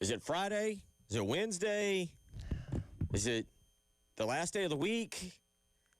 Is it Friday? Is it Wednesday? Is it the last day of the week?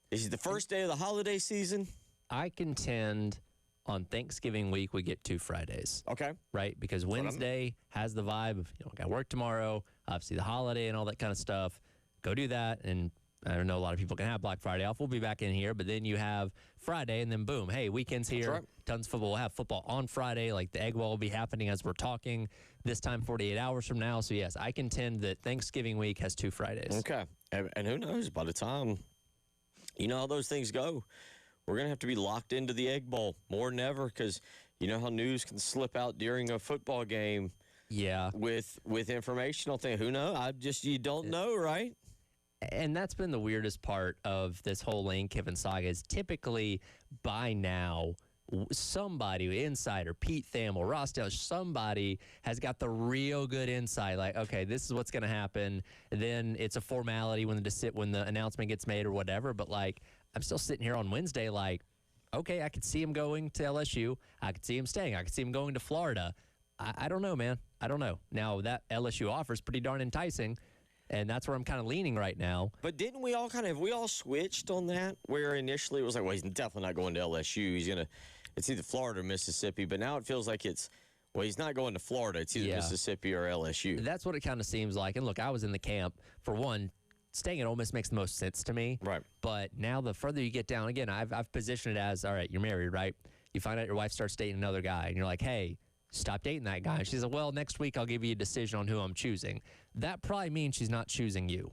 Is it the first day of the holiday season? I contend on Thanksgiving week we get 2 Fridays. Okay. Right? Because Wednesday has the vibe of, I got work tomorrow, obviously the holiday and all that kind of stuff. Go do that. And I don't know, a lot of people can have Black Friday off. We'll be back in here. But then you have Friday, and then boom, hey, weekend's here. Right. Tons of football. We'll have football on Friday. Like the Egg Bowl will be happening as we're talking this time 48 hours from now. So, yes, I contend that Thanksgiving week has 2 Fridays. Okay. And who knows, by the time, you know how those things go, we're going to have to be locked into the Egg Bowl more than ever because you know how news can slip out during a football game. Yeah. With informational thing. Who knows? You don't know, right? And that's been the weirdest part of this whole Lane Kiffin saga is typically by now somebody, insider, Pete Thamel, Ross Taylor, somebody has got the real good insight. Like, okay, this is what's going to happen. Then it's a formality when the announcement gets made or whatever. But, like, I'm still sitting here on Wednesday like, okay, I could see him going to LSU. I could see him staying. I could see him going to Florida. I don't know, man. I don't know. Now, that LSU offer is pretty darn enticing. And that's where I'm kind of leaning right now. But didn't we all switched on that? Where initially it was like, well, he's definitely not going to LSU. It's either Florida or Mississippi. But now it feels like he's not going to Florida. It's either Mississippi or LSU. That's what it kind of seems like. And look, I was in the camp. For one, staying at Ole Miss makes the most sense to me. Right. But now the further you get down, again, I've positioned it as, all right, you're married, right? You find out your wife starts dating another guy. And you're like, hey, stop dating that guy. And she's like, well, next week I'll give you a decision on who I'm choosing. That probably means she's not choosing you.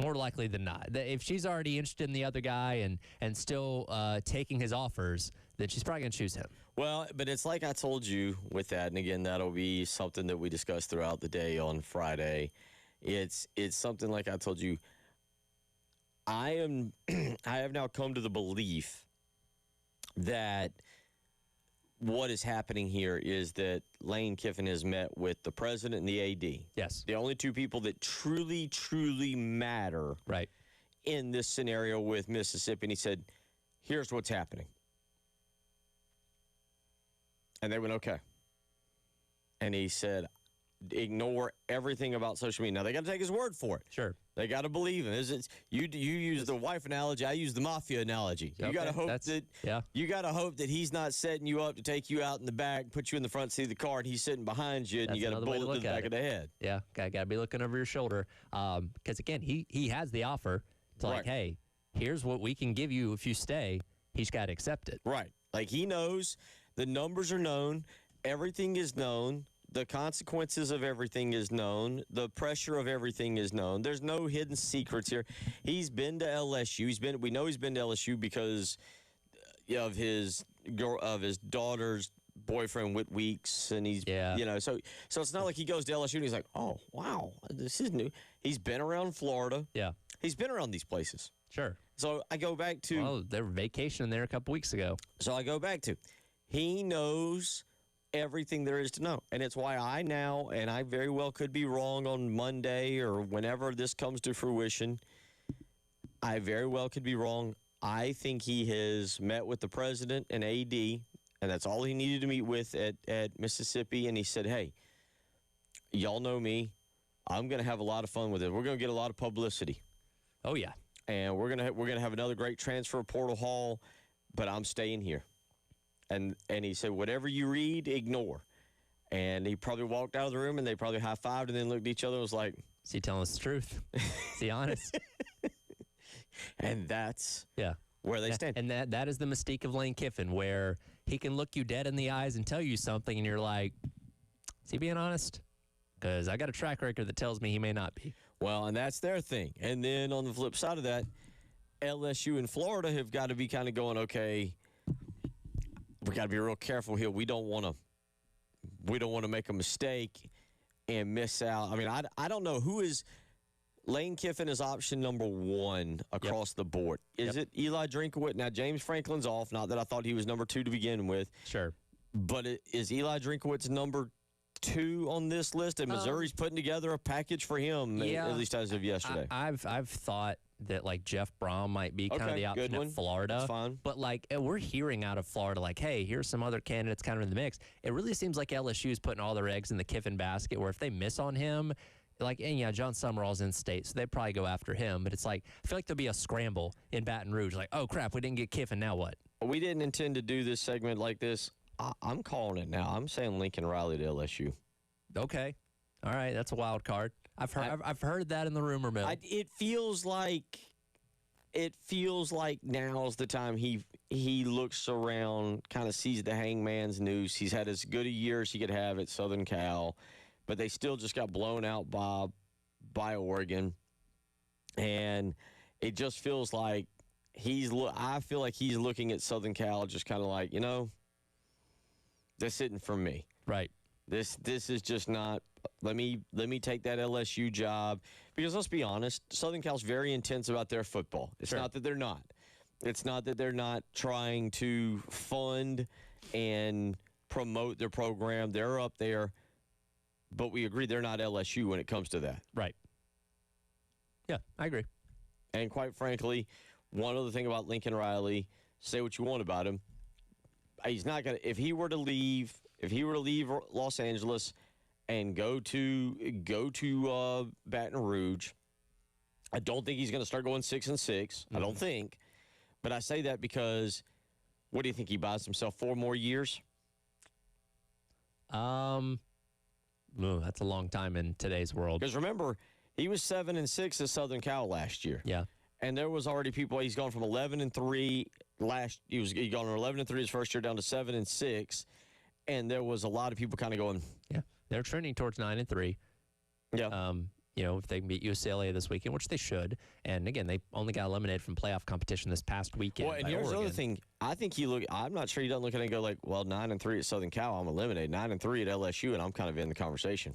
More likely than not. If she's already interested in the other guy and still taking his offers, then she's probably going to choose him. Well, but it's like I told you with that, and again, that'll be something that we discuss throughout the day on Friday. It's something like I told you. I have now come to the belief that what is happening here is that Lane Kiffin has met with the president and the AD. Yes. The only two people that truly, truly matter right in this scenario with Mississippi. And he said, here's what's happening. And they went, okay. And he said, ignore everything about social media. Now, they got to take his word for it. Sure. They got to believe him. You use the wife analogy. I use the mafia analogy. You got to hope you got to hope that he's not setting you up to take you out in the back, put you in the front seat of the car, and he's sitting behind you, and you got a bullet to the back of the head. Yeah, got to be looking over your shoulder. Because again, he has the offer to like, hey, here's what we can give you if you stay. He's got to accept it. Right. Like he knows the numbers are known, everything is known. The consequences of everything is known. The pressure of everything is known. There's no hidden secrets here. He's been to LSU. We know he's been to LSU because of his daughter's boyfriend, Whit Weeks, and he's So it's not like he goes to LSU and he's like, oh wow, this is new. He's been around Florida. Yeah, he's been around these places. Sure. So I go back to they were vacationing there a couple weeks ago. So I go back to he knows everything there is to know. And it's why and I very well could be wrong on Monday or whenever this comes to fruition, I very well could be wrong. I think he has met with the president and AD, and that's all he needed to meet with at Mississippi, and he said, hey, y'all know me. I'm going to have a lot of fun with it. We're going to get a lot of publicity. Oh, yeah. And we're gonna have another great transfer portal haul, but I'm staying here. And he said, whatever you read, ignore. And he probably walked out of the room, and they probably high-fived and then looked at each other and was like, is he telling us the truth? Is he honest? And that's where they stand. And that is the mystique of Lane Kiffin, where he can look you dead in the eyes and tell you something, and you're like, is he being honest? Because I got a track record that tells me he may not be. Well, and that's their thing. And then on the flip side of that, LSU and Florida have got to be kind of going, okay, we got to be real careful here. We don't want to make a mistake and miss out. I mean, I don't know who is Lane Kiffin is option number one across the board. Is it Eli Drinkowitz? Now James Franklin's off. Not that I thought he was number 2 to begin with. Sure, but is Eli Drinkowitz number 2 on this list? And Missouri's putting together a package for him, at least as of yesterday. I've thought that like Jeff Brom might be kind of Okay, the option good one. at Florida. That's fine. But like we're hearing out of Florida, like, hey, here's some other candidates kind of in the mix. It really seems like LSU is putting all their eggs in the Kiffin basket, where if they miss on him, like, and yeah, John Summerall's in state, so they'd probably go after him. But it's like, I feel like there'll be a scramble in Baton Rouge. Like, oh, crap, we didn't get Kiffin, now what? We didn't intend to do this segment like this. I'm calling it now. I'm saying Lincoln Riley to LSU. Okay. All right, that's a wild card. I've heard that in the rumor mill. It feels like now's the time he looks around, kind of sees the hangman's noose. He's had as good a year as he could have at Southern Cal, but they still just got blown out by Oregon, and it just feels like I feel like he's looking at Southern Cal just kind of like, this isn't for me. Right. This is just not. Let me take that LSU job, because let's be honest, Southern Cal's very intense about their football. It's Sure. not that they're not. It's not that they're not trying to fund and promote their program. They're up there, but we agree they're not LSU when it comes to that. Right. Yeah, I agree. And quite frankly, one other thing about Lincoln Riley, say what you want about him, he's not gonna. If he were to leave Los Angeles and go to Baton Rouge, I don't think he's going to start going 6-6. Mm-hmm. I don't think, but I say that because, what do you think, he buys himself 4 more years? That's a long time in today's world. Because remember, he was 7-6 at Southern Cal last year. Yeah. And there was already people. He's gone from 11-3 He gone from 11-3 his first year down to 7-6, and there was a lot of people kind of going. Yeah, they're trending towards 9-3. Yeah. If they can beat UCLA this weekend, which they should. And again, they only got eliminated from playoff competition this past weekend. Well, and here's the other thing. I think I'm not sure he doesn't look at it and go like, well, 9-3 at Southern Cal, I'm eliminated. 9-3 at LSU, and I'm kind of in the conversation.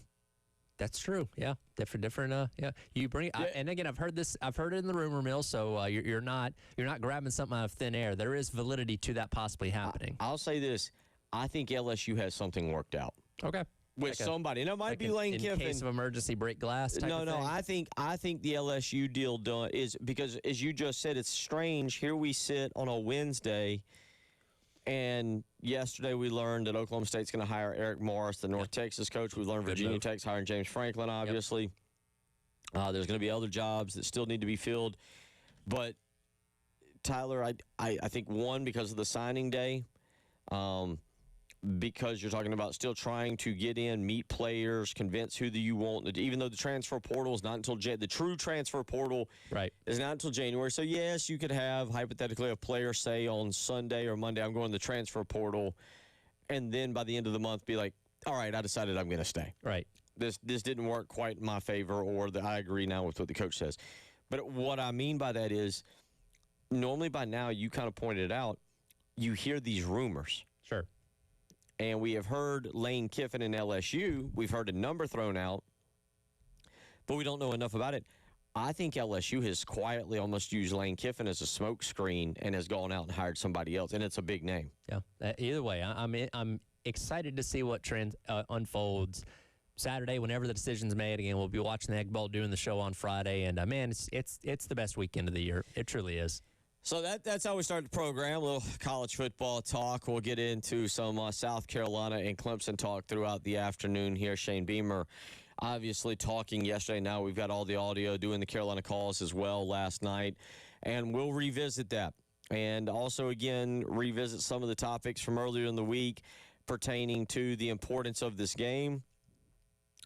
That's true. Yeah, different. Yeah, you bring. Yeah. And again, I've heard this. I've heard it in the rumor mill. So you're not grabbing something out of thin air. There is validity to that possibly happening. I'll say this. I think LSU has something worked out. Okay. With somebody. And it might be Lane Kiffin. In case of emergency, break glass type of thing. I think the LSU deal done is because, as you just said, it's strange. Here we sit on a Wednesday, and yesterday we learned that Oklahoma State's going to hire Eric Morris, the North Texas coach. We learned Virginia Tech's hiring James Franklin, obviously. Yep. There's going to be other jobs that still need to be filled. But, Tyler, I think, one, because of the signing day, because you're talking about still trying to get in, meet players, convince who you want. Even though the transfer portal is not until the true transfer portal is not until January. So, yes, you could have, hypothetically, a player say on Sunday or Monday, I'm going to the transfer portal, and then by the end of the month be like, all right, I decided I'm going to stay. Right. This didn't work quite in my favor, or I agree now with what the coach says. But what I mean by that is, normally by now, you kind of pointed it out, you hear these rumors. Sure. And we have heard Lane Kiffin and LSU. We've heard a number thrown out, but we don't know enough about it. I think LSU has quietly almost used Lane Kiffin as a smokescreen and has gone out and hired somebody else, and it's a big name. Yeah. Either way, I'm excited to see what trend unfolds Saturday whenever the decision's made. Again, we'll be watching the Egg Bowl, doing the show on Friday, and man, it's the best weekend of the year. It truly is. So that's how we start the program, a little college football talk. We'll get into some South Carolina and Clemson talk throughout the afternoon here. Shane Beamer obviously talking yesterday. Now we've got all the audio, doing the Carolina calls as well last night, and we'll revisit that. And also, again, revisit some of the topics from earlier in the week pertaining to the importance of this game.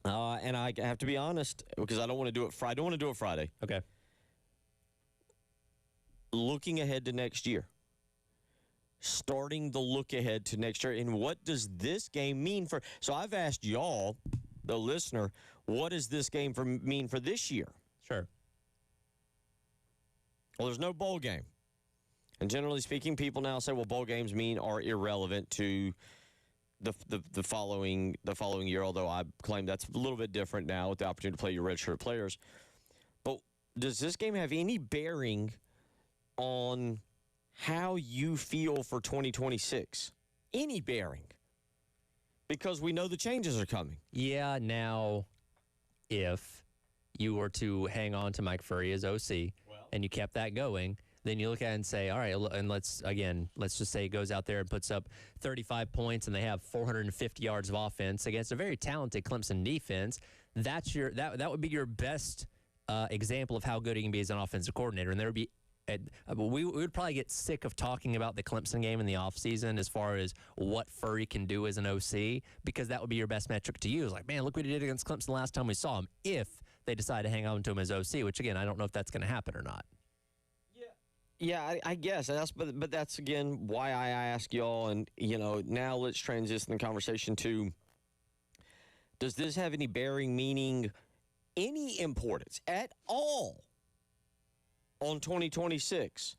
And I have to be honest, because I don't want to do it Friday. I don't want to do it Friday. Okay. Looking ahead to next year, starting the look ahead to next year, and what does this game mean for? So I've asked y'all, the listener, what does this game mean for this year? Sure. Well, there's no bowl game, and generally speaking, people now say, well, bowl games are irrelevant to the following year. Although I claim that's a little bit different now with the opportunity to play your redshirt players. But does this game have any bearing on how you feel for 2026? Any bearing? Because we know the changes are coming. Yeah, now, if you were to hang on to Mike Furry as OC and you kept that going, then you look at it and say, all right, and let's just say he goes out there and puts up 35 points and they have 450 yards of offense against a very talented Clemson defense. That would be your best example of how good he can be as an offensive coordinator. And there would be we would probably get sick of talking about the Clemson game in the offseason as far as what Furry can do as an OC, because that would be your best metric to use. Like, man, look what he did against Clemson the last time we saw him, if they decide to hang on to him as OC, which, again, I don't know if that's going to happen or not. Yeah, I guess. But that's, again, why I ask y'all. And, now let's transition the conversation to, does this have any bearing, meaning any importance at all on 2026?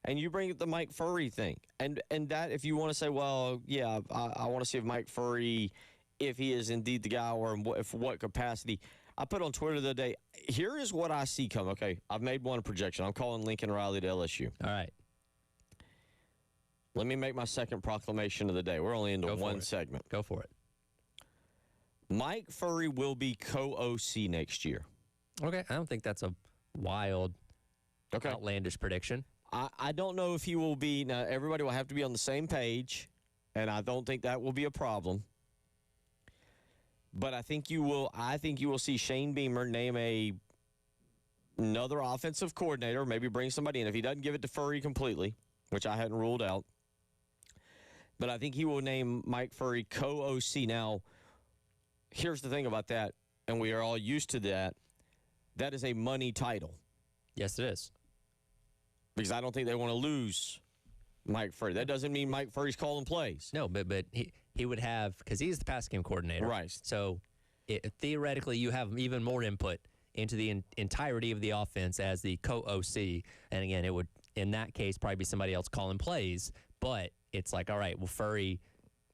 And you bring up the Mike Furry thing. And that, if you want to say, well, yeah, I want to see if Mike Furry, if he is indeed the guy or if what capacity. I put on Twitter the other day, here is what I see come. Okay, I've made one projection. I'm calling Lincoln Riley to LSU. All right. Let me make my second proclamation of the day. We're only into one segment. Go for it. Mike Furry will be co-OC next year. Okay, I don't think that's a wild, outlandish prediction. I don't know if he will be. Now, everybody will have to be on the same page, and I don't think that will be a problem. But I think you will see Shane Beamer name another offensive coordinator, maybe bring somebody in. If he doesn't give it to Furry completely, which I hadn't ruled out. But I think he will name Mike Furry co-OC. Now, here's the thing about that, and we are all used to that. That is a money title. Yes, it is. Because I don't think they want to lose Mike Furry. That doesn't mean Mike Furry's calling plays. No, but he would have, because he's the pass game coordinator. Right. So theoretically, you have even more input into the entirety of the offense as the co-OC. And again, it would, in that case, probably be somebody else calling plays. But it's like, all right, well, Furry,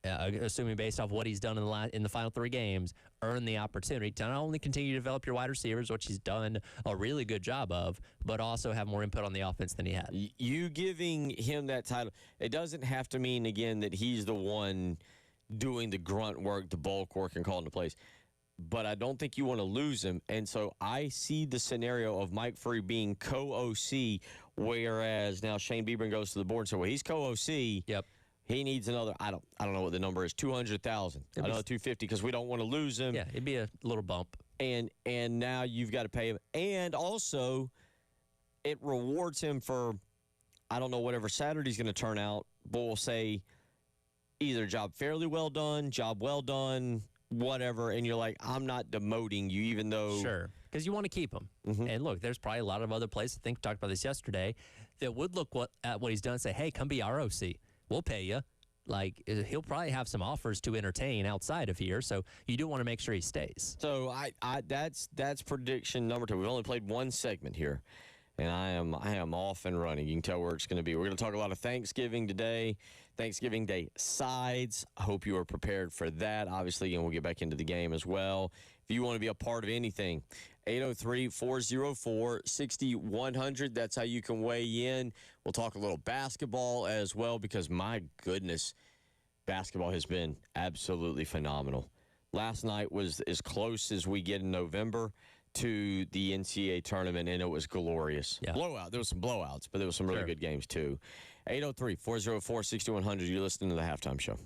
assuming based off what he's done in the final 3 games, earn the opportunity to not only continue to develop your wide receivers, which he's done a really good job of, but also have more input on the offense than he had. You giving him that title, it doesn't have to mean, again, that he's the one doing the grunt work, the bulk work, and calling the plays. But I don't think you want to lose him. And so I see the scenario of Mike Furry being co-OC, whereas now Shane Bieber goes to the board and says, well, he's co-OC. Yep. He needs another, I don't know what the number is, 200,000. Another 250 because we don't want to lose him. Yeah, it'd be a little bump. And now you've got to pay him. And also, it rewards him for, I don't know, whatever Saturday's going to turn out, but we'll say either job fairly well done, job well done, whatever. And you're like, I'm not demoting you, even though. Sure, because you want to keep him. Mm-hmm. And look, there's probably a lot of other places, I think we talked about this yesterday, that would look at what he's done and say, hey, come be our OC. We'll pay you. Like, he'll probably have some offers to entertain outside of here, so you do want to make sure he stays. So that's prediction number 2. We've only played one segment here, and I am off and running. You can tell where it's going to be. We're going to talk a lot of Thanksgiving today, Thanksgiving Day sides. I hope you are prepared for that. Obviously, and we'll get back into the game as well. If you want to be a part of anything, 803-404-6100. That's how you can weigh in. We'll talk a little basketball as well because, my goodness, basketball has been absolutely phenomenal. Last night was as close as we get in November to the NCAA tournament, and it was glorious. Yeah. Blowout. There was some blowouts, but there was some really good games, too. 803-404-6100. You're listening to The Halftime Show.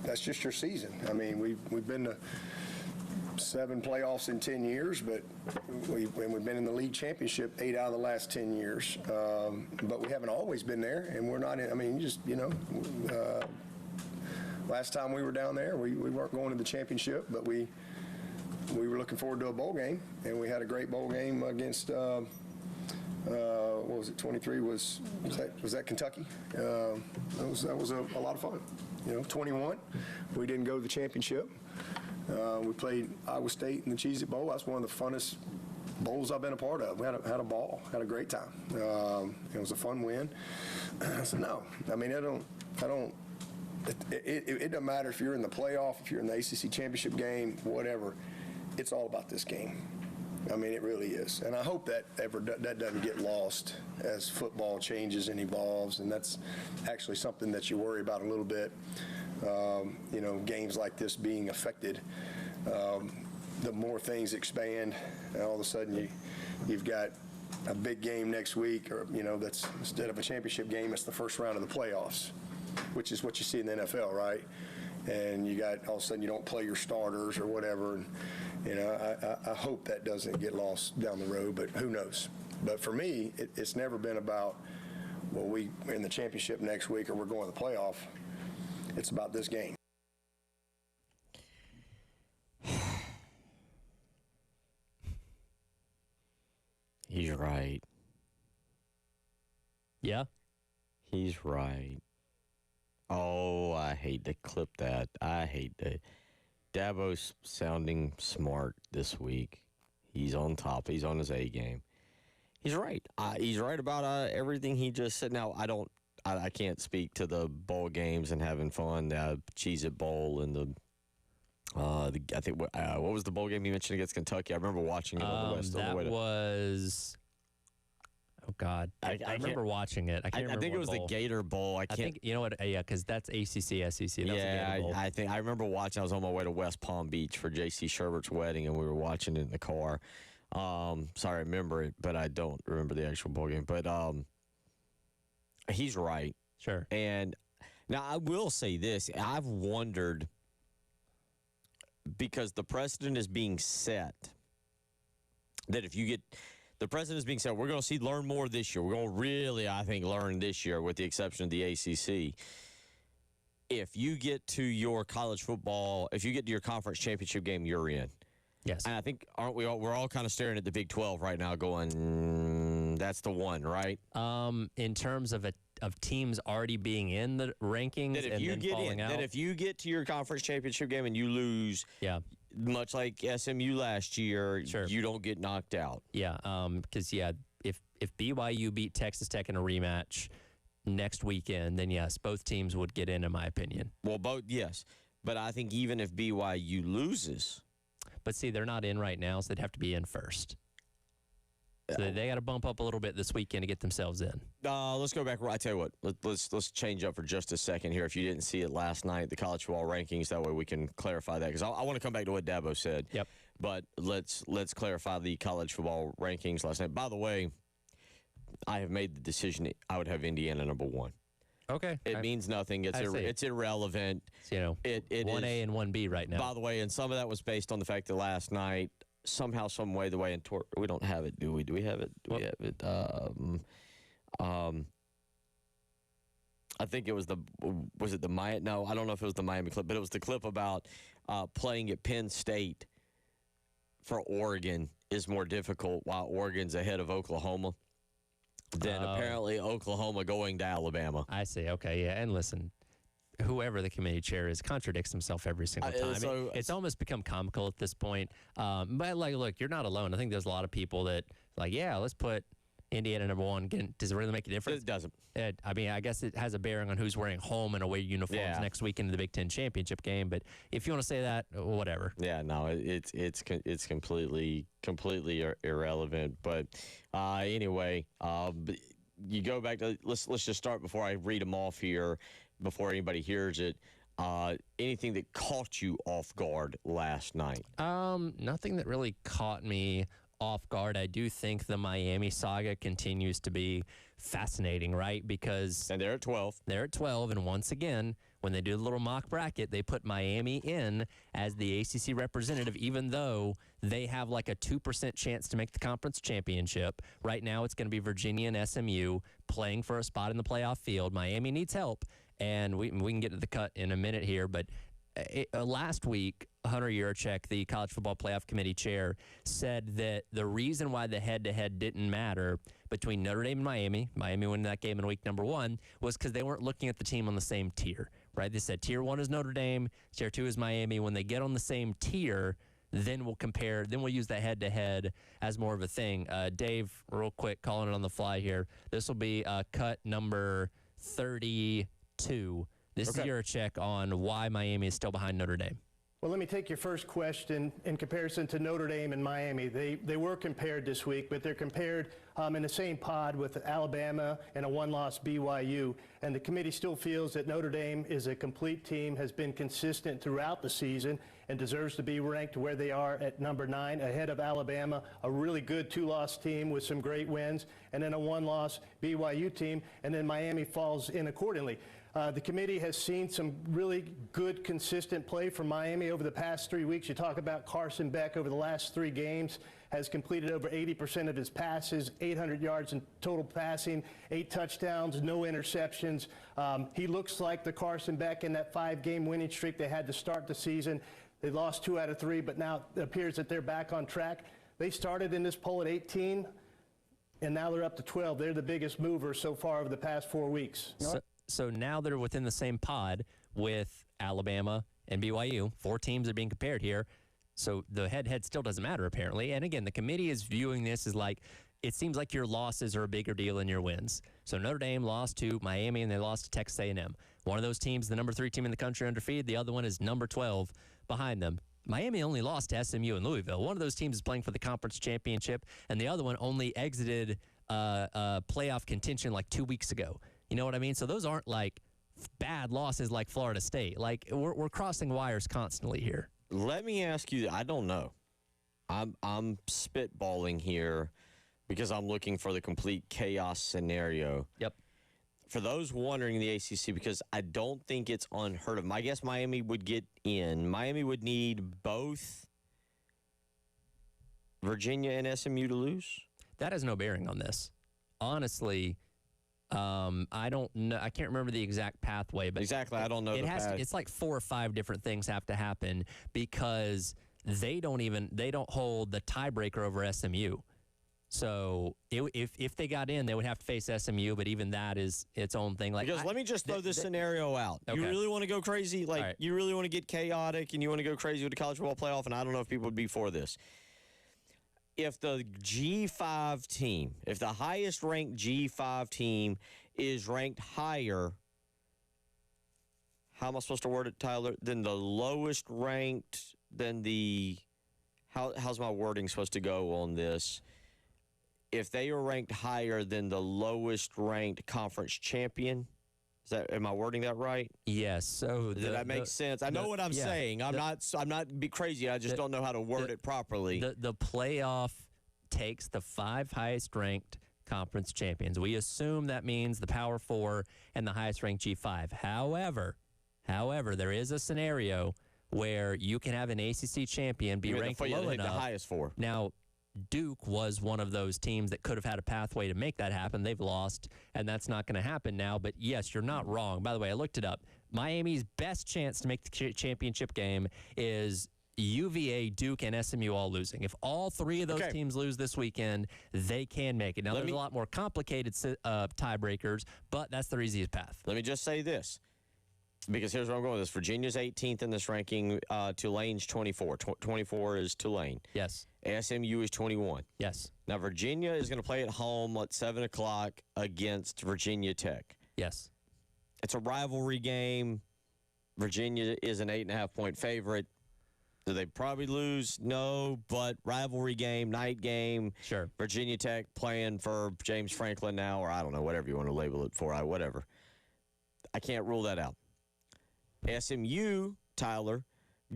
that's just your season. I mean, we've been to 7 playoffs in 10 years, but we've been in the league championship 8 out of the last 10 years. But we haven't always been there, and we're not in, I mean, last time we were down there, we weren't going to the championship, but we were looking forward to a bowl game, and we had a great bowl game against, what was it, 23, was that Kentucky? That was a lot of fun. 21, we didn't go to the championship. We played Iowa State in the Cheez-It Bowl. That's one of the funnest bowls I've been a part of. We had a ball, had a great time. It was a fun win. So no, I mean, it doesn't matter if you're in the playoff, if you're in the ACC championship game, whatever. It's all about this game. I mean, it really is. And I hope that doesn't get lost as football changes and evolves, and that's actually something that you worry about a little bit. Games like this being affected, the more things expand, and all of a sudden you've got a big game next week, or that's instead of a championship game, it's the first round of the playoffs, which is what you see in the NFL, right? And you got all of a sudden you don't play your starters or whatever. And, I hope that doesn't get lost down the road, but who knows? But for me, it's never been about, well, we're in the championship next week or we're going to the playoff. It's about this game. He's right. Yeah? He's right. Oh, I hate to clip that. I hate to. Dabo's sounding smart this week. He's on top. He's on his A game. He's right. He's right about everything he just said. Now, I can't speak to the bowl games and having fun. Cheez-It Bowl and I think what was the bowl game you mentioned against Kentucky? I remember watching it on the West. That was. Oh God, I remember watching it. I think it was the Gator Bowl. I think you know what? Yeah, because that's ACC, SEC. I think I remember watching. I was on my way to West Palm Beach for J.C. Sherbert's wedding, and we were watching it in the car. Sorry, I remember it, but I don't remember the actual bowl game. But he's right. Sure. And now I will say this: I've wondered, because the precedent is being set that if you get. The precedent is being set, we're going to learn more this year. We're going to really, I think, learn this year with the exception of the ACC. If you get to your college football, if you get to your conference championship game, you're in. Yes. And I think, aren't we all, we're all kind of staring at the Big 12 right now going, that's the one, right? In terms of teams already being in the rankings and then falling out? That if you get to your conference championship game and you lose, much like SMU last year, you don't get knocked out. Yeah, because, if BYU beat Texas Tech in a rematch next weekend, then, yes, both teams would get in my opinion. Well, yes. But I think even if BYU loses. But, see, they're not in right now, so they'd have to be in first. So they got to bump up a little bit this weekend to get themselves in. Let's go back. I tell you what, let's change up for just a second here. If you didn't see it last night, the college football rankings, that way we can clarify that, because I want to come back to what Dabo said. Yep. But let's clarify the college football rankings last night. By the way, I have made the decision I would have Indiana number 1. Okay. It means nothing. It's irrelevant. It's, 1A and 1B right now. By the way, and some of that was based on the fact that last night, somehow, some way, the way we don't have it, do we? Do we have it? Do we have it? I think it was the Miami? No, I don't know if it was the Miami clip, but it was the clip about playing at Penn State for Oregon is more difficult while Oregon's ahead of Oklahoma than apparently Oklahoma going to Alabama. I see. Okay, yeah, and listen, whoever the committee chair is contradicts himself every single time. It's almost become comical at this point. But look, you're not alone. I think there's a lot of people that let's put Indiana number 1. Does it really make a difference? It doesn't. I guess it has a bearing on who's wearing home and away uniforms next week into the Big Ten championship game. But if you want to say that, whatever. Yeah, no, it's completely irrelevant. But anyway, you go back to let's just start before I read them off here. Before anybody hears it, anything that caught you off guard last night? Nothing that really caught me off guard. I do think the Miami saga continues to be fascinating, right? Because And they're at 12. they're at 12, and once again, when they do the little mock bracket, they put Miami in as the ACC representative, even though they have like a 2% chance to make the conference championship. Right now, it's going to be Virginia and SMU playing for a spot in the playoff field. Miami needs help, and we can get to the cut in a minute here, but last week, Hunter Yurachek, the College Football Playoff Committee chair, said that the reason why the head-to-head didn't matter between Notre Dame and Miami winning that game in week number 1, was because they weren't looking at the team on the same tier, right? They said Tier 1 is Notre Dame, Tier 2 is Miami. When they get on the same tier, then we'll compare, then we'll use that head-to-head as more of a thing. Dave, real quick, calling it on the fly here. This will be cut number 32. This is your check on why Miami is still behind Notre Dame. Well, let me take your first question in comparison to Notre Dame and Miami. They were compared this week, but they're compared in the same pod with Alabama and a one-loss BYU. And the committee still feels that Notre Dame is a complete team, has been consistent throughout the season, and deserves to be ranked where they are at number 9, ahead of Alabama, a really good 2-loss team with some great wins, and then a 1-loss BYU team, and then Miami falls in accordingly. The committee has seen some really good, consistent play from Miami over the past 3 weeks. You talk about Carson Beck over the last 3 games, has completed over 80% of his passes, 800 yards in total passing, 8 touchdowns, no interceptions. He looks like the Carson Beck in that 5-game winning streak they had to start the season. They lost 2 out of 3, but now it appears that they're back on track. They started in this poll at 18, and now they're up to 12. They're the biggest mover so far over the past 4 weeks. So now they're within the same pod with Alabama and BYU. 4 teams are being compared here. So the head-to-head still doesn't matter, apparently. And again, the committee is viewing this as like, it seems like your losses are a bigger deal than your wins. So Notre Dame lost to Miami, and they lost to Texas A&M. One of those teams, the number 3 team in the country, undefeated. The other one is number 12 behind them. Miami only lost to SMU and Louisville. One of those teams is playing for the conference championship, and the other one only exited playoff contention like 2 weeks ago. You know what I mean? So those aren't like bad losses like Florida State. Like we're crossing wires constantly here. Let me ask you, I don't know. I'm spitballing here because I'm looking for the complete chaos scenario. Yep. For those wondering the ACC, because I don't think it's unheard of. I guess Miami would get in. Miami would need both Virginia and SMU to lose? That has no bearing on this. Honestly, I don't know. I can't remember the exact pathway, but exactly, I don't know. It's like 4 or 5 different things have to happen because they don't hold the tiebreaker over SMU. So if they got in, they would have to face SMU, but even that is its own thing. Like, because let me just throw this scenario out. Okay. You really want to go crazy? Like, right. You really want to get chaotic and you want to go crazy with the college football playoff, and I don't know if people would be for this. If the G5 team, if the highest ranked G5 team is ranked higher, how am I supposed to word it, Tyler, than the lowest ranked, than the, how's my wording supposed to go on this? If they are ranked higher than the lowest ranked conference champion, am I wording that right? Yes. So did that make sense? I know what I'm saying. I'm not be crazy. I just don't know how to word it properly. The playoff takes the 5 highest ranked conference champions. We assume that means the Power 4 and the highest ranked G5. However, there is a scenario where you can have an ACC champion be ranked low enough. The highest 4. Now, Duke was one of those teams that could have had a pathway to make that happen. They've lost, and that's not going to happen now. But, yes, you're not wrong. By the way, I looked it up. Miami's best chance to make the championship game is UVA, Duke, and SMU all losing. If all 3 of those teams lose this weekend, they can make it. Now, there's a lot more complicated tiebreakers, but that's the easiest path. Let me just say this, because here's where I'm going with this. Virginia's 18th in this ranking. Tulane's 24. 24 is Tulane. Yes. SMU is 21. Yes. Now, Virginia is going to play at home at 7 o'clock against Virginia Tech. Yes. It's a rivalry game. Virginia is an 8.5-point favorite. Do they probably lose? No, but rivalry game, night game. Sure. Virginia Tech playing for James Franklin now, or I don't know, whatever you want to label it for, whatever. I can't rule that out. SMU, Tyler,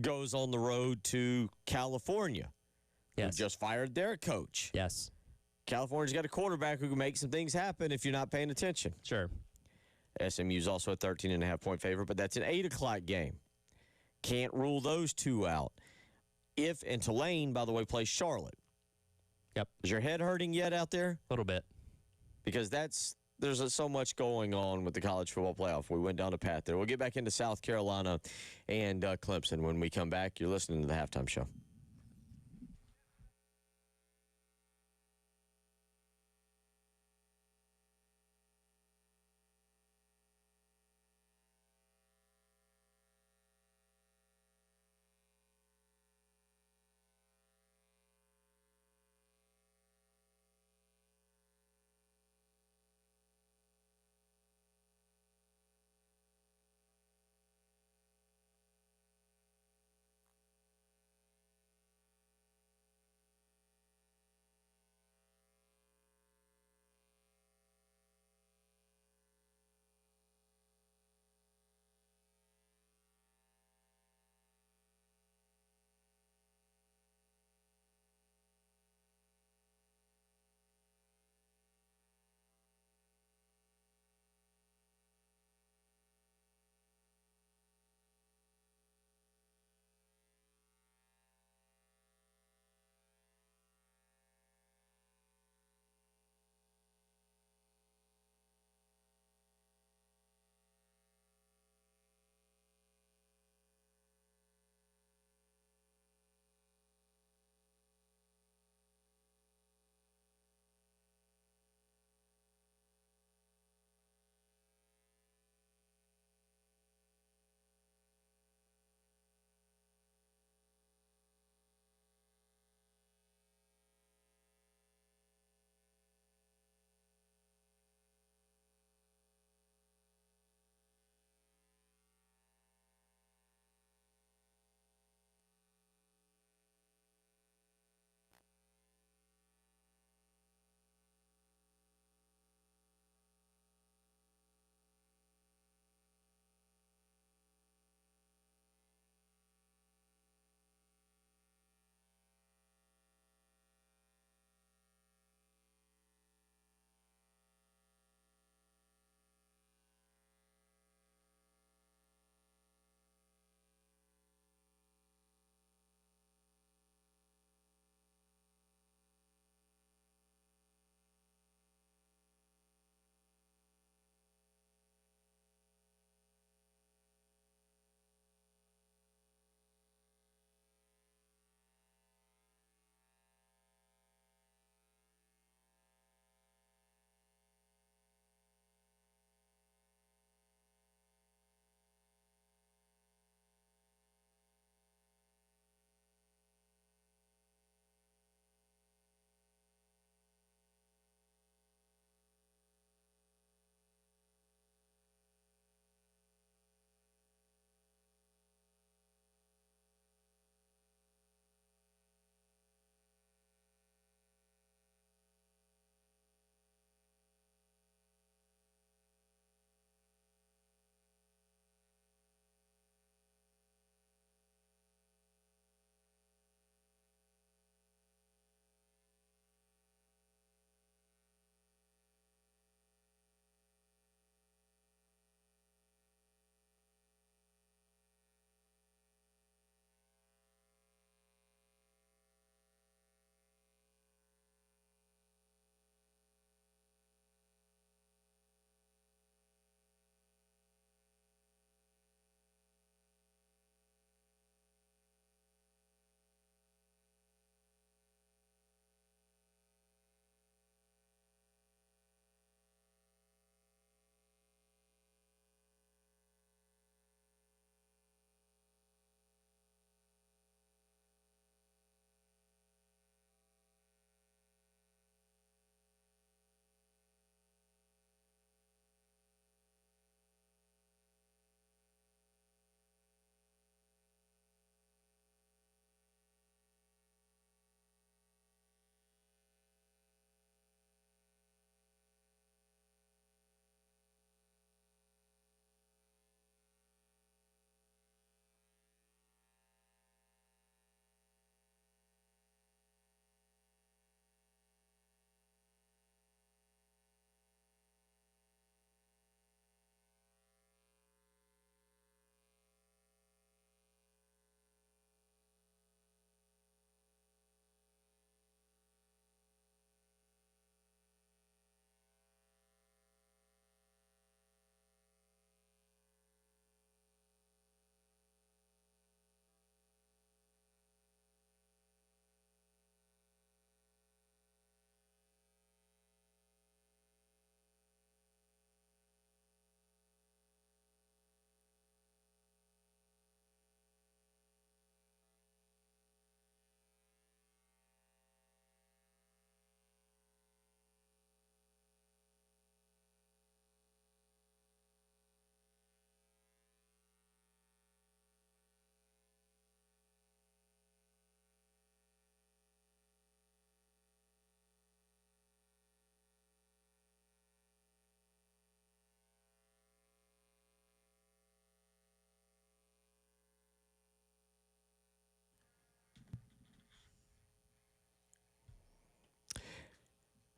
goes on the road to California, who Yes. just fired their coach. Yes. California's got a quarterback who can make some things happen if you're not paying attention. Sure. SMU's also a 13.5-point favorite, but that's an 8 o'clock game. Can't rule those two out. And Tulane, by the way, plays Charlotte. Yep. Is your head hurting yet out there? A little bit. Because there's so much going on with the college football playoff. We went down a path there. We'll get back into South Carolina and Clemson when we come back. You're listening to the Halftime Show.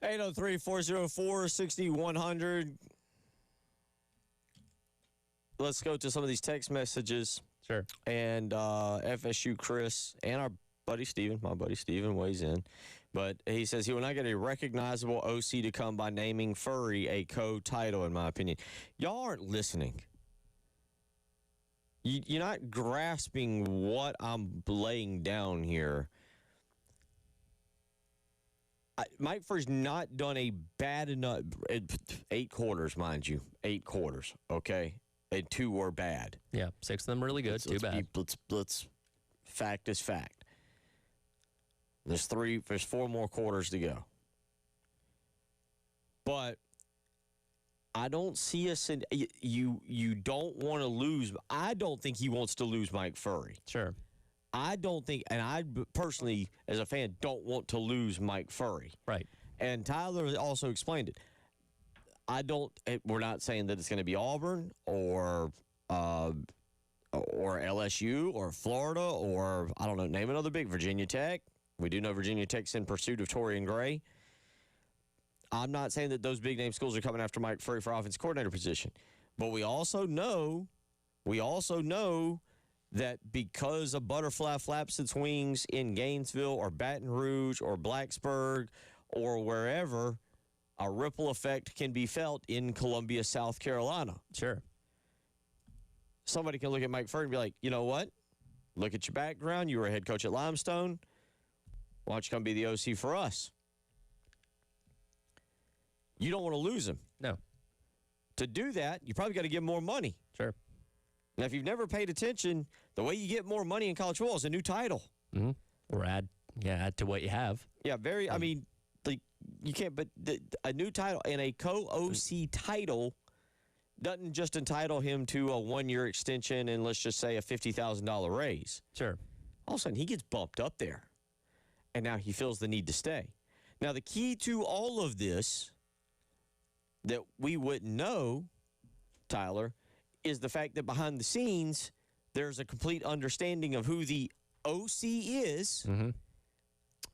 803-404-6100. Let's go to some of these text messages. Sure. And FSU Chris and our buddy Steven, my buddy Steven, weighs in. But he says he will not get a recognizable OC to come by naming Furry a co-title, in my opinion. Y'all aren't listening. You're not grasping what I'm laying down here. Mike Furry's not done a bad enough 8 quarters, mind you. 8 quarters, okay? And 2 were bad. Yeah, 6 of them really good, 2 bad. Let's fact is fact. There's 4 more quarters to go. But I don't see us in you don't want to lose. I don't think he wants to lose Mike Furry. Sure. I don't think, and I personally, as a fan, don't want to lose Mike Furry. Right. And Tyler also explained it. We're not saying that it's going to be Auburn or LSU or Florida or, I don't know, name another big, Virginia Tech. We do know Virginia Tech's in pursuit of Torian Gray. I'm not saying that those big name schools are coming after Mike Furry for offense coordinator position. But we also know that because a butterfly flaps its wings in Gainesville or Baton Rouge or Blacksburg or wherever, a ripple effect can be felt in Columbia, South Carolina. Sure. Somebody can look at Mike Furry and be like, you know what? Look at your background. You were a head coach at Limestone. Why don't you come be the OC for us? You don't want to lose him. No. To do that, you probably got to give him more money. Sure. Now, if you've never paid attention, the way you get more money in college football is a new title. Mm-hmm. Or add to what you have. Yeah, I mean, you can't, but a new title and a co-OC title doesn't just entitle him to a 1-year extension and let's just say a $50,000 raise. Sure. All of a sudden, he gets bumped up there, and now he feels the need to stay. Now, the key to all of this that we wouldn't know, Tyler, is the fact that behind the scenes, there's a complete understanding of who the OC is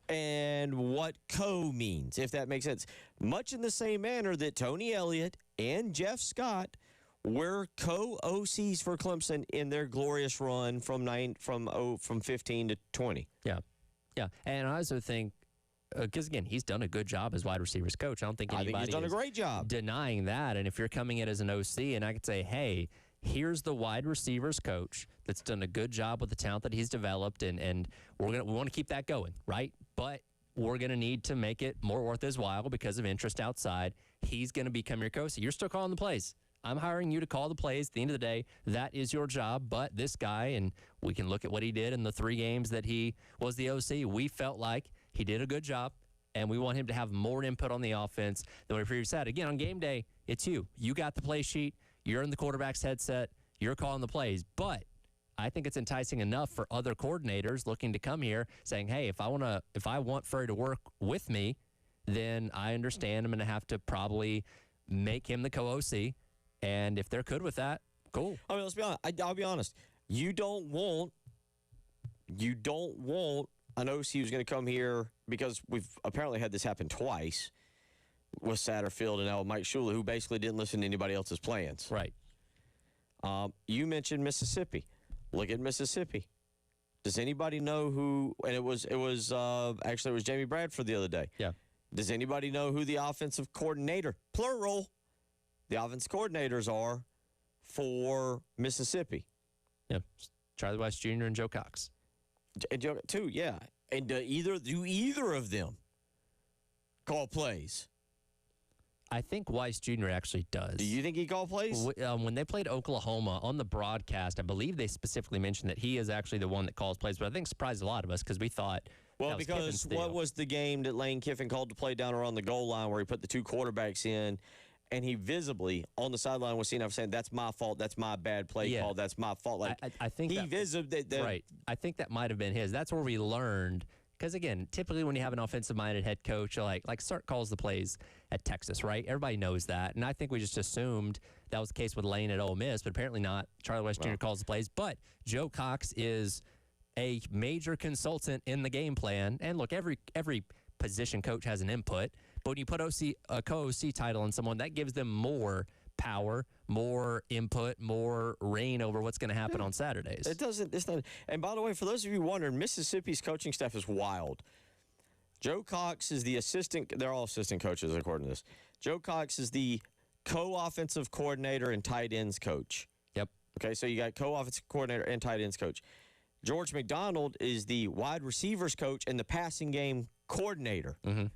and what co means, if that makes sense. Much in the same manner that Tony Elliott and Jeff Scott were co-OCs for Clemson in their glorious run from 15 to 20. Yeah. Yeah. And I also think, because, again, he's done a good job as wide receivers coach. I don't think anybody he's done a great job denying that. And if you're coming in as an OC and I could say, hey, here's the wide receivers coach that's done a good job with the talent that he's developed, and we want to keep that going, right? But we're going to need to make it more worth his while because of interest outside. He's going to become your coach. You're still calling the plays. I'm hiring you to call the plays. At the end of the day, that is your job. But this guy, and we can look at what he did in the 3 games that he was the OC, we felt like he did a good job, and we want him to have more input on the offense than we previously had. Again, on game day, it's you. You got the play sheet. You're in the quarterback's headset. You're calling the plays. But I think it's enticing enough for other coordinators looking to come here saying, hey, if I want Furry to work with me, then I understand I'm going to have to probably make him the co-OC. And if they're good with that, cool. I mean, let's be honest. I'll be honest. You don't want an OC who's going to come here, because we've apparently had this happen twice with Satterfield and now Mike Shula, who basically didn't listen to anybody else's plans. Right. You mentioned Mississippi. Look at Mississippi. Does anybody know who? And it was Jamie Bradford the other day. Yeah. Does anybody know who the offensive coordinator, plural, the offensive coordinators are for Mississippi? Yeah. Charlie Weiss Jr. and Joe Cox. And Joe, too, yeah. And do either of them call plays? I think Weiss Jr. actually does. Do you think he called plays? When they played Oklahoma on the broadcast, I believe they specifically mentioned that he is actually the one that calls plays, but I think surprised a lot of us because we thought. Well, because what was the game that Lane Kiffin called to play down around the goal line where he put the 2 quarterbacks in, and he visibly on the sideline was seen saying, "That's my fault. That's my bad play call. That's my fault." Like I think he visibly right. I think that might have been his. That's where we learned. Because, again, typically when you have an offensive-minded head coach, like Sark calls the plays at Texas, right? Everybody knows that. And I think we just assumed that was the case with Lane at Ole Miss, but apparently not. Charlie Weiss Jr. calls the plays. But Joe Cox is a major consultant in the game plan. And, look, every position coach has an input. But when you put a co-OC title on someone, that gives them more power, more input, more reign over what's going to happen on Saturdays. It doesn't. It's not. And by the way, for those of you wondering, Mississippi's coaching staff is wild. Joe Cox is the assistant. They're all assistant coaches according to this. Joe Cox is the co-offensive coordinator and tight ends coach. Yep. Okay, so you got co-offensive coordinator and tight ends coach. George McDonald is the wide receivers coach and the passing game coordinator. Mm-hmm.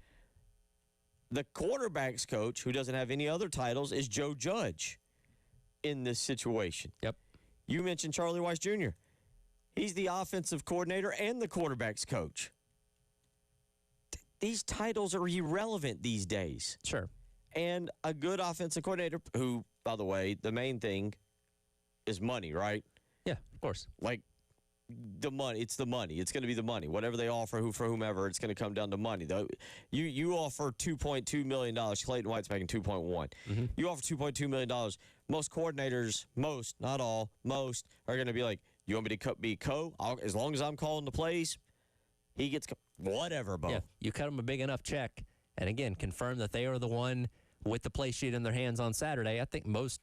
The quarterbacks coach, who doesn't have any other titles, is Joe Judge in this situation. Yep. You mentioned Charlie Weiss Jr. He's the offensive coordinator and the quarterbacks coach. These titles are irrelevant these days. Sure. And a good offensive coordinator, who, by the way, the main thing is money, right? Yeah, of course. Like, the money. It's the money. It's going to be the money. Whatever they offer, for whomever, it's going to come down to money. Though you offer $2.2 million. Clayton White's making 2.1. Mm-hmm. You offer $2.2 million. Most coordinators, not all, most are going to be like, you want me to be as long as I'm calling the plays, he gets whatever, Bo. Yeah, you cut them a big enough check, and again, confirm that they are the one with the play sheet in their hands on Saturday. I think most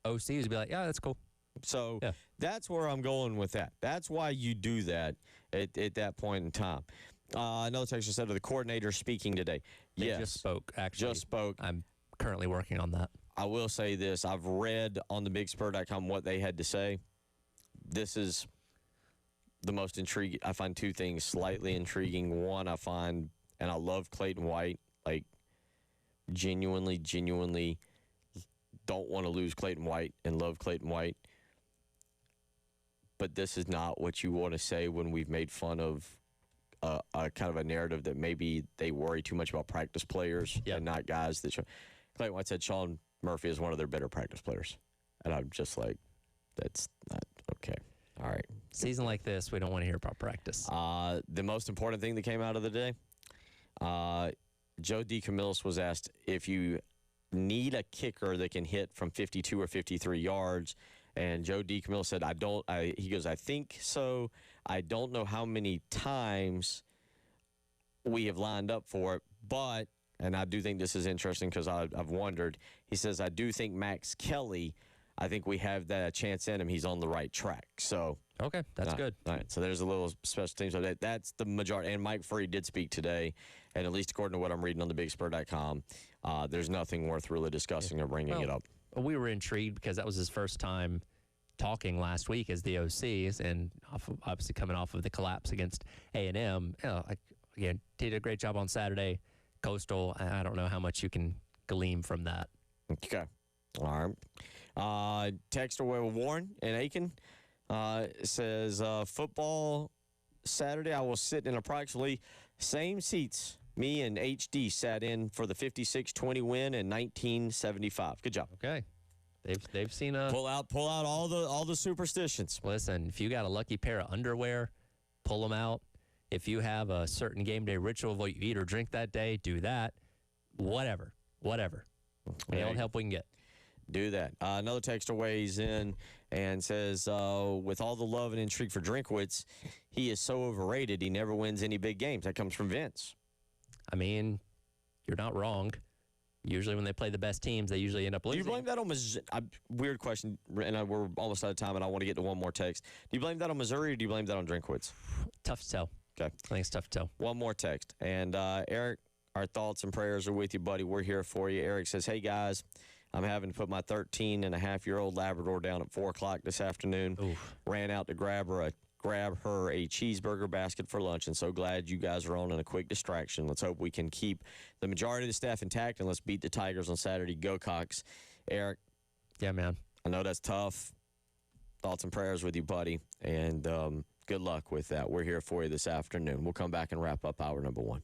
OCs would be like, yeah, that's cool. So that's where I'm going with that. That's why you do that at that point in time. Another texter said, the coordinator speaking today. They yes. just spoke, actually. Just spoke. I'm currently working on that. I will say this. I've read on thebigspur.com what they had to say. This is the most intriguing. I find two things slightly intriguing. One, and I love Clayton White, like genuinely don't want to lose Clayton White and love Clayton White. But this is not what you want to say when we've made fun of a kind of a narrative that maybe they worry too much about practice players and not guys that Clayton White said Sean Murphy is one of their better practice players. And I'm just like, that's not okay. All right. Season like this, we don't want to hear about practice. The most important thing that came out of the day, Joe DeCamillis was asked if you need a kicker that can hit from 52 or 53 yards. And Joe DeCamillis said, he goes, I think so. I don't know how many times we have lined up for it, but, and I do think this is interesting because I've wondered, he says, I do think Max Kelly, I think we have that chance in him. He's on the right track. So okay, that's good. All right, so there's a little special team. So that's the majority. And Mike Free did speak today, and at least according to what I'm reading on thebigspur.com, there's nothing worth really discussing or bringing it up. We were intrigued because that was his first time talking last week as the OCs, and obviously coming off of the collapse against A&M. Again, did a great job on Saturday. Coastal, I don't know how much you can glean from that. Okay. All right. Texter Warren in Aiken says, football Saturday, I will sit in approximately same seats me and HD sat in for the 56-20 win in 1975. Good job. Okay. They've seen a pull out all the superstitions. Listen, if you got a lucky pair of underwear, pull them out. If you have a certain game day ritual of what you eat or drink that day, do that. Whatever. Any old help we can get. Do that. Another texter weighs in and says, with all the love and intrigue for Drinkwitz, he is so overrated. He never wins any big games. That comes from Vince. I mean, you're not wrong. Usually when they play the best teams, they usually end up losing. Do you blame that on Missouri? Weird question, and we're almost out of time, and I want to get to one more text. Do you blame that on Missouri, or do you blame that on Drinkwitz? Tough to tell. Okay. I think it's tough to tell. One more text. And Eric, our thoughts and prayers are with you, buddy. We're here for you. Eric says, hey, guys, I'm having to put my 13-and-a-half-year-old Labrador down at 4 o'clock this afternoon. Oof. Ran out to grab her a cheeseburger basket for lunch, and so glad you guys are on in a quick distraction. Let's hope we can keep the majority of the staff intact, and let's beat the Tigers on Saturday. Go Cox. Eric. Yeah, man. I know that's tough. Thoughts and prayers with you, buddy, and good luck with that. We're here for you this afternoon. We'll come back and wrap up hour number one.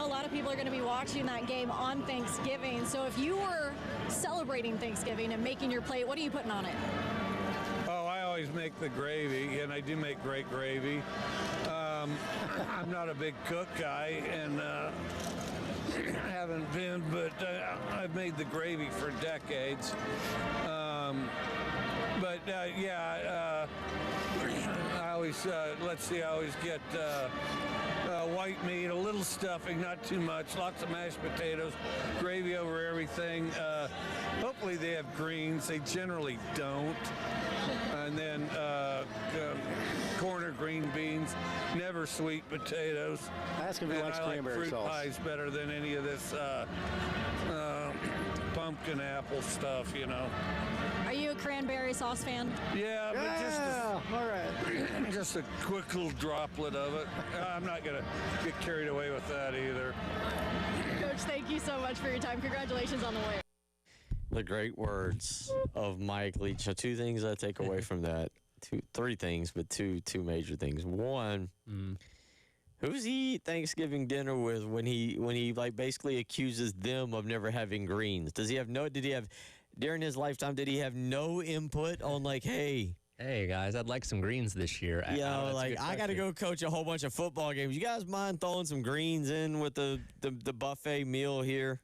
A lot of people are going to be watching that game on Thanksgiving. So if you were celebrating Thanksgiving and making your plate, what are you putting on it? Oh, I always make the gravy, and I do make great gravy. I'm not a big cook guy, and haven't been, but I've made the gravy for decades. I always, I always get white meat, a little stuffing, not too much, lots of mashed potatoes, gravy over everything. Hopefully they have greens. They generally don't. And then corn or green beans, never sweet potatoes. Ask him if he likes cranberry fruit sauce. pies better than any of this pumpkin apple stuff, you know. Are you a cranberry sauce fan? Yeah, but All right. just a quick little droplet of it. I'm not going to get carried away with that either. Coach, thank you so much for your time. Congratulations on the win. The great words of Mike Leach. So two things I take away from that. Three things, but two major things. One, who's he eat Thanksgiving dinner with when he like basically accuses them of never having greens? Did he have during his lifetime, did he have no input on like, hey, guys, I'd like some greens this year. I got to go coach a whole bunch of football games. You guys mind throwing some greens in with the buffet meal here?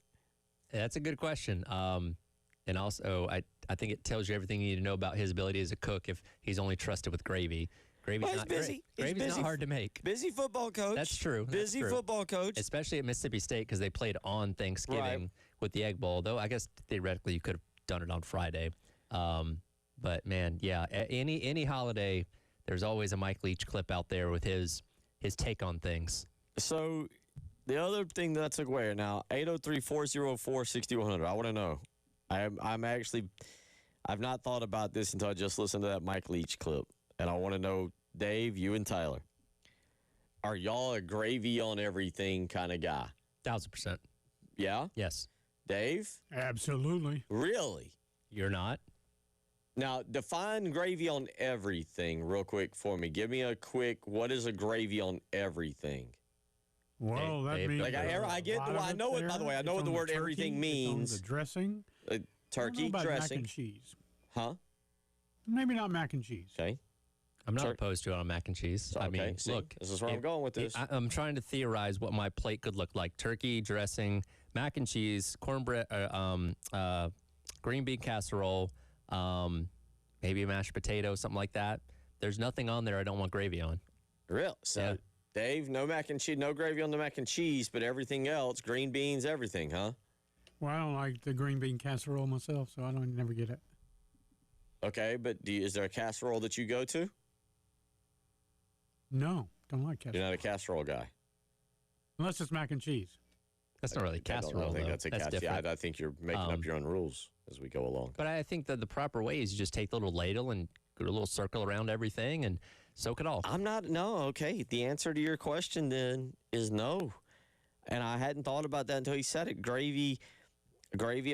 Yeah, that's a good question. And also, I think it tells you everything you need to know about his ability as a cook if he's only trusted with gravy. Gravy's Well, not busy. great. He's Gravy's busy. not hard to make. Busy football coach. That's true. Busy football coach. Especially at Mississippi State because they played on Thanksgiving Right. with the Egg Bowl. Though I guess theoretically you could have done it on Friday. But man, yeah, any holiday, there's always a Mike Leach clip out there with his take on things. So the other thing that I took away now, 803-404-6100. I want to know. I've not thought about this until I just listened to that Mike Leach clip. And I want to know, Dave, you and Tyler, are y'all a gravy on everything kind of guy? 1,000%. Yeah? Yes. Dave? Absolutely. Really? You're not? Now, define gravy on everything real quick for me. Give me a quick, what is a gravy on everything? Well, that Dave, means Like, I get, a lot I of know it it, by the there. way. I know It's what the on word turkey, everything it's means. on the dressing. I don't Turkey know about dressing. mac and cheese. Huh? Maybe not mac and cheese. Okay. I'm not Sure. opposed to it on mac and cheese. So, I okay, mean, see, look. this is where I'm going with this. I'm trying to theorize what my plate could look like. Turkey, dressing, mac and cheese, cornbread, green bean casserole, maybe a mashed potato, something like that. There's nothing on there I don't want gravy on. Real. So, Yeah. Dave, no mac and cheese, no gravy on the mac and cheese, but everything else, green beans, everything, huh? Well, I don't like the green bean casserole myself, so I don't never get it. Okay, but is there a casserole that you go to? No, don't like You're casserole. not a casserole guy. Unless it's mac and cheese. That's not really I don't casserole, think though. that's a casserole. different. Yeah, I think you're making up your own rules as we go along. But I think that the proper way is you just take the little ladle and do a little circle around everything and soak it all. No, okay. The answer to your question then is no. And I hadn't thought about that until he said it. Gravy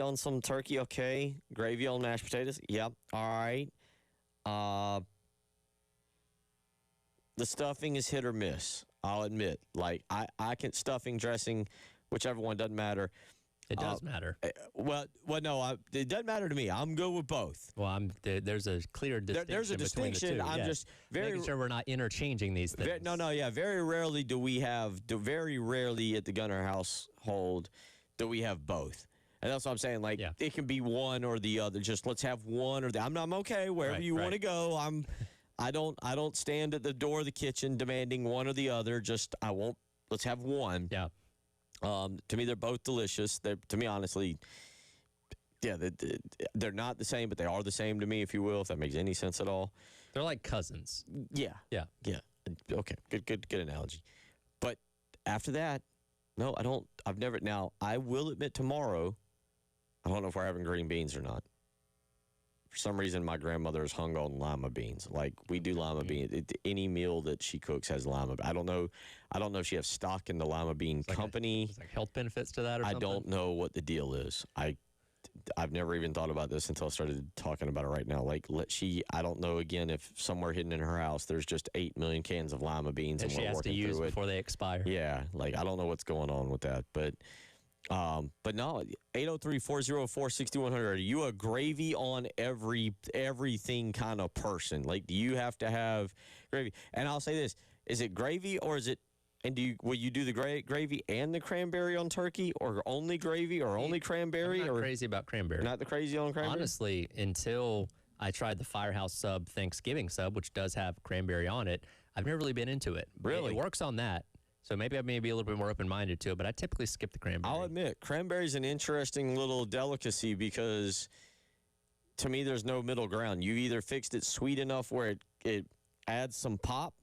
on some turkey, okay. Gravy on mashed potatoes, yep, all right. The stuffing is hit or miss, I'll admit. Like, I can, stuffing, dressing, whichever one, doesn't matter. It does matter. Well, no, it doesn't matter to me. I'm good with both. Well, there's a clear distinction. There's a between the distinction. two. I'm yes. just very making sure we're not interchanging these things. Very rarely do we have. Very rarely at the Gunner household do we have both. And that's what I'm saying. Like, it can be one or the other. Just let's have one or the. I'm okay wherever you want to go. I don't stand at the door of the kitchen demanding one or the other. Just let's have one. Yeah. To me, they're both delicious. To me, honestly, yeah, they're not the same, but they are the same to me, if you will, if that makes any sense at all. They're like cousins. Yeah. Yeah. Yeah. Okay. Good analogy. But after that, no, I don't. I've never. Now, I will admit tomorrow, I don't know if we're having green beans or not. For some reason, my grandmother is hung on lima beans. Like, we do lima beans. Any meal that she cooks has lima. I don't know if she has stock in the lima bean company. It's like health benefits to that or I something? don't know what the deal is. I've never even thought about this until I started talking about it right now. Like, I don't know again if somewhere hidden in her house there's just 8 million cans of lima beans that and she we're has to working use through it. before they expire. Yeah, like I don't know what's going on with that, but no, 803-404-6100. Are you a gravy on everything kind of person? Like, do you have to have gravy? And I'll say this: is it gravy or is it? And will you do the gravy and the cranberry on turkey, or only gravy, or only cranberry? I'm not or crazy about cranberry. Not the crazy on cranberry. Honestly, until I tried the Firehouse sub Thanksgiving sub, which does have cranberry on it, I've never really been into it. Really? It works on that. So maybe I may be a little bit more open-minded to it, but I typically skip the cranberry. I'll admit, cranberry's an interesting little delicacy because to me there's no middle ground. You either fixed it sweet enough where it adds some pop,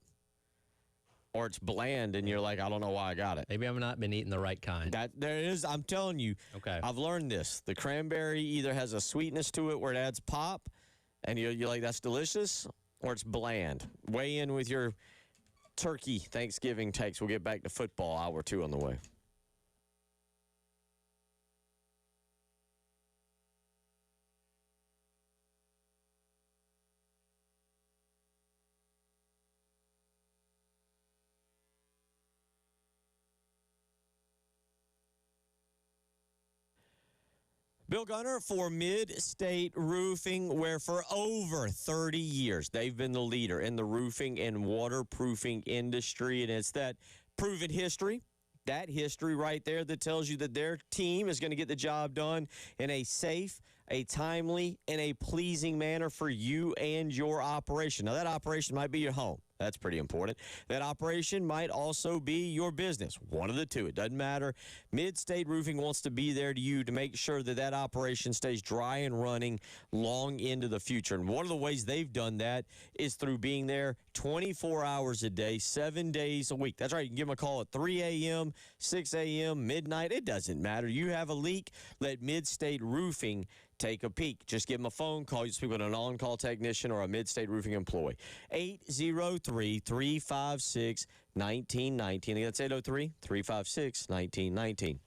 or it's bland and you're like, I don't know why I got it. Maybe I've not been eating the right kind. There it is. I'm telling you. Okay. I've learned this. The cranberry either has a sweetness to it where it adds pop, and you're like, that's delicious, or it's bland. Weigh in with your turkey Thanksgiving takes. We'll get back to football, hour 2 on the way. Bill Gunner for Mid-State Roofing, where for over 30 years they've been the leader in the roofing and waterproofing industry, and it's that proven history, that history right there that tells you that their team is going to get the job done in a safe, a timely, and a pleasing manner for you and your operation. Now, that operation might be your home. That's pretty important. That operation might also be your business. One of the two. It doesn't matter. Mid-State Roofing wants to be there to you to make sure that that operation stays dry and running long into the future. And one of the ways they've done that is through being there 24 hours a day, 7 days a week. That's right. You can give them a call at 3 a.m., 6 a.m., midnight. It doesn't matter. You have a leak, let Mid-State Roofing take a peek. Just give them a phone call. You speak with an on-call technician or a Mid-State Roofing employee. 803-356-1919. Again, that's 803-356-1919.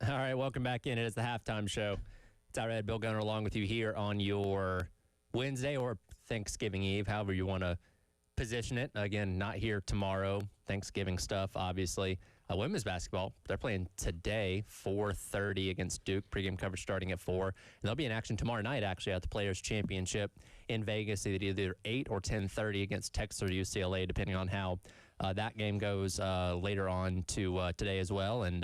All right, welcome back in. It is the halftime show. It's Ed Bill Gunner along with you here on your Wednesday or Thanksgiving Eve, however you want to position it. Again, not here tomorrow. Thanksgiving stuff, obviously. Women's basketball, they're playing today, 4:30 against Duke. Pregame coverage starting at 4. And they'll be in action tomorrow night, actually, at the Players' Championship in Vegas, either 8 or 10:30 against Texas or UCLA, depending on how that game goes later on to today as well. And,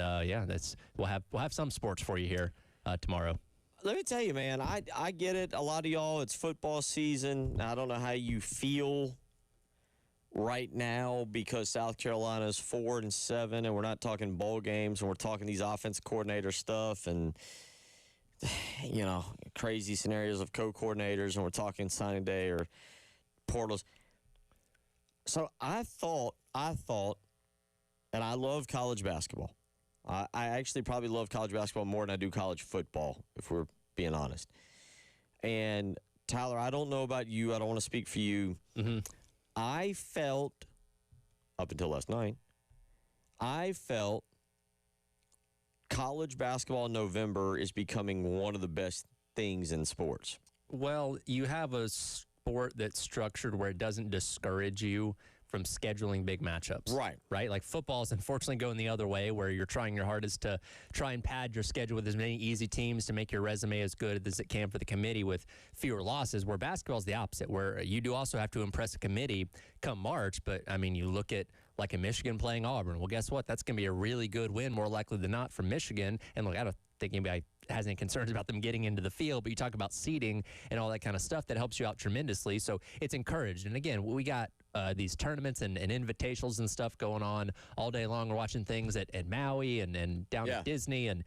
we'll have some sports for you here tomorrow. Let me tell you, man, I get it. A lot of y'all, it's football season. I don't know how you feel right now because South Carolina's 4-7, and we're not talking bowl games, and we're talking these offensive coordinator stuff and, crazy scenarios of co-coordinators, and we're talking signing day or portals. So I thought, and I love college basketball. I actually probably love college basketball more than I do college football, if we're being honest. And, Tyler, I don't know about you. I don't want to speak for you. Mm-hmm. I felt, up until last night, college basketball in November is becoming one of the best things in sports. Well, you have a sport that's structured where it doesn't discourage you from scheduling big matchups. Right? Like football is unfortunately going the other way where you're trying your hardest to try and pad your schedule with as many easy teams to make your resume as good as it can for the committee with fewer losses, where basketball is the opposite, where you do also have to impress a committee come March. But, I mean, you look at like in Michigan playing Auburn. Well, guess what? That's going to be a really good win, more likely than not, from Michigan. And, look, I don't think anybody has any concerns about them getting into the field, but you talk about seeding and all that kind of stuff, that helps you out tremendously. So it's encouraged. And again, we got these tournaments and invitationals and stuff going on all day long. We're watching things at Maui and down at Disney, and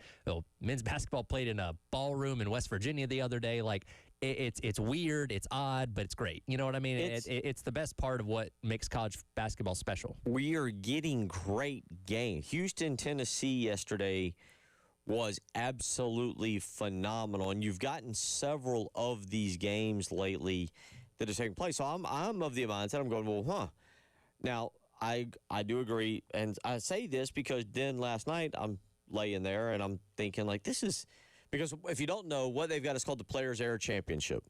men's basketball played in a ballroom in West Virginia the other day. Like it's weird, it's odd, but it's great. You know what I mean? It's the best part of what makes college basketball special. We are getting great games. Houston, Tennessee yesterday was absolutely phenomenal, and you've gotten several of these games lately that are taking place. So I'm of the mindset, I'm going, well, Now, I do agree, and I say this because then last night I'm laying there and I'm thinking, like, this is – because if you don't know, what they've got is called the Players' Era Championship.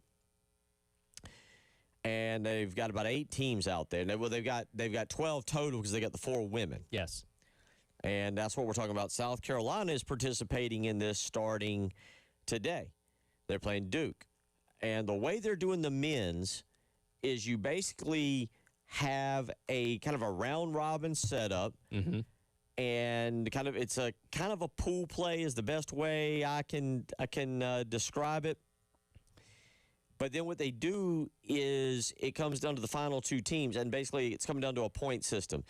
And they've got about 8 teams out there. They've got 12 total because they got the 4 women. Yes. And that's what we're talking about. South Carolina is participating in this starting today. They're playing Duke. And the way they're doing the men's is you basically have a kind of a round-robin setup. Mm-hmm. And it's a kind of a pool play is the best way I can describe it. But then what they do is it comes down to the final 2 teams, and basically it's coming down to a point system.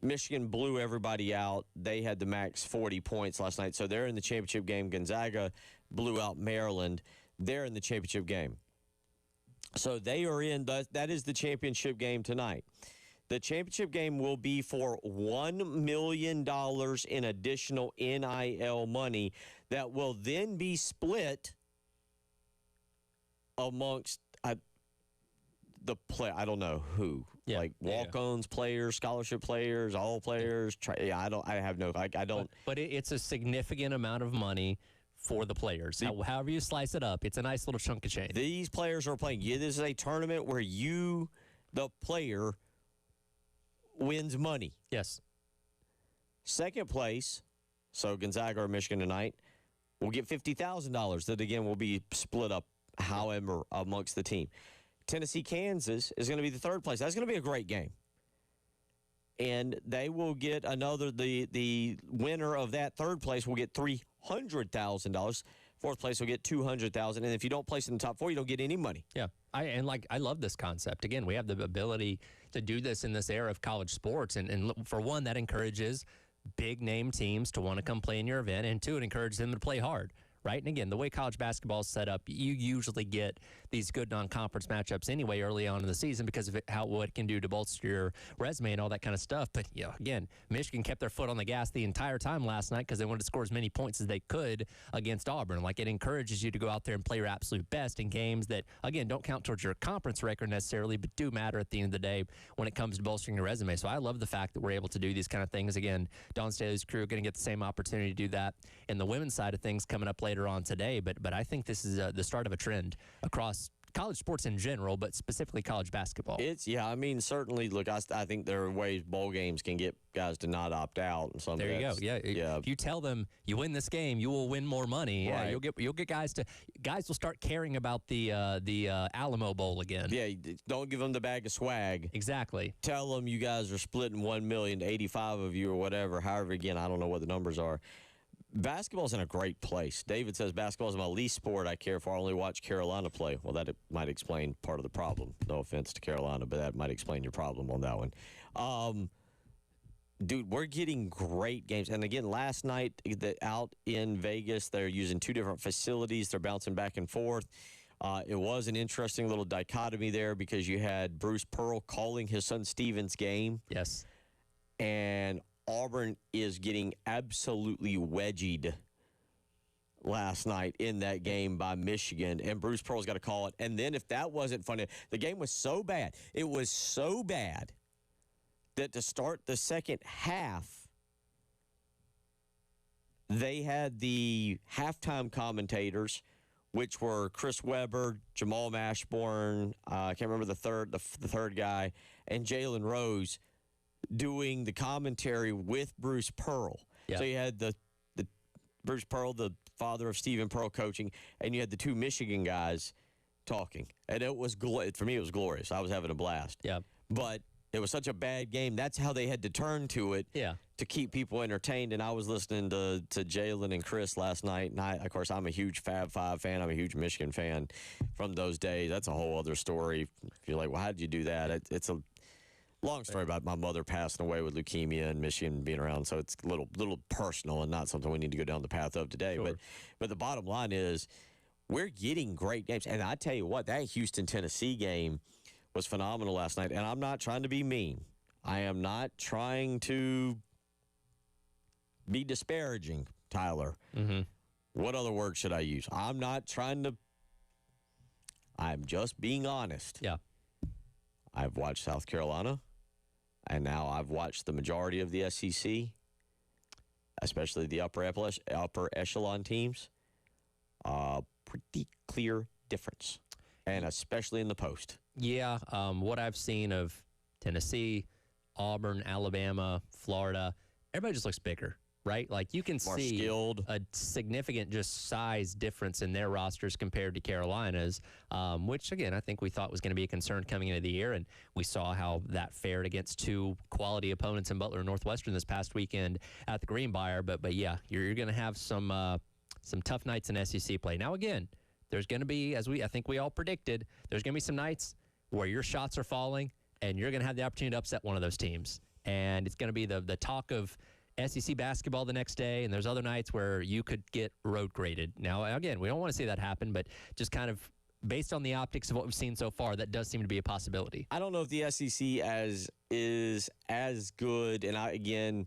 Michigan blew everybody out. They had the max 40 points last night, so they're in the championship game. Gonzaga blew out Maryland. They're in the championship game. So they are in. That is the championship game tonight. The championship game will be for $1 million in additional NIL money that will then be split amongst the play. I don't know who. Yeah. Like walk-ons, players, scholarship players, all players. I don't. But it's a significant amount of money for the players. However you slice it up, it's a nice little chunk of change. These players are playing. This is a tournament where you, the player, wins money. Yes. Second place, so Gonzaga or Michigan tonight, will get $50,000 that, again, will be split up however amongst the team. Tennessee, Kansas is going to be the third place. That's going to be a great game. And they will get the winner of that third place will get $300,000. Fourth place will get $200,000. And if you don't place in the top 4, you don't get any money. Yeah. I love this concept. Again, we have the ability to do this in this era of college sports. And for one, that encourages big name teams to want to come play in your event. And 2, it encourages them to play hard. right? And again, the way college basketball is set up, you usually get these good non-conference matchups anyway early on in the season because of what it can do to bolster your resume and all that kind of stuff. But, again, Michigan kept their foot on the gas the entire time last night because they wanted to score as many points as they could against Auburn. Like, it encourages you to go out there and play your absolute best in games that, again, don't count towards your conference record necessarily, but do matter at the end of the day when it comes to bolstering your resume. So I love the fact that we're able to do these kind of things. Again, Dawn Staley's crew are going to get the same opportunity to do that in the women's side of things coming up later on today. But I think this is the start of a trend across college sports in general, but specifically college basketball. I mean, certainly, look, I think there are ways bowl games can get guys to not opt out. And there you go. Yeah. If you tell them you win this game, you will win more money. Right. Yeah, you'll get guys will start caring about the Alamo Bowl again. Yeah, don't give them the bag of swag. Exactly. Tell them you guys are splitting $1 million to 85 of you or whatever. However, again, I don't know what the numbers are. Basketball's in a great place. David says basketball is my least sport I care for. I only watch Carolina play. Well, that might explain part of the problem. No offense to Carolina, but that might explain your problem on that one. Dude, we're getting great games. And again, last night out in Vegas, they're using two different facilities. They're bouncing back and forth. It was an interesting little dichotomy there because you had Bruce Pearl calling his son Steven's game. Yes. And Auburn is getting absolutely wedgied last night in that game by Michigan, and Bruce Pearl's got to call it. And then if that wasn't funny, the game was so bad. It was so bad that to start the second half, they had the halftime commentators, which were Chris Webber, Jamal Mashburn, I can't remember the third guy, and Jalen Rose, doing the commentary with Bruce Pearl. Yep. So you had the Bruce Pearl, the father of Stephen Pearl, coaching, and you had the two Michigan guys talking. And it was for me, it was glorious. I was having a blast. Yeah. But it was such a bad game. That's how they had to turn to it to keep people entertained. And I was listening to Jalen and Chris last night. And of course, I'm a huge Fab Five fan. I'm a huge Michigan fan from those days. That's a whole other story. If you're like, well, how did you do that? It's a long story about my mother passing away with leukemia and Michigan being around, so it's a little personal and not something we need to go down the path of today. Sure. But the bottom line is we're getting great games. And I tell you what, that Houston-Tennessee game was phenomenal last night. And I'm not trying to be mean. I am not trying to be disparaging, Tyler. Mm-hmm. What other word should I use? I'm not trying to – I'm just being honest. Yeah. I've watched South Carolina. And now I've watched the majority of the SEC, especially the upper echelon teams. Pretty clear difference, and especially in the post. Yeah, what I've seen of Tennessee, Auburn, Alabama, Florida, everybody just looks bigger, right? Like you can More see skilled. a significant just size difference in their rosters compared to Carolina's, which, again, I think we thought was going to be a concern coming into the year, and we saw how that fared against two quality opponents in Butler and Northwestern this past weekend at the Greenbrier. But yeah, you're going to have some tough nights in SEC play. Now, again, there's going to be, I think we all predicted, there's going to be some nights where your shots are falling, and you're going to have the opportunity to upset one of those teams. And it's going to be the talk of SEC basketball the next day, and there's other nights where you could get road graded. Now, again, we don't want to see that happen, but just kind of based on the optics of what we've seen so far, that does seem to be a possibility. I don't know if the SEC is as good, and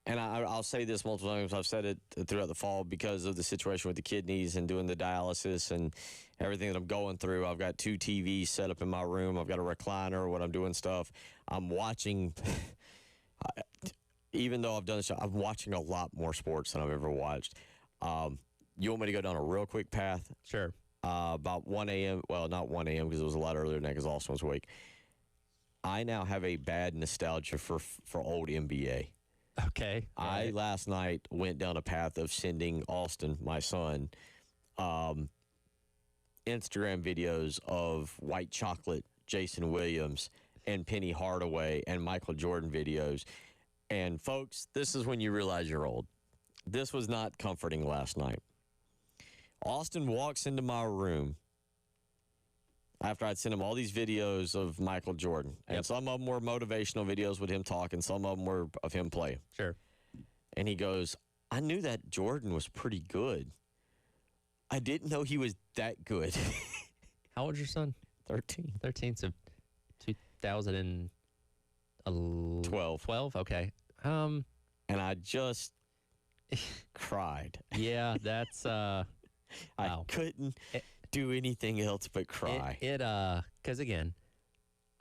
I'll say this multiple times. I've said it throughout the fall because of the situation with the kidneys and doing the dialysis and everything that I'm going through. I've got 2 TVs set up in my room. I've got a recliner when I'm doing stuff. I'm watching, even though I've done this, I'm watching a lot more sports than I've ever watched. You want me to go down a real quick path? Sure. About 1 a.m., well, not 1 a.m. because it was a lot earlier than that because Austin was awake. I now have a bad nostalgia for old NBA. Okay. I last night went down a path of sending Austin, my son, Instagram videos of White Chocolate, Jason Williams, and Penny Hardaway, and Michael Jordan videos. And, folks, this is when you realize you're old. This was not comforting last night. Austin walks into my room after I'd sent him all these videos of Michael Jordan. And some of them were motivational videos with him talking. Some of them were of him playing. Sure. And he goes, I knew that Jordan was pretty good, I didn't know he was that good. How old's your son? 13. 13th of 2012. 12. Okay. And I just cried. Yeah, that's wow. I couldn't do anything else but cry. Because again,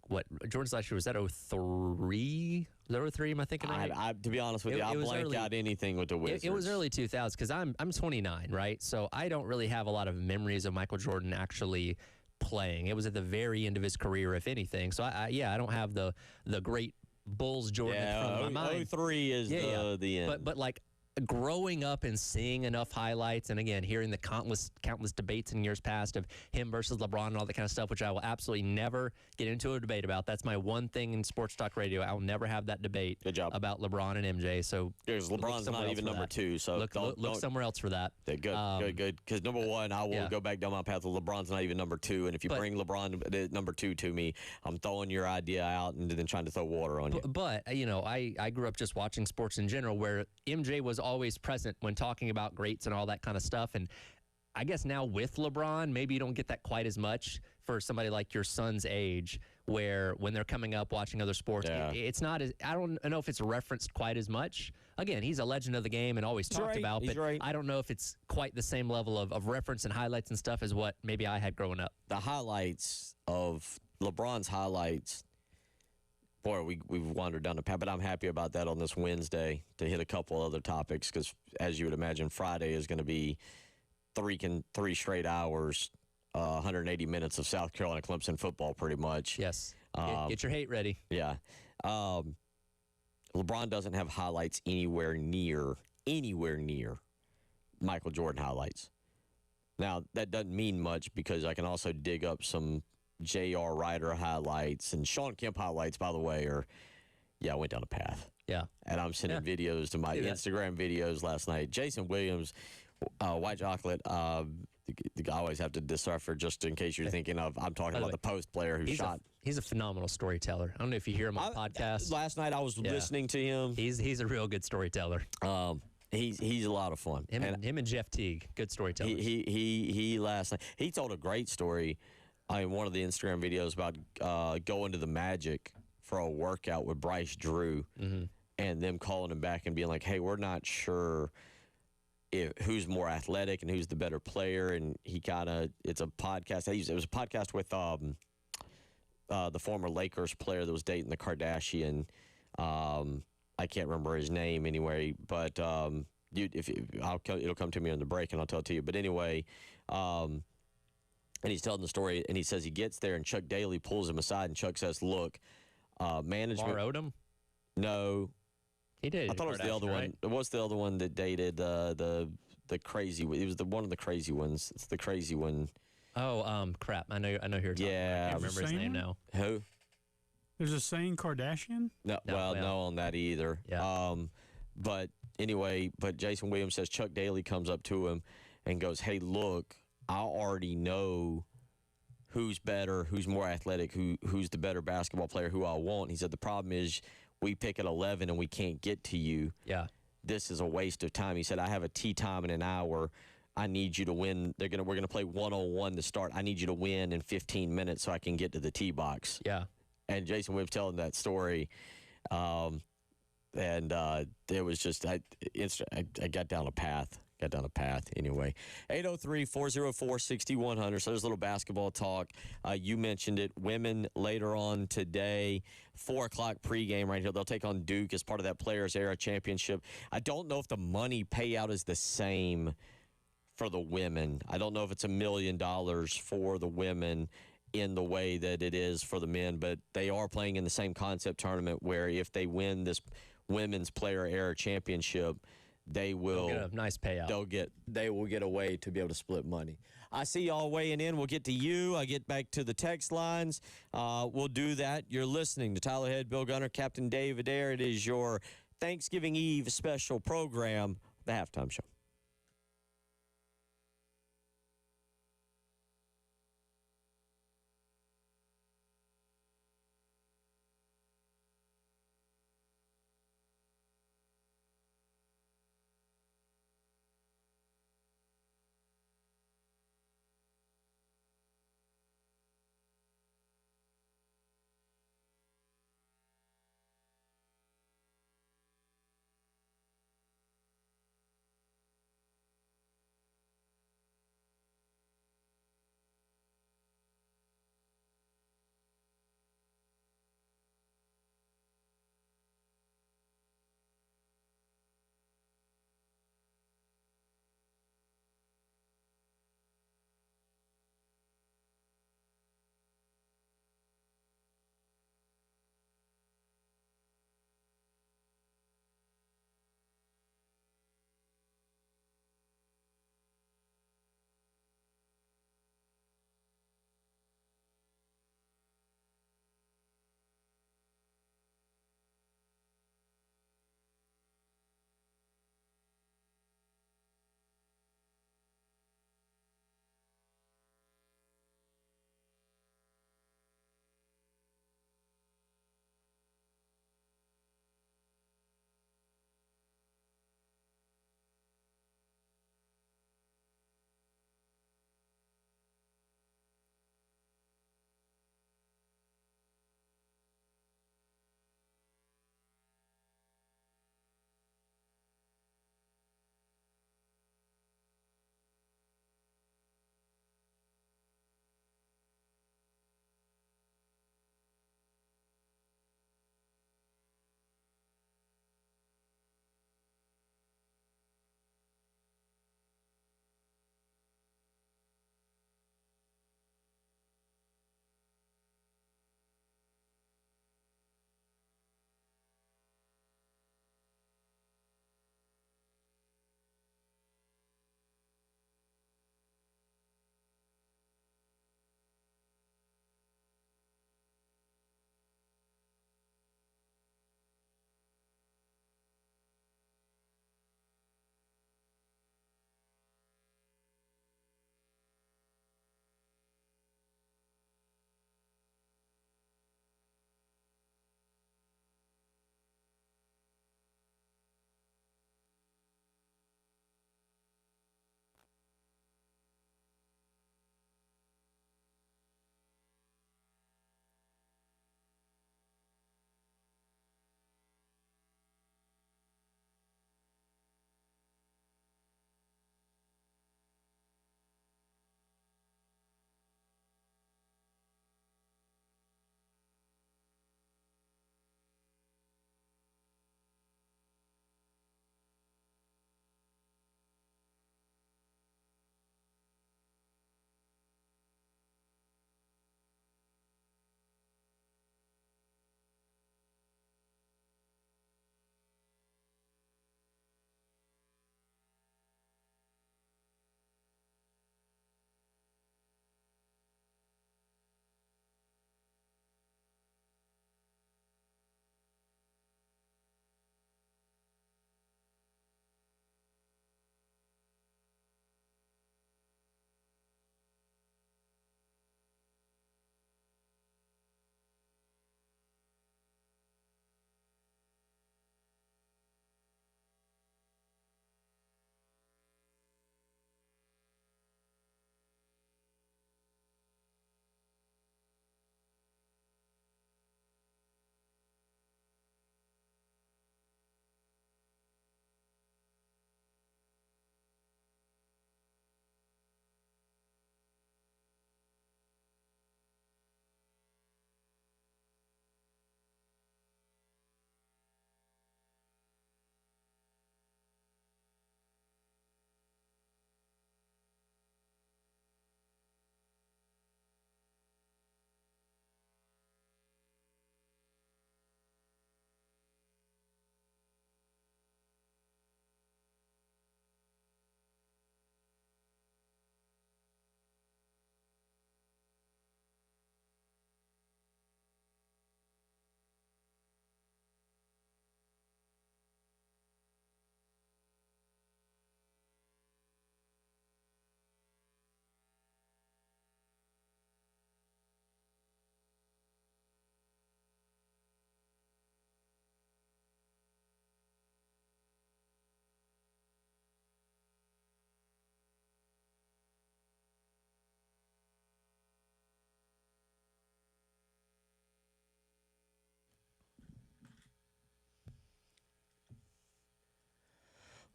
what Jordan's last year was that 03? Was that 03? Am I thinking right? To be honest with you, I blank out anything with the Wizards. It was early 2000s because I'm 29, right? So I don't really have a lot of memories of Michael Jordan actually playing. It was at the very end of his career, if anything. So I don't have the great Bulls Jordan in front of my mind. 03 is the end. But like growing up and seeing enough highlights, and again hearing the countless debates in years past of him versus LeBron and all that kind of stuff, which I will absolutely never get into a debate about. That's my one thing in sports talk radio. I will never have that debate. Good job. About LeBron and MJ. So because LeBron's not even number 2, so look somewhere else for that. Yeah, good. Because number 1, I will go back down my path. LeBron's not even number 2, and if you bring LeBron at number 2 to me, I'm throwing your idea out and then trying to throw water on you. But I grew up just watching sports in general, where MJ was always present when talking about greats and all that kind of stuff. And I guess now with LeBron, maybe you don't get that quite as much for somebody like your son's age, where when they're coming up watching other sports, it's not as, I don't know if it's referenced quite as much. Again, he's a legend of the game and always talked about, but I don't know if it's quite the same level of reference and highlights and stuff as what maybe I had growing up. The highlights of LeBron's highlights, boy, we've wandered down the path, but I'm happy about that on this Wednesday to hit a couple other topics because, as you would imagine, Friday is going to be three straight hours, 180 minutes of South Carolina Clemson football, pretty much. Yes. Get your hate ready. Yeah. LeBron doesn't have highlights anywhere near Michael Jordan highlights. Now, that doesn't mean much because I can also dig up some J.R. Ryder highlights and Sean Kemp highlights, by the way, I went down a path. Yeah. And I'm sending videos to my Instagram videos last night. Jason Williams, White Chocolate, I always have to decipher just in case you're thinking of, I'm talking about the post player who shot. He's a phenomenal storyteller. I don't know if you hear him on podcasts. Last night I was listening to him. He's a real good storyteller. He's a lot of fun. Him and Jeff Teague, good storytellers. He last night, he told a great story in one of the Instagram videos about going to the Magic for a workout with Bryce Drew and them calling him back and being like, hey, we're not sure who's more athletic and who's the better player. And he it's a podcast. It was a podcast with the former Lakers player that was dating the Kardashian. I can't remember his name anyway, but it'll come to me on the break and I'll tell it to you. But anyway, and he's telling the story, and he says he gets there, and Chuck Daly pulls him aside, and Chuck says, look, management... Lamar Odom? No. He did. I thought it was the other one. What's the other one that dated the crazy... It was one of the crazy ones. It's the crazy one. Oh, crap. I know who you're talking about. I can't remember his name now. Who? There's a saying Kardashian? No on that either. Yeah. But anyway, Jason Williams says Chuck Daly comes up to him and goes, hey, look, I already know who's better, who's more athletic, who's the better basketball player, who I want. He said the problem is we pick at 11 and we can't get to you. Yeah. This is a waste of time. He said I have a tee time in an hour. I need you to win. We're gonna play 1-on-1 to start. I need you to win in 15 minutes so I can get to the tee box. Yeah. And Jason Williams telling that story, and it was just I got down a path. Anyway. 803-404-6100. So there's a little basketball talk. You mentioned it. Women later on today, 4 o'clock pregame right here. They'll take on Duke as part of that Players Era Championship. I don't know if the money payout is the same for the women. I don't know if it's $1 million for the women in the way that it is for the men, but they are playing in the same concept tournament where if they win this Women's Player Era Championship, they'll get a nice payout. They will get a way to be able to split money. I see y'all weighing in. We'll get to you. I get back to the text lines. We'll do that. You're listening to Tyler Head, Bill Gunner, Captain Dave Adair. It is your Thanksgiving Eve special program, The Halftime Show.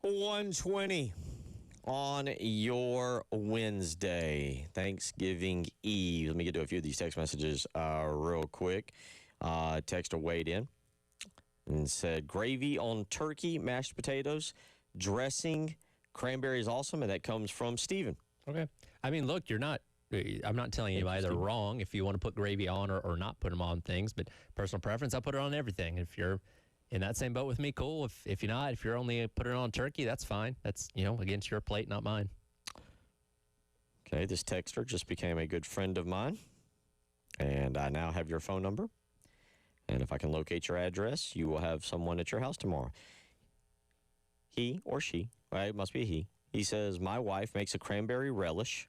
1:20 on your Wednesday, Thanksgiving Eve. Let me get to a few of these text messages real quick. Texter weighed in and said, gravy on turkey, mashed potatoes, dressing, cranberry is awesome, and that comes from Steven. Okay. I mean, look, I'm not telling anybody they're wrong if you want to put gravy on or not put them on things, but personal preference, I put it on everything. If you're in that same boat with me, cool. If you're not, if you're only put it on turkey, that's fine. That's, against your plate, not mine. Okay, this texter just became a good friend of mine, and I now have your phone number. And if I can locate your address, you will have someone at your house tomorrow. He or she, right? It must be he. He says, my wife makes a cranberry relish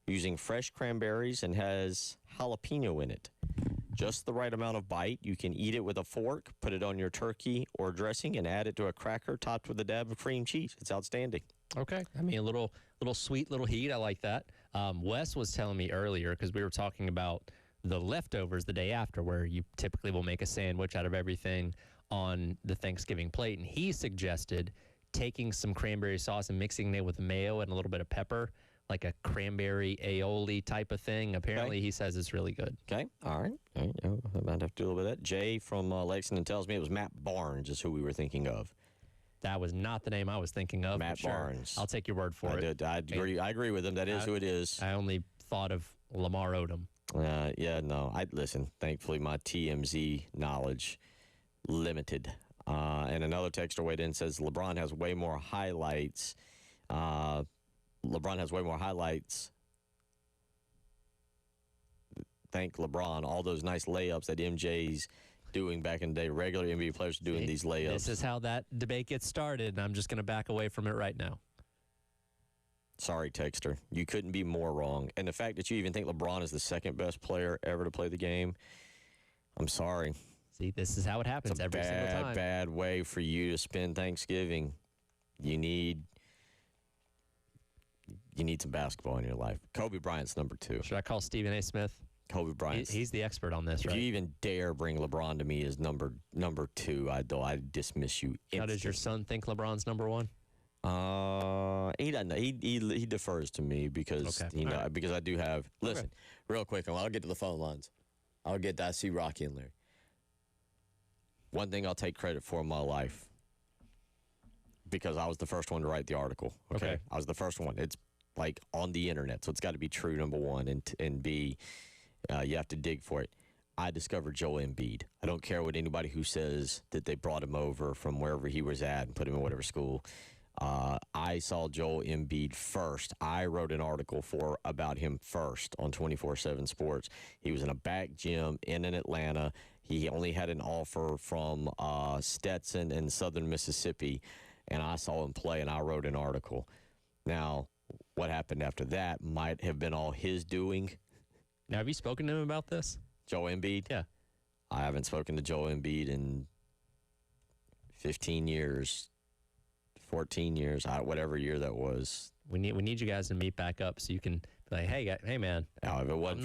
using fresh cranberries and has jalapeno in it. Just the right amount of bite. You can eat it with a fork, put it on your turkey or dressing, and add it to a cracker topped with a dab of cream cheese. It's outstanding. Okay. I mean, a little sweet, little heat. I like that. Wes was telling me earlier, because we were talking about the leftovers the day after, where you typically will make a sandwich out of everything on the Thanksgiving plate. And he suggested taking some cranberry sauce and mixing it with mayo and a little bit of pepper, like a cranberry aioli type of thing. Apparently, he says it's really good. Okay. All right. I might have to do a little bit of that. Jay from Lexington tells me it was Matt Barnes is who we were thinking of. That was not the name I was thinking of. Matt Barnes. I'll take your word for it. I agree with him. That is who it is. I only thought of Lamar Odom. Listen, thankfully my TMZ knowledge limited. And another texter weighed in says LeBron has way more highlights. Thank LeBron. All those nice layups that MJ's doing back in the day. Regular NBA players doing these layups. This is how that debate gets started, and I'm just going to back away from it right now. Sorry, texter. You couldn't be more wrong. And the fact that you even think LeBron is the second best player ever to play the game, I'm sorry. See, this is how it happens every single time. Bad way for you to spend Thanksgiving. You need some basketball in your life. Kobe Bryant's number 2. Should I call Stephen A. Smith? Kobe Bryant. He's the expert on this, if right? If you even dare bring LeBron to me as number 2, I'd dismiss you instantly. How does your son think LeBron's number 1? He doesn't. He defers to me because because I do have. Listen, real quick, I'll get to the phone lines. I see Rocky in there. One thing I'll take credit for in my life, because I was the first one to write the article. Okay. I was the first one. It's like on the internet, so it's got to be true. Number one, and B, you have to dig for it. I discovered Joel Embiid. I don't care what anybody who says that they brought him over from wherever he was at and put him in whatever school. I saw Joel Embiid first. I wrote an article about him first on 24/7 Sports. He was in a back gym in Atlanta. He only had an offer from Stetson in southern Mississippi, and I saw him play, and I wrote an article. Now, what happened after that might have been all his doing. Now, have you spoken to him about this? Joel Embiid? Yeah. I haven't spoken to Joel Embiid in 15 years. 14 years, whatever year that was. We need you guys to meet back up so you can be like, hey man. Now, if it wasn't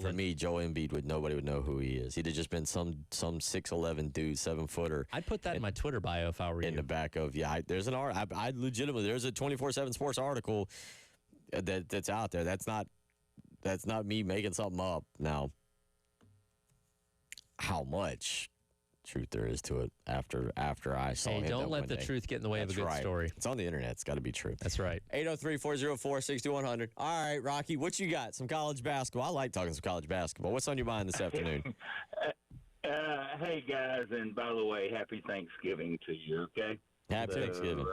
for me, Joel Embiid nobody would know who he is. He'd have just been some 6'11" dude, 7-footer. I'd put that in my Twitter bio if I were you. In the back of there's an art. I legitimately there's a 24/7 Sports article that's out there. That's not me making something up. Now, how much truth there is to it after I saw him. Don't let the truth get in the way of a good story. It's on the internet. It's got to be true. That's right. 803-404-6100. All right, Rocky, what you got? Some college basketball. I like talking some college basketball. What's on your mind this afternoon? Hey, guys, and by the way, happy Thanksgiving to you, okay? Happy Thanksgiving.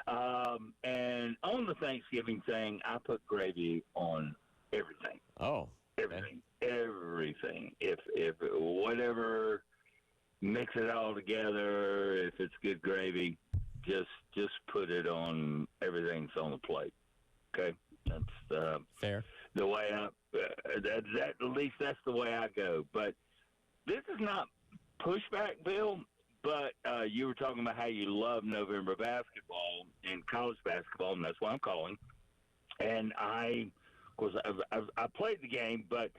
And on the Thanksgiving thing, I put gravy on everything. Oh. Everything. Okay. Everything. If whatever... Mix it all together. If it's good gravy, just put it on everything that's on the plate. Okay, that's fair. The way at least that's the way I go. But this is not pushback, Bill. But you were talking about how you love November basketball and college basketball, and that's what I'm calling. And I played the game, but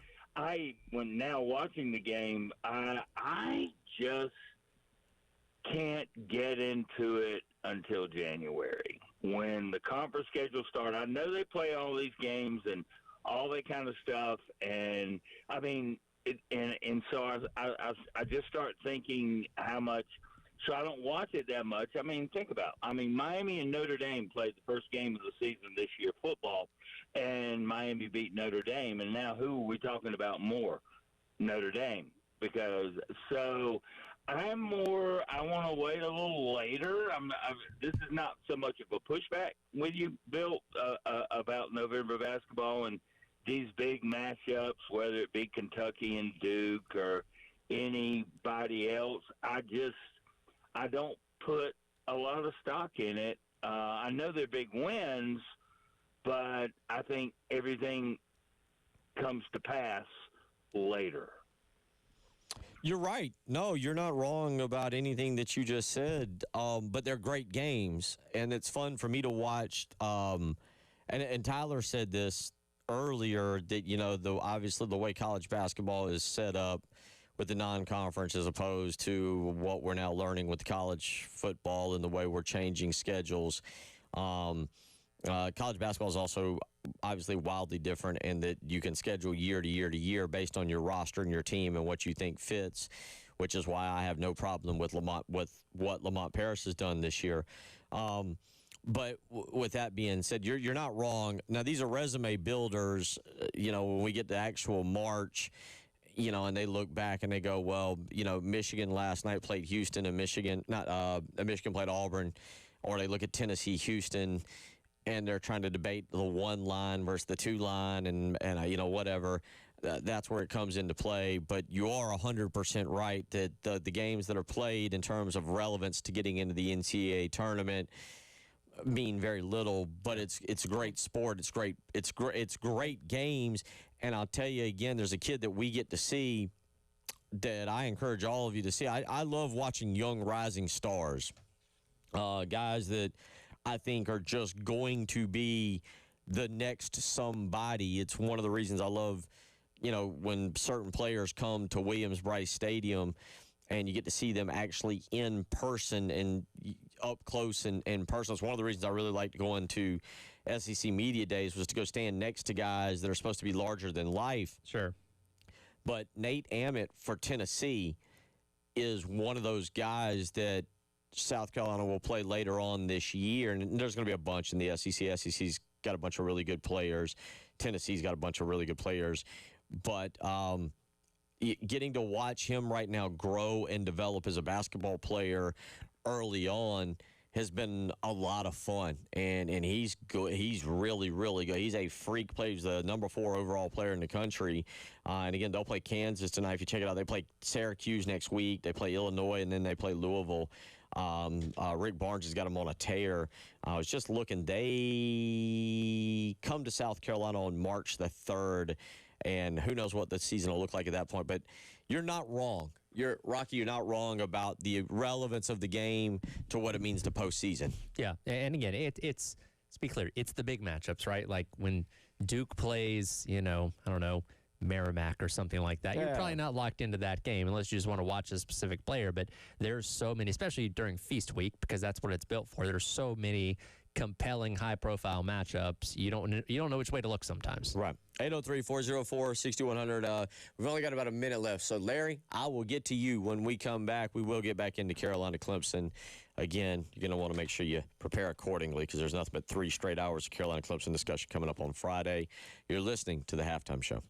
when now watching the game, I just can't get into it until January when the conference schedule starts. I know they play all these games and all that kind of stuff, and I mean, so I just start thinking how much. So I don't watch it that much. I mean, think about it. I mean, Miami and Notre Dame played the first game of the season this year, football, and Miami beat Notre Dame. And now who are we talking about more? Notre Dame. Because so I want to wait a little later. This is not so much of a pushback with you, Bill, about November basketball and these big matchups, whether it be Kentucky and Duke or anybody else. I don't put a lot of stock in it. I know they're big wins, but I think everything comes to pass later. You're right. No, you're not wrong about anything that you just said. But they're great games, and it's fun for me to watch. And Tyler said this earlier that obviously the way college basketball is set up with the non-conference as opposed to what we're now learning with college football and the way we're changing schedules. College basketball is also obviously wildly different in that you can schedule year to year to year based on your roster and your team and what you think fits, which is why I have no problem with what Lamont Paris has done this year. But with that being said, you're not wrong. Now, these are resume builders. When we get to actual March, and they look back and they go, well, Michigan last night played Houston and Michigan played Auburn, or they look at Tennessee, Houston, and they're trying to debate the one line versus the two line and whatever. That's where it comes into play. But you are 100% right that the games that are played in terms of relevance to getting into the NCAA tournament mean very little, but it's a great sport. It's great games. And I'll tell you again, there's a kid that we get to see that I encourage all of you to see. I love watching young rising stars, guys that I think are just going to be the next somebody. It's one of the reasons I love, when certain players come to Williams-Brice Stadium and you get to see them actually in person and up close and in person. It's one of the reasons I really liked going to SEC Media Days was to go stand next to guys that are supposed to be larger than life. Sure. But Nate Ammett for Tennessee is one of those guys that South Carolina will play later on this year. And there's going to be a bunch in the SEC. SEC's got a bunch of really good players. Tennessee's got a bunch of really good players. But getting to watch him right now grow and develop as a basketball player early on has been a lot of fun, and he's good. He's really, really good. He's a freak player. He's the number 4 overall player in the country. And again, they'll play Kansas tonight. If you check it out, they play Syracuse next week. They play Illinois, and then they play Louisville. Rick Barnes has got them on a tear. I was just looking. They come to South Carolina on March the 3rd, and who knows what the season will look like at that point. But you're not wrong. You're not wrong about the relevance of the game to what it means to postseason. Yeah, and again, let's be clear, it's the big matchups, right? Like when Duke plays, I don't know, Merrimack or something like that. Yeah. You're probably not locked into that game unless you just want to watch a specific player. But there's so many, especially during Feast Week, because that's what it's built for. There's so many compelling, high-profile matchups. You don't know which way to look sometimes. Right. 803-404-6100. We've only got about a minute left. So, Larry, I will get to you when we come back. We will get back into Carolina Clemson. Again, you're going to want to make sure you prepare accordingly because there's nothing but 3 straight hours of Carolina Clemson discussion coming up on Friday. You're listening to The Halftime Show.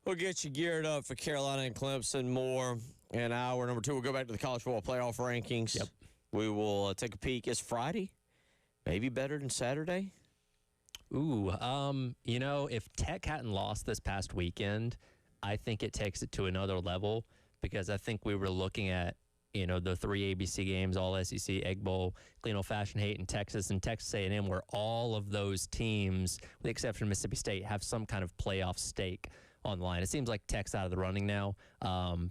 We'll get you geared up for Carolina and Clemson more in hour number 2. We'll go back to the college football playoff rankings. Yep. We will take a peek. It's Friday. Maybe better than Saturday. Ooh, if Tech hadn't lost this past weekend, I think it takes it to another level because I think we were looking at, the 3 ABC games, all SEC, Egg Bowl, clean old-fashioned hate in Texas, and Texas A&M, where all of those teams, with the exception of Mississippi State, have some kind of playoff stake on the line. It seems like Tech's out of the running now.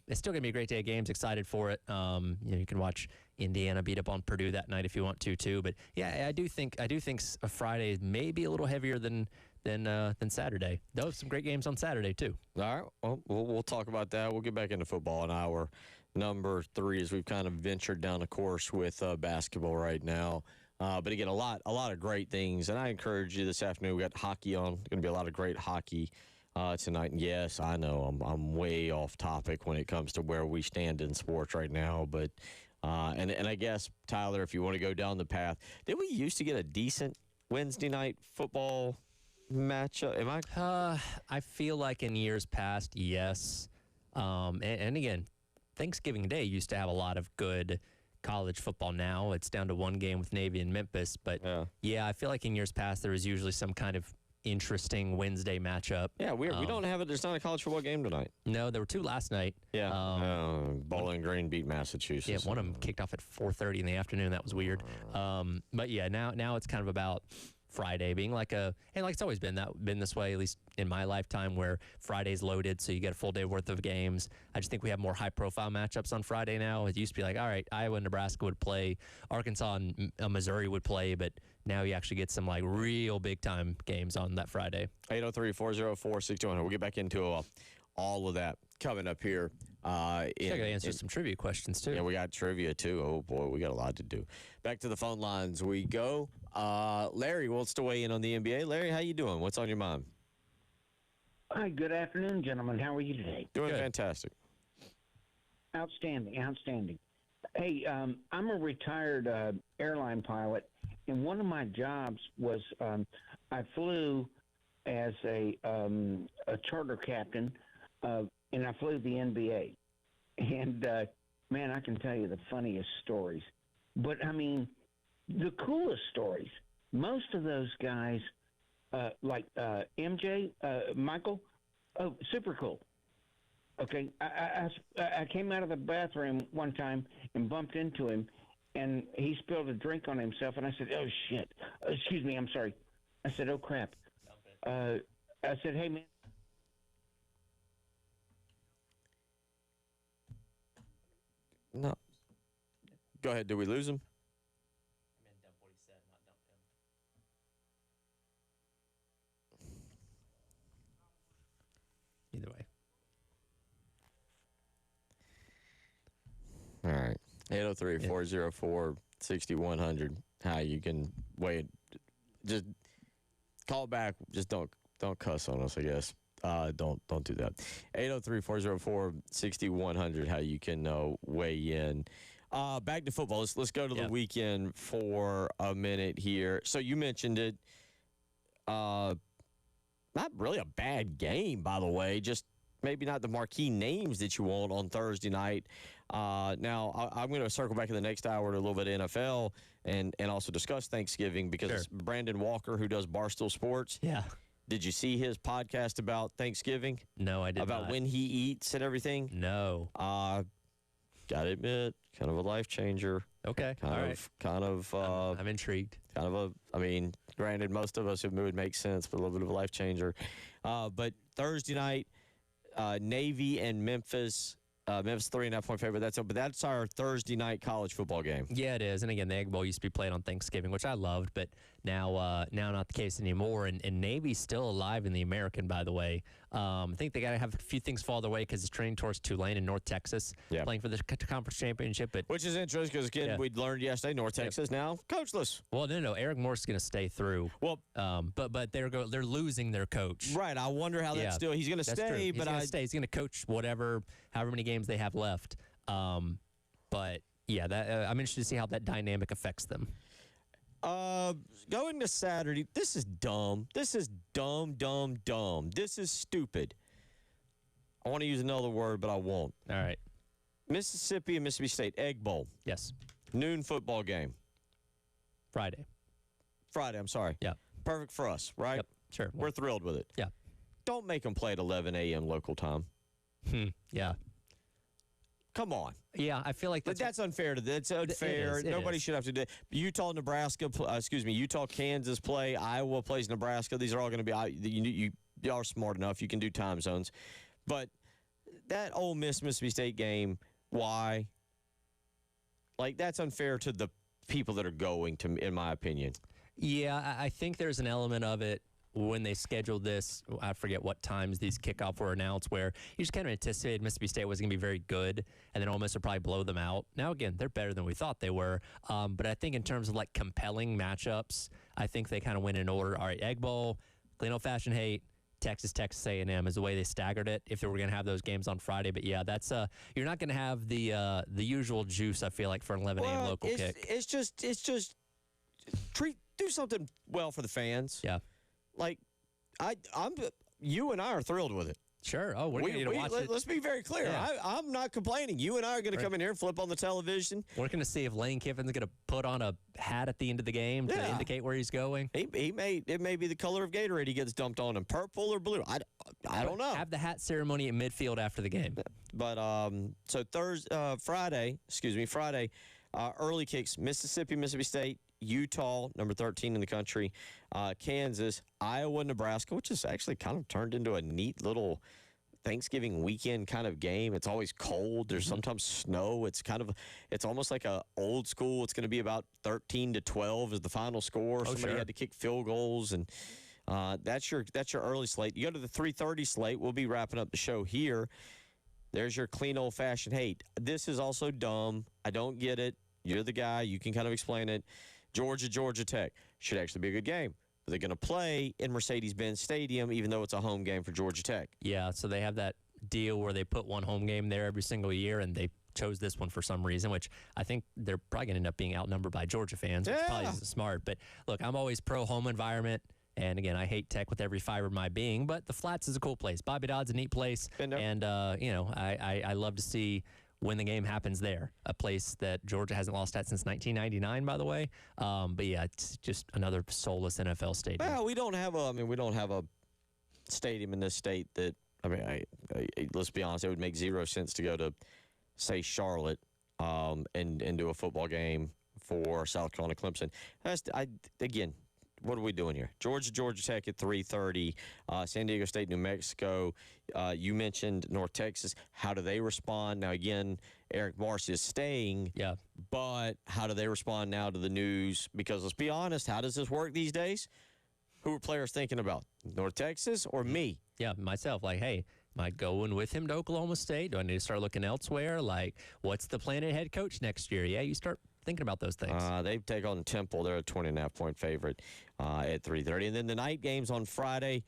It's still going to be a great day of games. Excited for it. You can watch Indiana beat up on Purdue that night if you want to, too. But, yeah, I do think a Friday is maybe a little heavier than Saturday. Though some great games on Saturday, too. All right. Well, we'll talk about that. We'll get back into football in hour number 3 as we've kind of ventured down a course with basketball right now. But again, a lot of great things. And I encourage you this afternoon, we got hockey on. Going to be a lot of great hockey tonight. And yes, I know I'm way off topic when it comes to where we stand in sports right now. But and I guess, Tyler, if you want to go down the path, did we used to get a decent Wednesday night football matchup? Am I? I feel like in years past, yes. And again, Thanksgiving Day used to have a lot of good college football. Now it's down to one game with Navy and Memphis. But, yeah I feel like in years past there was usually some kind of interesting Wednesday matchup. Yeah, weird. We don't have it. There's not a college football game tonight. No, there were 2 last night. Yeah. Bowling Green beat Massachusetts. Yeah, one of them kicked off at 4:30 in the afternoon. That was weird. But, yeah, now it's kind of about Friday being like it's always been this way, at least in my lifetime, where Friday's loaded, so you get a full day worth of games. I just think we have more high-profile matchups on Friday now. It used to be like, all right, Iowa and Nebraska would play, Arkansas and Missouri would play, but now you actually get some like real big-time games on that Friday. 803-404-6100. We'll get back into all of that coming up here. I got to answer some trivia questions, too. Yeah, we got trivia, too. Oh, boy, we got a lot to do. Back to the phone lines we go. Larry wants to weigh in on the NBA. Larry, how you doing? What's on your mind? Hi, good afternoon, gentlemen. How are you today? Doing fantastic. Outstanding. Hey, I'm a retired airline pilot, and one of my jobs was I flew as a charter captain, and I flew the NBA. And, man, I can tell you the funniest stories. But, I mean, the coolest stories. Most of those guys, like MJ, Michael, super cool. Okay, I came out of the bathroom one time and bumped into him, and he spilled a drink on himself, and I said, oh, shit. Excuse me, I'm sorry. I said, oh, crap. I said, hey, man. No. Go ahead. Did we lose him? I meant dump what he said, not dump him. Either way. All right. 803-404-6100. How you can wait. Just call back. Just don't cuss on us, I guess. Don't do that. 803-404-6100. How you can weigh in. Back to football. Let's go to the weekend for a minute here. So you mentioned it. Not really a bad game, by the way. Just maybe not the marquee names that you want on Thursday night. Now, I'm going to circle back in the next hour to a little bit of NFL and also discuss Thanksgiving because it's Brandon Walker, who does Barstool Sports. Yeah. Did you see his podcast about Thanksgiving? No, I did not. About when he eats and everything? No. Gotta admit, kind of a life changer. Okay. I'm intrigued. I mean, granted, most of us it would make sense, but a little bit of a life changer. But Thursday night, Navy and Memphis. Memphis 3.5-point favorite. That's our Thursday night college football game. Yeah, it is. And again, the Egg Bowl used to be played on Thanksgiving, which I loved, but now not the case anymore. And Navy's still alive in the American, by the way. I think they got to have a few things fall their way because it's training towards Tulane in North Texas, playing for the conference championship. Which is interesting because, again, we'd learned yesterday, North Texas now coachless. Well, no. Eric Morris is going to stay through. Well, but they're losing their coach. Right. I wonder how that's still. He's going to stay, but he's going to coach however many games they have left. But yeah, I'm interested to see how that dynamic affects them. Going to Saturday, this is dumb. This is dumb. This is stupid. I want to use another word, but I won't. All right. Mississippi and Mississippi State, Egg Bowl. Yes. Noon football game. Friday. Friday, I'm sorry. Yeah. Perfect for us, right? Yep. Sure. We're thrilled with it. Yeah. Don't make them play at 11 a.m. local time. Yeah. Come on. Yeah, I feel like that's unfair. That's unfair. It Nobody is. should have to do it. Utah, Nebraska, Utah, Kansas play. Iowa plays Nebraska. These are all going to be, you are smart enough. You can do time zones. But that Ole Miss, Mississippi State game, why? Like, that's unfair to the people that are going to, in my opinion. Yeah, I think there's an element of it when they scheduled this. I forget what times these kickoff were announced, where you just kind of anticipated Mississippi State was going to be very good, and then Ole Miss would probably blow them out. Now, again, they're better than we thought they were. But I think in terms of, like, compelling matchups, I think they kind of went in order. All right, Egg Bowl, clean old-fashioned hate, Texas A&M is the way they staggered it if they were going to have those games on Friday. But, yeah, that's you're not going to have the usual juice, I feel like, for an 11 a.m. local kick. It's just do something well for the fans. Yeah. Like, you and I are thrilled with it. Sure. Oh, we're going to watch it. Let's be very clear. Yeah. I'm not complaining. You and I are going to come in here and flip on the television. We're going to see if Lane Kiffin's going to put on a hat at the end of the game to indicate where he's going. It may be the color of Gatorade he gets dumped on him, purple or blue. I don't know. Have the hat ceremony at midfield after the game. But so Friday, early kicks: Mississippi State, Utah, number 13 in the country, Kansas, Iowa, Nebraska, which is actually kind of turned into a neat little Thanksgiving weekend kind of game. It's always cold. There's sometimes snow. It's almost like a old school. It's going to be about 13-12 is the final score. Somebody had to kick field goals, and that's your early slate. You go to the 3:30 slate. We'll be wrapping up the show here. There's your clean old-fashioned hate. This is also dumb. I don't get it. You're the guy. You can kind of explain it. Georgia Tech should actually be a good game. But they're going to play in Mercedes-Benz Stadium, even though it's a home game for Georgia Tech. Yeah, so they have that deal where they put one home game there every single year, and they chose this one for some reason, which I think they're probably going to end up being outnumbered by Georgia fans, which probably isn't smart. But, look, I'm always pro-home environment. And, again, I hate Tech with every fiber of my being, but the Flats is a cool place. Bobby Dodd's a neat place. And, I love to see when the game happens there, a place that Georgia hasn't lost at since 1999, by the way. But, yeah, it's just another soulless NFL stadium. Well, we don't have a stadium in this state that, let's be honest, it would make zero sense to go to, say, Charlotte and do a football game for South Carolina Clemson. Again, what are we doing here? Georgia Tech at 3:30, San Diego State, New Mexico. You mentioned North Texas. How do they respond? Now, again, Eric Marsh is staying. Yeah. But how do they respond now to the news? Because let's be honest, how does this work these days? Who are players thinking about? North Texas or me? Yeah, myself. Like, hey, am I going with him to Oklahoma State? Do I need to start looking elsewhere? Like, what's the plan at head coach next year? Yeah, you start thinking about those things. They take on Temple. They're a 20.5-point favorite at 3:30. And then the night games on Friday,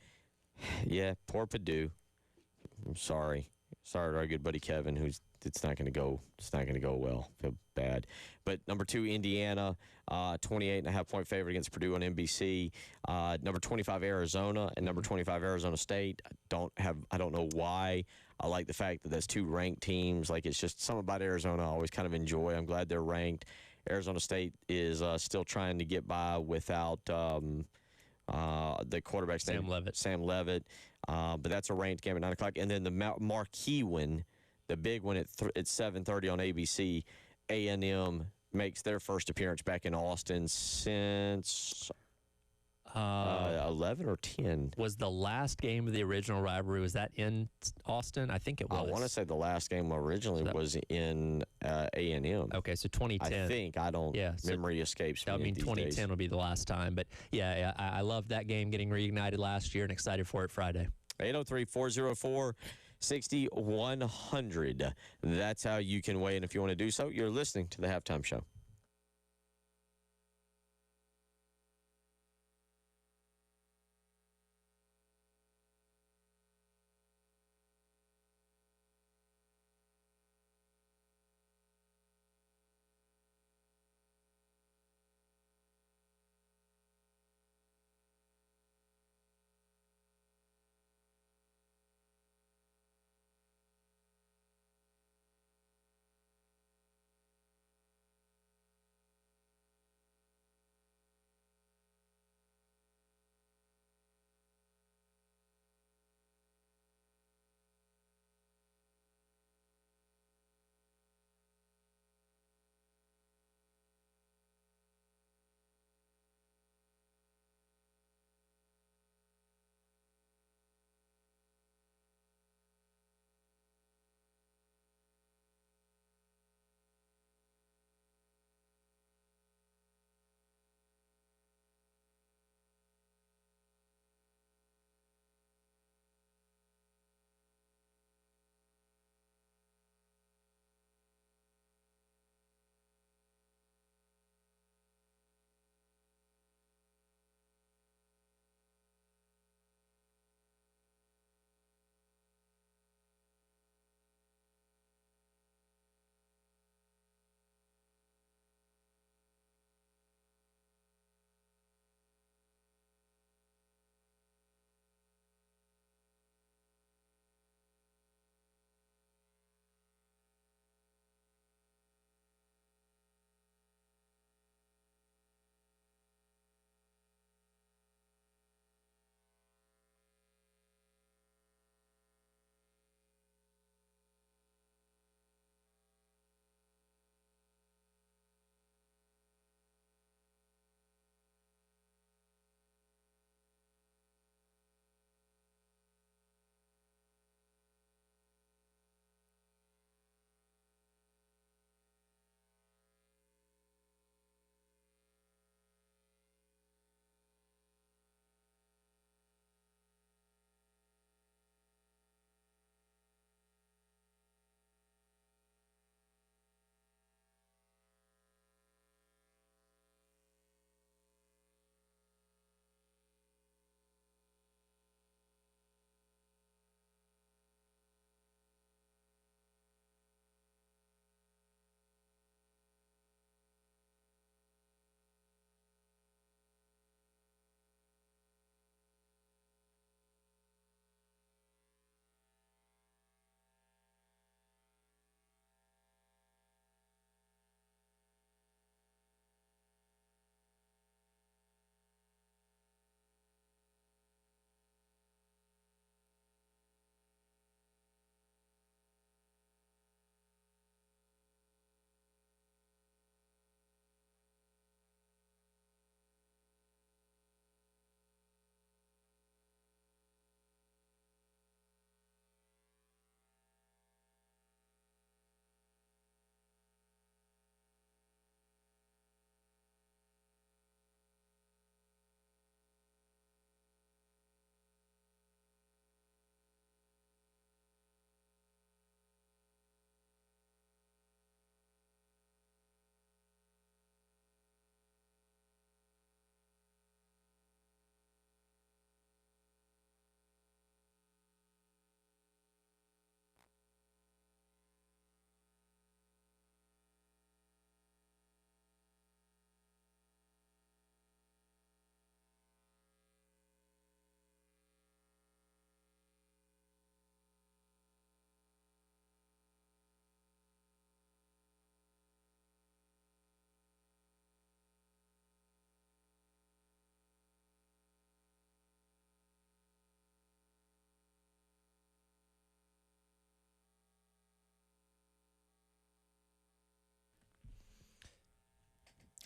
yeah, poor Purdue. I'm sorry. Sorry to our good buddy Kevin, it's not going to go well. Feel bad. But number 2, Indiana, 28.5-point favorite against Purdue on NBC. Number 25, Arizona, and number 25, Arizona State. I don't know why. I like the fact that there's 2 ranked teams. Like, it's just something about Arizona I always kind of enjoy. I'm glad they're ranked. Arizona State is still trying to get by without the quarterback, Sam Leavitt. But that's a ranked game at 9 o'clock. And then the marquee one, the big one at 7:30 on ABC, A&M makes their first appearance back in Austin since 11 or 10. Was the last game of the original rivalry, was that in Austin? I think it was. I want to say the last game originally was in A&M. Okay, so 2010. I think. Memory escapes me. I mean, these 2010 days. will be the last time. But, yeah, I love that game getting reignited last year and excited for it Friday. 803-404-6100. That's how you can weigh in if you want to do so. You're listening to the Halftime Show.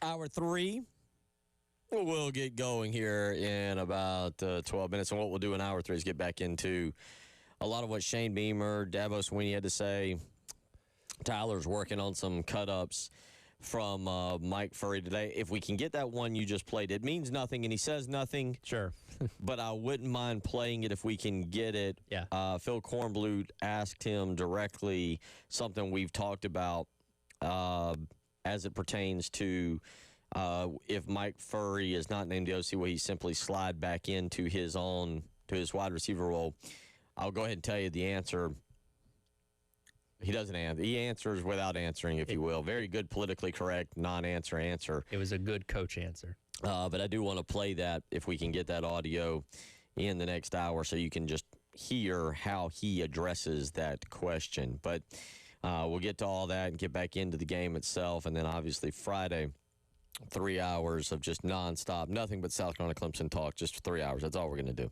Hour 3. We'll get going here in about 12 minutes. And what we'll do in hour 3 is get back into a lot of what Shane Beamer, Davos Sweeney had to say. Tyler's working on some cut-ups from Mike Furry today. If we can get that one you just played, it means nothing, and he says nothing. Sure. But I wouldn't mind playing it if we can get it. Yeah. Phil Kornblut asked him directly something we've talked about as it pertains to if Mike Furry is not named the OC, will he simply slide back into his wide receiver role? I'll go ahead and tell you the answer. He doesn't answer. He answers without answering, if you will. Very good, politically correct, non-answer answer. It was a good coach answer. But I do want to play that if we can get that audio in the next hour so you can just hear how he addresses that question. But we'll get to all that and get back into the game itself. And then obviously Friday, 3 hours of just nonstop, nothing but South Carolina Clemson talk, just 3 hours. That's all we're going to do.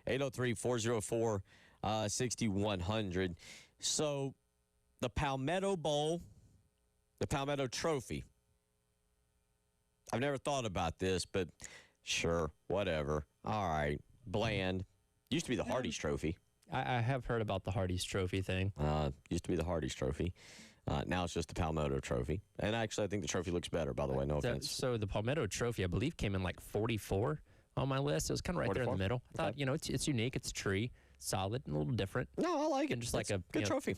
803-404-6100. So the Palmetto Bowl, the Palmetto Trophy. I've never thought about this, but sure, whatever. All right, bland. Used to be the Hardee's Trophy. I have heard about the Hardee's Trophy thing. Used to be the Hardee's Trophy. Now it's just the Palmetto Trophy. And actually, I think the trophy looks better, by the way. No offense. So the Palmetto Trophy, I believe, came in like 44 on my list. It was kind of right 44? There in the middle. I thought, it's unique. It's a tree. Solid and a little different. No, I like it. And just like a good trophy.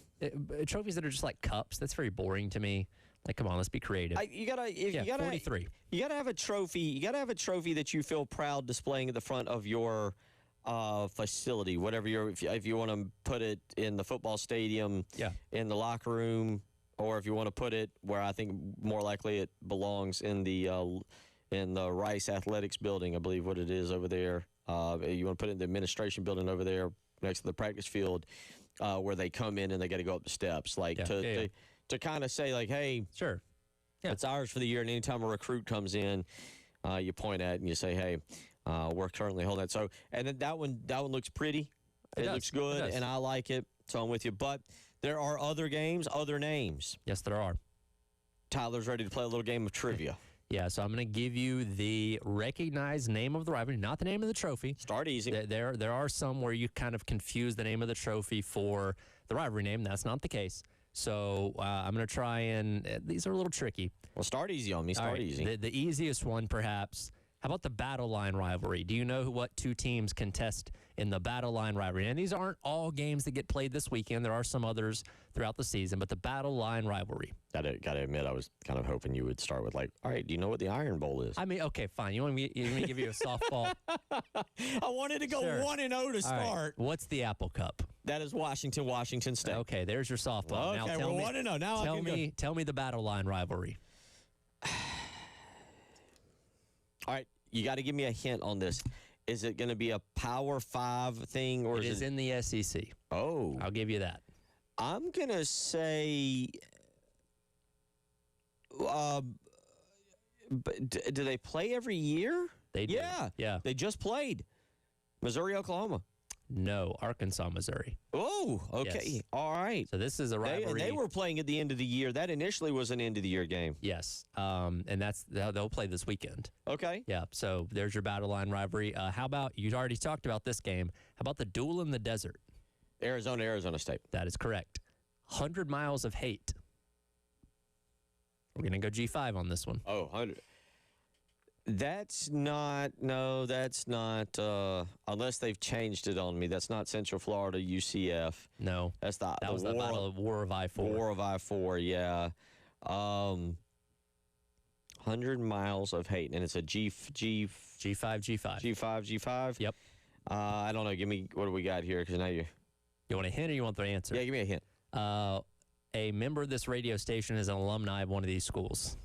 Trophies that are just like cups. That's very boring to me. Like, come on, let's be creative. You gotta 43. You gotta have a trophy. You gotta have a trophy that you feel proud displaying at the front of your facility. Whatever if you want to put it in the football stadium, in the locker room, or if you want to put it where I think more likely it belongs in the Rice Athletics building, I believe what it is over there. You want to put it in the administration building over there next to the practice field, where they come in and they got to go up the steps, to kind of say like, hey, sure, it's ours for the year. And anytime a recruit comes in, you point at it and you say, hey, we're currently holding that. So, and then that one looks pretty. It looks good, and I like it. So I'm with you. But there are other games, other names. Yes, there are. Tyler's ready to play a little game of trivia. Yeah, so I'm going to give you the recognized name of the rivalry, not the name of the trophy. Start easy. There are some where you kind of confuse the name of the trophy for the rivalry name. That's not the case. So I'm going to try and these are a little tricky. Well, start easy on me. Start easy. The easiest one, perhaps. How about the Battle Line rivalry? Do you know what two teams contest in the Battle Line rivalry? And these aren't all games that get played this weekend. There are some others throughout the season, but the Battle Line rivalry. Gotta admit, I was kind of hoping you would start with all right, do you know what the Iron Bowl is? I mean, okay, fine. You want me to give you a softball? I wanted to go 1-0 to start. Right. What's the Apple Cup? That is Washington State. Okay, there's your softball. Okay, now, we're 1-0. Now tell me the Battle Line rivalry. All right, you got to give me a hint on this. Is it going to be a Power 5 thing? Or it is in the SEC. Oh. I'll give you that. I'm going to say, but do they play every year? They do. Yeah. They just played. Missouri, Oklahoma. No, Arkansas, Missouri. Oh, okay. Yes. All right. So this is a rivalry. They were playing at the end of the year. That initially was an end-of-the-year game. Yes, and they'll play this weekend. Okay. Yeah, so there's your Battle Line rivalry. How about, you already talked about this game. How about the Duel in the Desert? Arizona State. That is correct. 100 Miles of Hate. We're going to go G5 on this one. Oh, 100. That's not, unless they've changed it on me. That's not Central Florida UCF. No. That's that was the Battle of War of I-4. War of I-4, yeah. 100 Miles of Hate, and it's a G5. G5. Yep. I don't know. Give me, what do we got here? Because now you want a hint or you want the answer? Yeah, give me a hint. A member of this radio station is an alumni of one of these schools.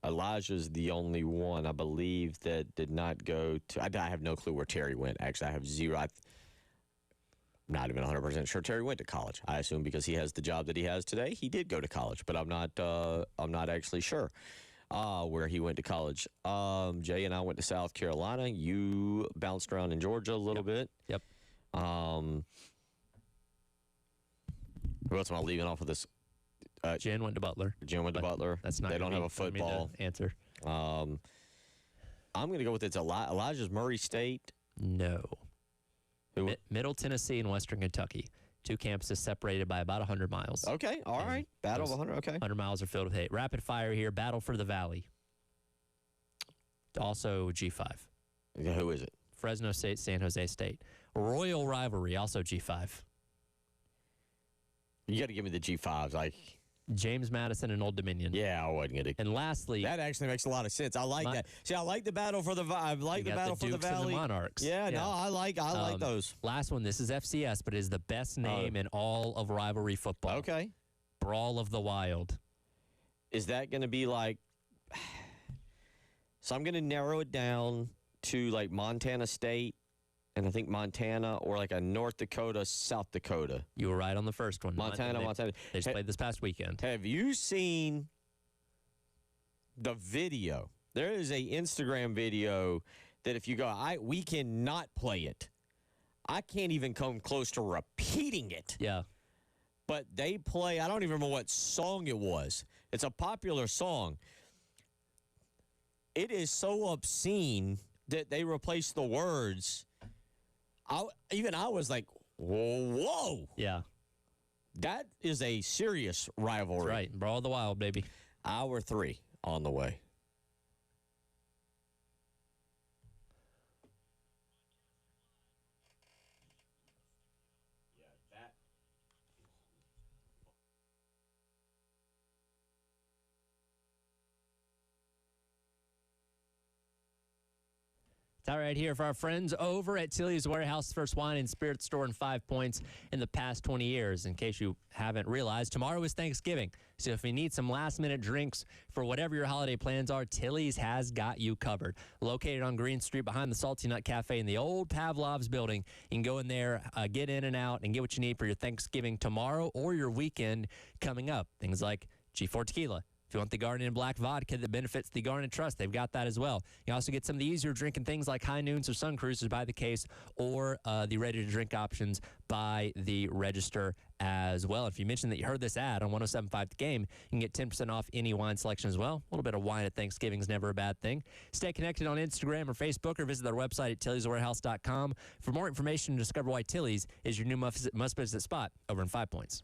Elijah's the only one, I believe, that did not go to. I have no clue where Terry went. Actually, I have zero. I'm not even 100% sure Terry went to college. I assume because he has the job that he has today, he did go to college, but I'm not actually sure where he went to college. Jay and I went to South Carolina. You bounced around in Georgia a little bit. Yep. Who else am I leaving off of this? Jen went to Butler. Jen went to But Butler. That's not They don't gonna have a be- gonna be football. the answer. I'm going to go with Elijah's Murray State. No. Who? Middle Tennessee and Western Kentucky. Two campuses separated by about 100 miles. Okay, all right. Battle of 100, okay. 100 miles are filled with hate. Rapid fire here. Battle for the Valley. Also G5. Who is it? Fresno State, San Jose State. Royal rivalry, also G5. You got to give me the G5s. Like, James Madison and Old Dominion. yeah, I wasn't going to. And lastly, That actually makes a lot of sense. I like that. See, I like the battle for the. I like you the got battle for the Dukes and Valley. the Monarchs. Yeah, no, I like those. Last one, this is FCS, but is the best name in all of rivalry football. Okay. Brawl of the Wild. Is that going to be like? So I'm going to narrow it down to like Montana State, and I think Montana or like a North Dakota, South Dakota. You were right on the first one. Montana. They just played this past weekend. Have you seen the video? There is a Instagram video that if you go, we cannot play it. I can't even come close to repeating it. Yeah. But they play, I don't even remember what song it was. It's a popular song. It is so obscene that they replaced the words. I was like, whoa. Yeah. That is a serious rivalry. That's right. Brawl of the Wild, baby. Hour 3 on the way. It's all right here for our friends over at Tilly's Warehouse, first wine and spirit store in 5 Points in the past 20 years. In case you haven't realized, tomorrow is Thanksgiving. So if you need some last-minute drinks for whatever your holiday plans are, Tilly's has got you covered. Located on Green Street behind the Salty Nut Cafe in the old Pavlov's building. You can go in there, get in and out, and get what you need for your Thanksgiving tomorrow or your weekend coming up. Things like G4 Tequila. If you want the Garden and Black vodka that benefits the Garden Trust, they've got that as well. You also get some of the easier drinking things like High Noons or Sun Cruisers by the case, or the ready-to-drink options by the register as well. If you mention that you heard this ad on 107.5 The Game, you can get 10% off any wine selection as well. A little bit of wine at Thanksgiving is never a bad thing. Stay connected on Instagram or Facebook, or visit their website at tillyswarehouse.com for more information and discover why Tilly's is your new must-visit spot over in 5 Points.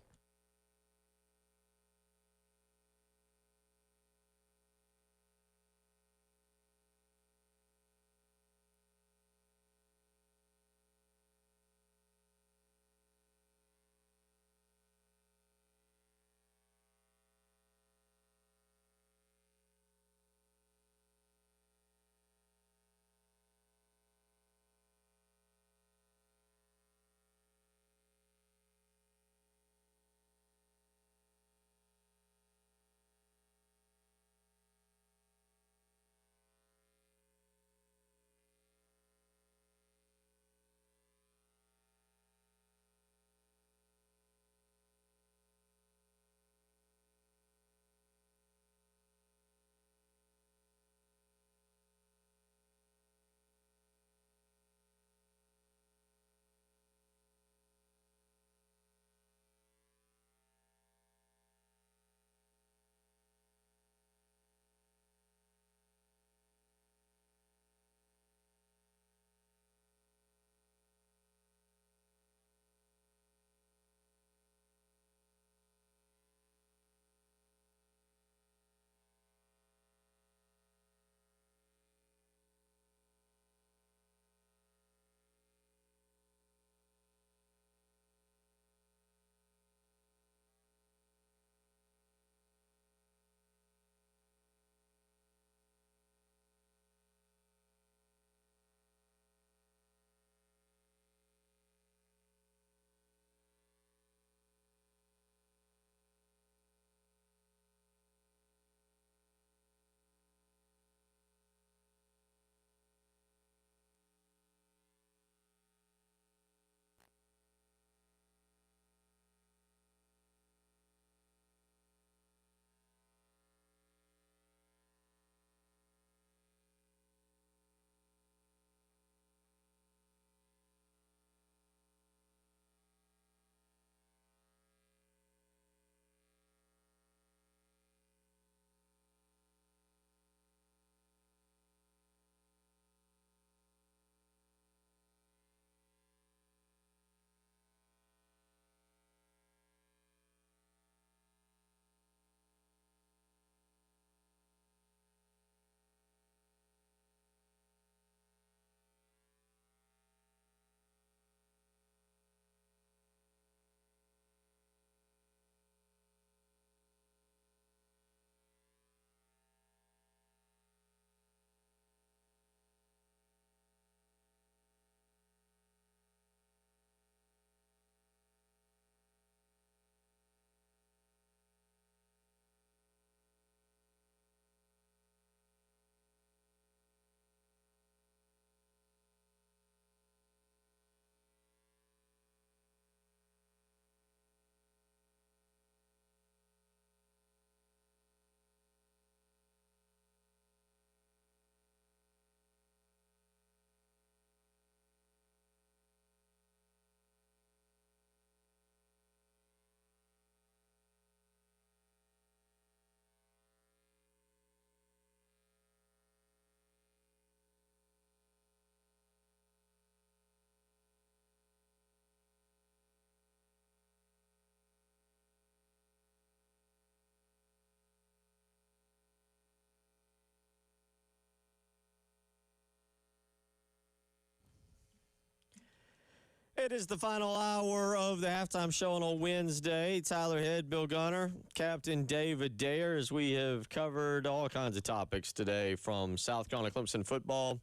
It is the final hour of the halftime show on Wednesday. Tyler Head, Bill Gunner, Captain David Dare, as we have covered all kinds of topics today, from South Carolina Clemson football,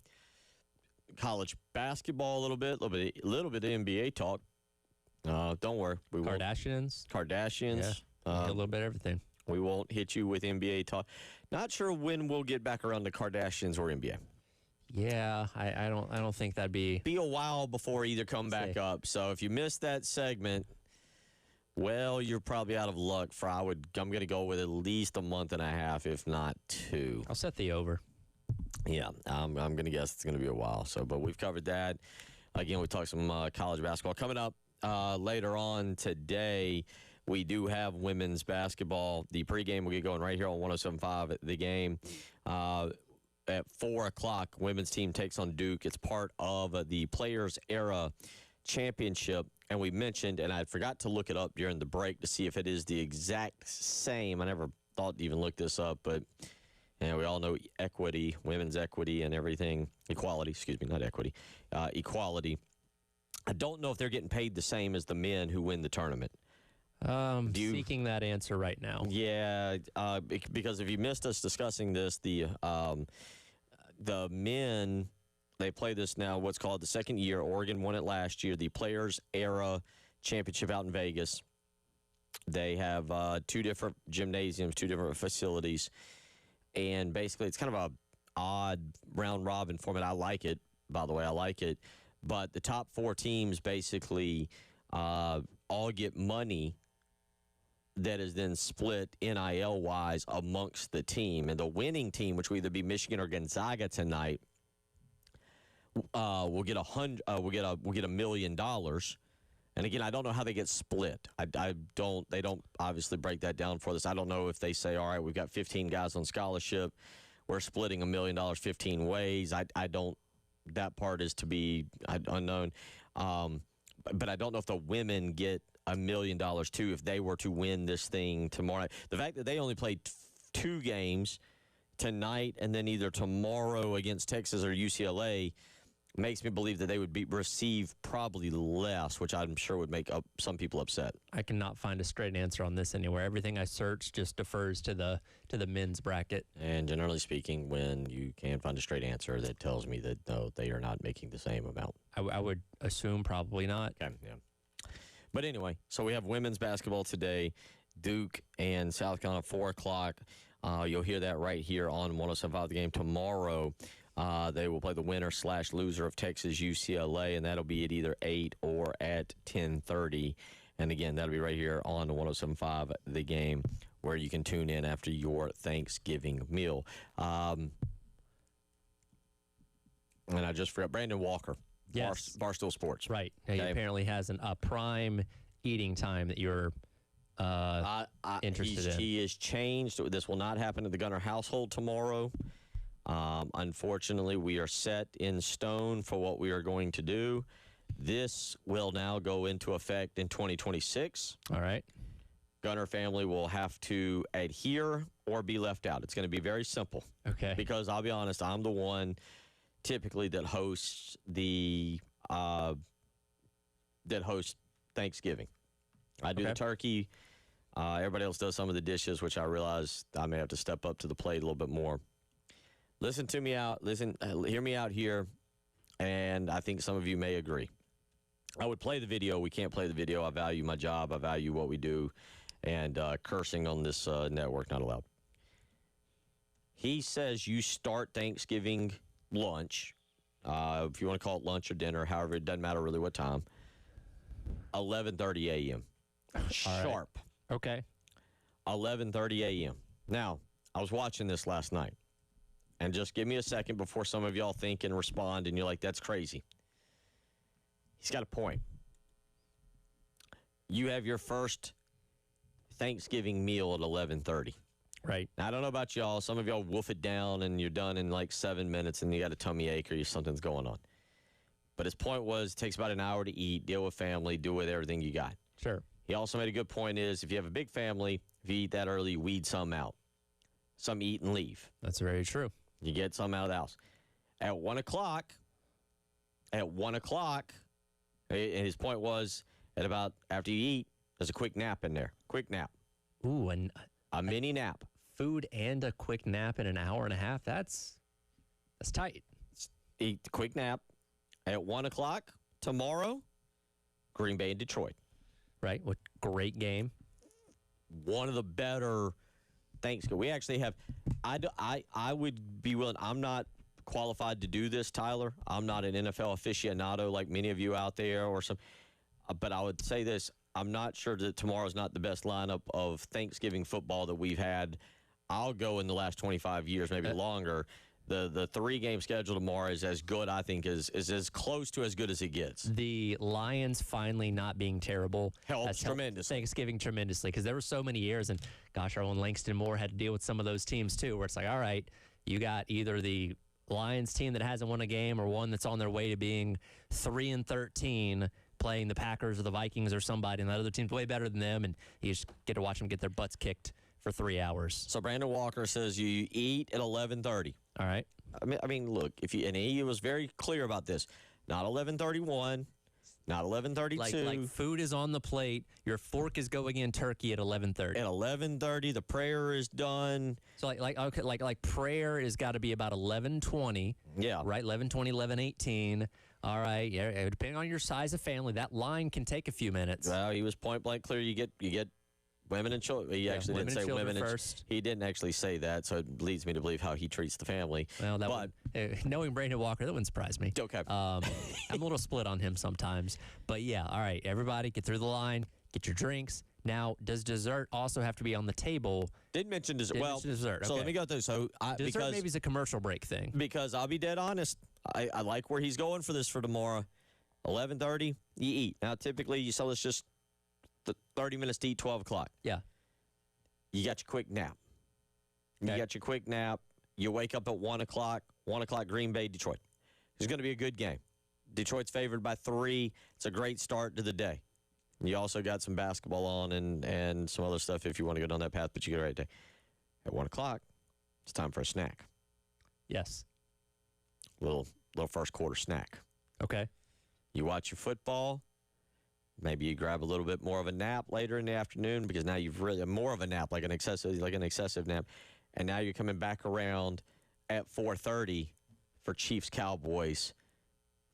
college basketball a little bit of NBA talk. Don't worry. Kardashians. Yeah. A little bit of everything. We won't hit you with NBA talk. Not sure when we'll get back around to Kardashians or NBA. Yeah, I don't think that'd be a while before either come back up. So if you missed that segment, well, you're probably out of luck. I'm going to go with at least a month and a half, if not 2. I'll set the over. Yeah, I'm going to guess it's going to be a while. So, but we've covered that. Again, we talked some college basketball coming up later on today. We do have women's basketball. The pregame will get going right here on 107.5 at the game. At 4 o'clock, women's team takes on Duke. It's part of the Players Era Championship. And we mentioned, and I forgot to look it up during the break to see if it is the exact same. I never thought to even look this up, but we all know equity, women's equity and everything. Equality, excuse me, not equity. Equality. I don't know if they're getting paid the same as the men who win the tournament. Seeking that answer right now. Yeah, because if you missed us discussing this, the men, they play this now, what's called the second year. Oregon won it last year, the Players Era Championship out in Vegas. They have 2 different gymnasiums, 2 different facilities, and basically it's kind of a odd round-robin format. I like it, by the way, I like it. But the top 4 teams basically all get money that is then split NIL-wise amongst the team. And the winning team, which will either be Michigan or Gonzaga tonight, will get $1 million. And again, I don't know how they get split. They don't obviously break that down for us. I don't know if they say, all right, we've got 15 guys on scholarship, we're splitting $1 million 15 ways. I don't. That part is to be unknown. But I don't know if the women get $1 million too if they were to win this thing tomorrow night. The fact that they only played 2 games tonight and then either tomorrow against Texas or UCLA makes me believe that they would receive probably less, which I'm sure would make some people upset. I cannot find a straight answer on this anywhere. Everything I search just defers to the men's bracket. And generally speaking, when you can't find a straight answer, that tells me that no, they are not making the same amount. I would assume probably not. Okay, yeah. But anyway, so we have women's basketball today, Duke and South Carolina, 4 o'clock. You'll hear that right here on 107.5 The Game. Tomorrow, they will play the winner/loser of Texas UCLA, and that'll be at either 8 or at 10:30. And again, that'll be right here on 107.5 The Game, where you can tune in after your Thanksgiving meal. And I just forgot, Brandon Walker. Yes. Barstool Sports. Right. He apparently has a prime eating time that you're interested in. He is changed. This will not happen to the Gunner household tomorrow. Unfortunately, we are set in stone for what we are going to do. This will now go into effect in 2026. All right. Gunner family will have to adhere or be left out. It's going to be very simple. Okay. Because I'll be honest, I'm the one typically that hosts Thanksgiving. I do the turkey. Everybody else does some of the dishes, which I realize I may have to step up to the plate a little bit more. Hear me out here, and I think some of you may agree. I would play the video. We can't play the video. I value my job. I value what we do, and cursing on this network, not allowed. He says you start Thanksgiving lunch, if you want to call it lunch or dinner, however, it doesn't matter really what time, 11:30 a.m. Sharp. Right. Okay. 11:30 a.m. Now, I was watching this last night, and just give me a second before some of y'all think and respond, and you're like, that's crazy. He's got a point. You have your first Thanksgiving meal at 11:30. Right. Now, I don't know about y'all. Some of y'all wolf it down, and you're done in like 7 minutes, and you got a tummy ache or something's going on. But his point was it takes about an hour to eat, deal with family, do with everything you got. Sure. He also made a good point is if you have a big family, if you eat that early, weed some out. Some eat and leave. That's very true. You get some out of the house. At 1 o'clock, And his point was at about after you eat, there's a quick nap in there. Quick nap. Ooh, and A mini nap. food and a quick nap in an hour and a half. That's tight. Eat the quick nap at 1 o'clock tomorrow. Green Bay and Detroit. Right? What great game. One of the better Thanksgiving. We actually have. I would be willing. I'm not qualified to do this, Tyler. I'm not an NFL aficionado like many of you out there, or some. But I would say this: I'm not sure that tomorrow's not the best lineup of Thanksgiving football that we've had. I'll go in the last 25 years, maybe longer. The 3-game schedule tomorrow is as good, I think, is as close to as good as it gets. The Lions finally not being terrible Helps has helped tremendously. Thanksgiving tremendously, because there were so many years, and gosh, our own Langston Moore had to deal with some of those teams too, where it's like, all right, you got either the Lions team that hasn't won a game or one that's on their way to being 3-13, playing the Packers or the Vikings or somebody, and that other team's way better than them, and you just get to watch them get their butts kicked for 3 hours. So Brandon Walker says you eat at 11:30. All right. I mean, look, and he was very clear about this. Not 11:31, not 11:32. Like food is on the plate. Your fork is going in turkey at 11:30. At 11:30, the prayer is done. So like prayer has got to be about 11:20. Yeah. Right. 11:20, 11:18. All right. Yeah. Depending on your size of family, that line can take a few minutes. Well, he was point blank clear. You get women and children. He actually didn't say women first. He didn't actually say that, so it leads me to believe how he treats the family. Well, knowing Brandon Walker, that wouldn't surprise me. Okay. I'm a little split on him sometimes, but yeah. All right, everybody, get through the line, get your drinks. Now, does dessert also have to be on the table? Didn't mention dessert. Didn't mention dessert. So Okay. let me go through. So Dessert because maybe is a commercial break thing. because I'll be dead honest. I like where he's going for this for tomorrow. 11:30, you eat. Now typically you sell us just the 30 minutes to eat 12 o'clock. Yeah. You got your quick nap. Okay. You got your quick nap. You wake up at 1 o'clock. 1 o'clock, Green Bay, Detroit. It's going to be a good game. Detroit's favored by 3. It's a great start to the day. You also got some basketball on and some other stuff if you want to go down that path, but you get it right there. At 1 o'clock, it's time for a snack. Yes. Little first quarter snack. Okay. You watch your football. Maybe you grab a little bit more of a nap later in the afternoon because now you've really more of a nap, like an excessive nap, and now you're coming back around at 4:30 for Chiefs Cowboys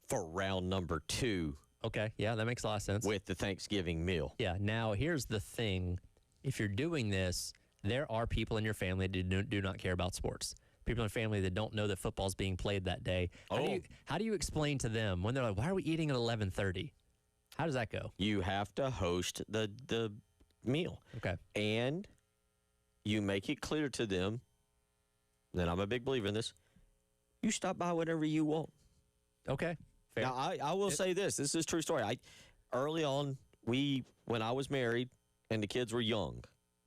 for round number 2. Okay. Yeah, that makes a lot of sense. With the Thanksgiving meal. Yeah. Now, here's the thing: if you're doing this, there are people in your family that do not care about sports. People in your family that don't know that football's being played that day. How do you explain to them when they're like, "Why are we eating at 11:30?" How does that go? You have to host the meal. Okay. And you make it clear to them, and I'm a big believer in this, you stop by whenever you want. Okay. Fair. Now, I will say this. This is a true story. Early on, when I was married and the kids were young,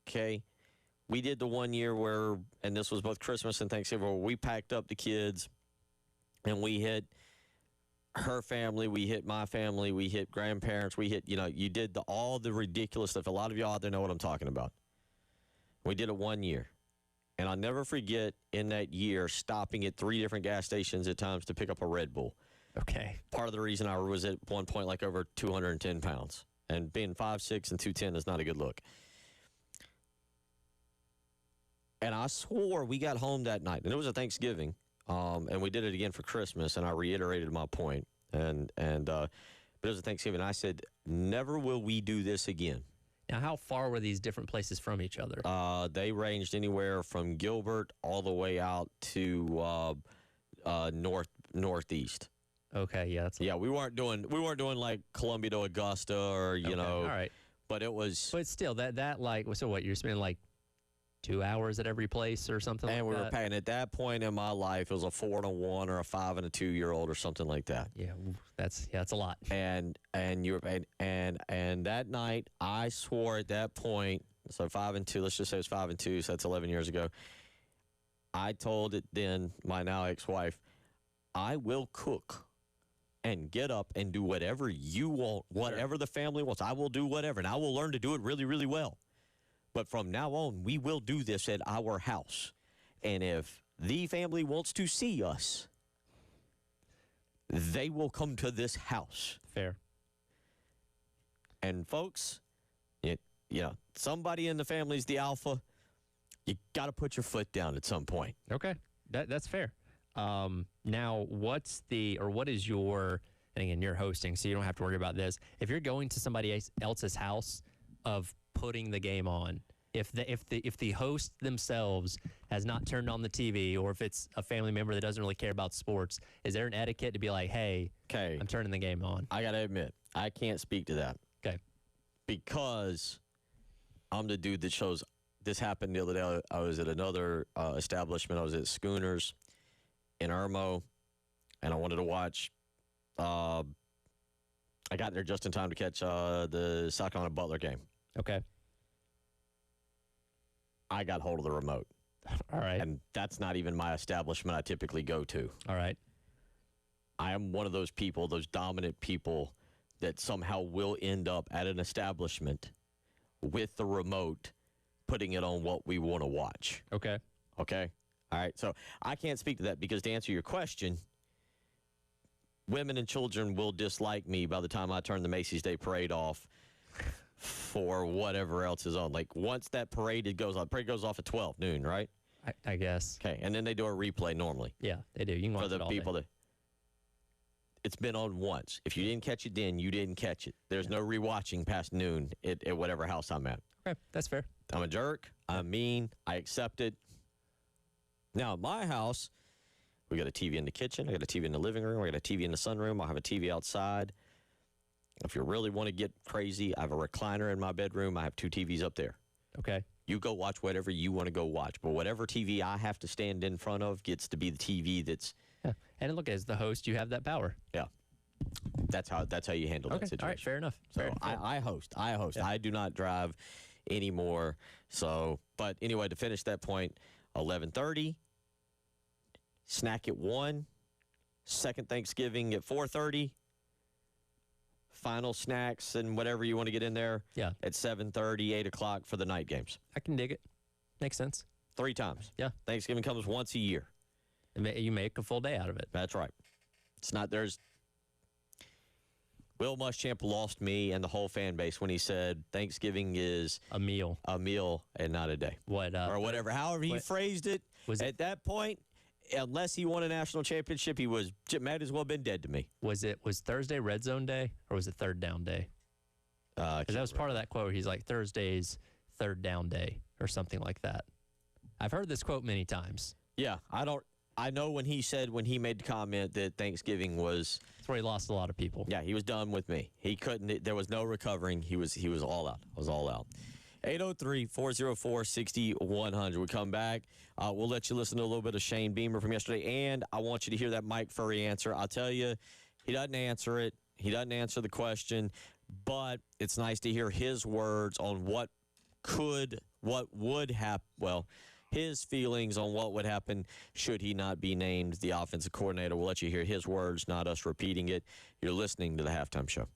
okay, we did the one year where, and this was both Christmas and Thanksgiving, where we packed up the kids and we hit her family, we hit my family, we hit grandparents, we hit, you did all the ridiculous stuff. A lot of y'all out there know what I'm talking about. We did it one year. And I'll never forget in that year stopping at 3 different gas stations at times to pick up a Red Bull. Okay. Part of the reason I was at one point like over 210 pounds. And being 5'6" and 210 is not a good look. And I swore we got home that night. And it was a Thanksgiving. And we did it again for Christmas, and I reiterated my point. But it was a Thanksgiving. I said, never will we do this again. Now, how far were these different places from each other? They ranged anywhere from Gilbert all the way out to northeast. Okay, yeah, we weren't doing like Columbia to Augusta or all right. But it was. But still, that like, so what, you're spending like 2 hours at every place or something like that? And we were paying at that point in my life, it was a 4 and a 1 or a 5 and a 2-year-old or something like that. Yeah, that's a lot. And you were paying, and that night I swore at that point, so 5 and 2, let's just say it was 5 and 2, so that's 11 years ago. I told it then, my now ex-wife, I will cook and get up and do whatever you want, whatever the family wants. I will do whatever, and I will learn to do it really, really well. But from now on, we will do this at our house. And if the family wants to see us, they will come to this house. Fair. And folks, somebody in the family is the alpha. You got to put your foot down at some point. Okay, that's fair. Now, what is your, and again, you're hosting, so you don't have to worry about this. If you're going to somebody else's house of putting the game on, if the host themselves has not turned on the TV, or if it's a family member that doesn't really care about sports, is there an etiquette to be like, hey, I'm turning the game on? I got to admit, I can't speak to that. Okay. Because I'm the dude that shows. This happened the other day. I was at another establishment. I was at Schooners in Irmo, and I wanted to watch. I got there just in time to catch the South Carolina Butler game. Okay. I got hold of the remote. All right. And that's not even my establishment I typically go to. All right. I am one of those people, those dominant people, that somehow will end up at an establishment with the remote, putting it on what we want to watch. Okay. Okay? All right. So I can't speak to that because to answer your question, women and children will dislike me by the time I turn the Macy's Day Parade off for whatever else is on. Like once that parade goes off at 12 noon, right? I guess. Okay. And then they do a replay normally. Yeah, they do. You can watch for the it all people day. that. It's been on once. If you didn't catch it then, you didn't catch it. There's no rewatching past noon at whatever house I'm at. Okay, that's fair. I'm a jerk. I'm mean. I accept it. Now, at my house, we got a TV in the kitchen. I got a TV in the living room. I got a TV in the sunroom. I have a TV outside. If you really want to get crazy, I have a recliner in my bedroom. I have 2 TVs up there. Okay. You go watch whatever you want to go watch. But whatever TV I have to stand in front of gets to be the TV that's... Yeah. And look, as the host, you have that power. Yeah. That's how you handle that situation. All right, fair enough. So fair. I host. Yeah. I do not drive anymore. So, but anyway, to finish that point, 11:30, snack at 1, second Thanksgiving at 4:30, final snacks and whatever you want to get in there at 7:30, 8 o'clock for the night games. I can dig it. Makes sense. 3 times. Yeah. Thanksgiving comes once a year. You make a full day out of it. That's right. It's not, Will Muschamp lost me and the whole fan base when he said Thanksgiving is a meal and not a day. Or whatever. However he phrased it, at that point, unless he won a national championship, he might as well have been dead to me. Was Thursday red zone day or was it third down day? Because that was part of that quote. He's like, Thursday's third down day or something like that. I've heard this quote many times. Yeah, I know when he made the comment that Thanksgiving was... That's where he lost a lot of people. Yeah, he was done with me. He couldn't... There was no recovering. He was all out. I was all out. 803-404-6100. We come back. We'll let you listen to a little bit of Shane Beamer from yesterday, and I want you to hear that Mike Furry answer. I'll tell you, he doesn't answer it. He doesn't answer the question, but it's nice to hear his words on what would happen. Well, his feelings on what would happen should he not be named the offensive coordinator. We'll let you hear his words, not us repeating it. You're listening to the Halftime Show.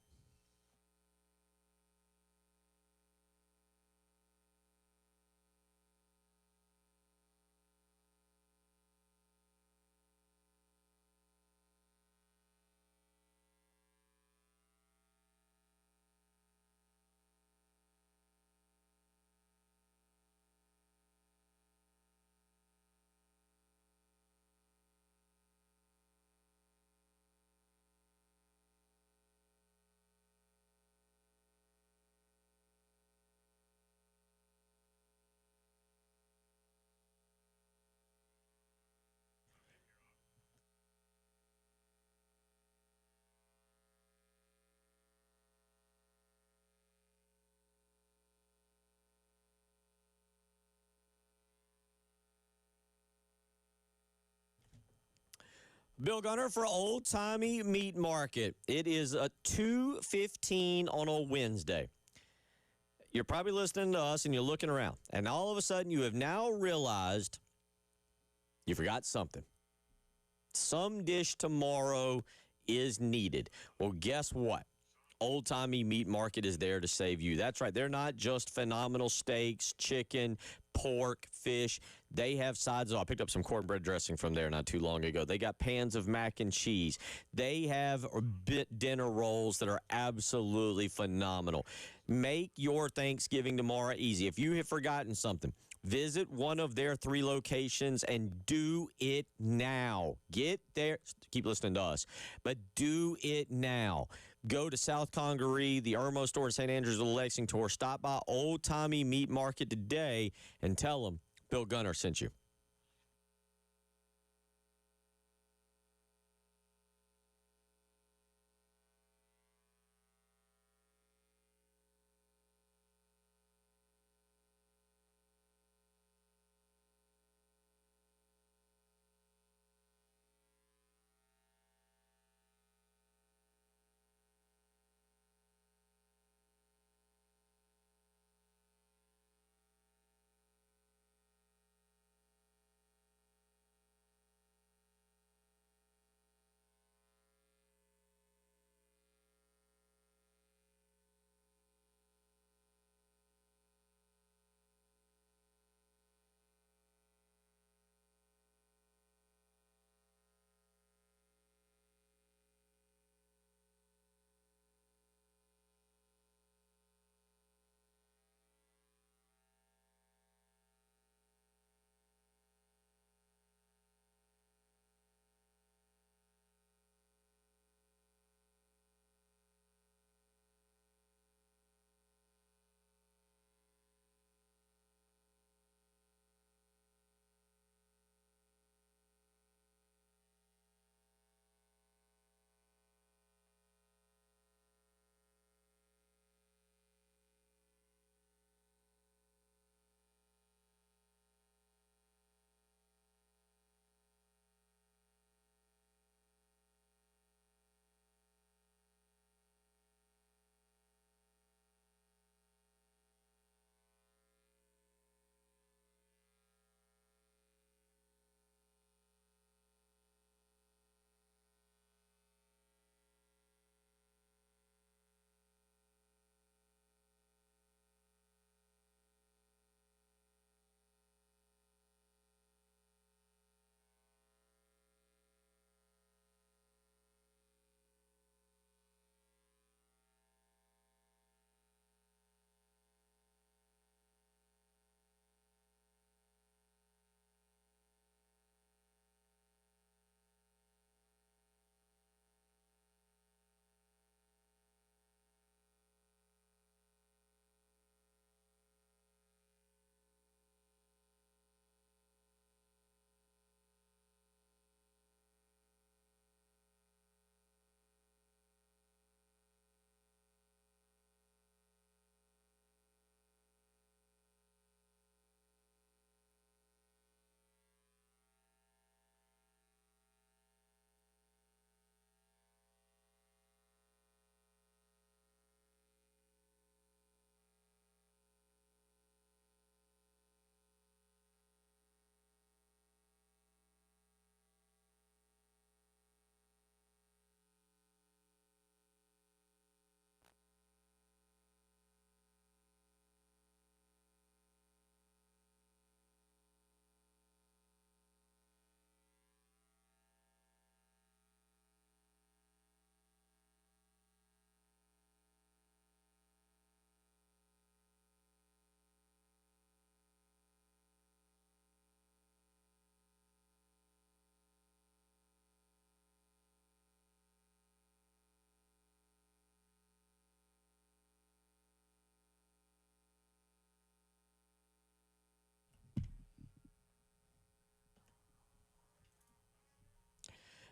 Bill Gunner for Old Timey Meat Market. It is a 2:15 on a Wednesday. You're probably listening to us and you're looking around, and all of a sudden you have now realized you forgot something. Some dish tomorrow is needed. Well, guess what? Old Timey Meat Market is there to save you. That's right. They're not just phenomenal steaks, chicken, pork, fish. They have sides. I picked up some cornbread dressing from there not too long ago. They got pans of mac and cheese. They have dinner rolls that are absolutely phenomenal. Make your Thanksgiving tomorrow easy. If you have forgotten something, visit one of their 3 locations and do it now. Get there. Keep listening to us, but do it now. Go to South Congaree, the Irmo store in St. Andrews or Lexington, or stop by Old Timey Meat Market today and tell them Bill Gunner sent you.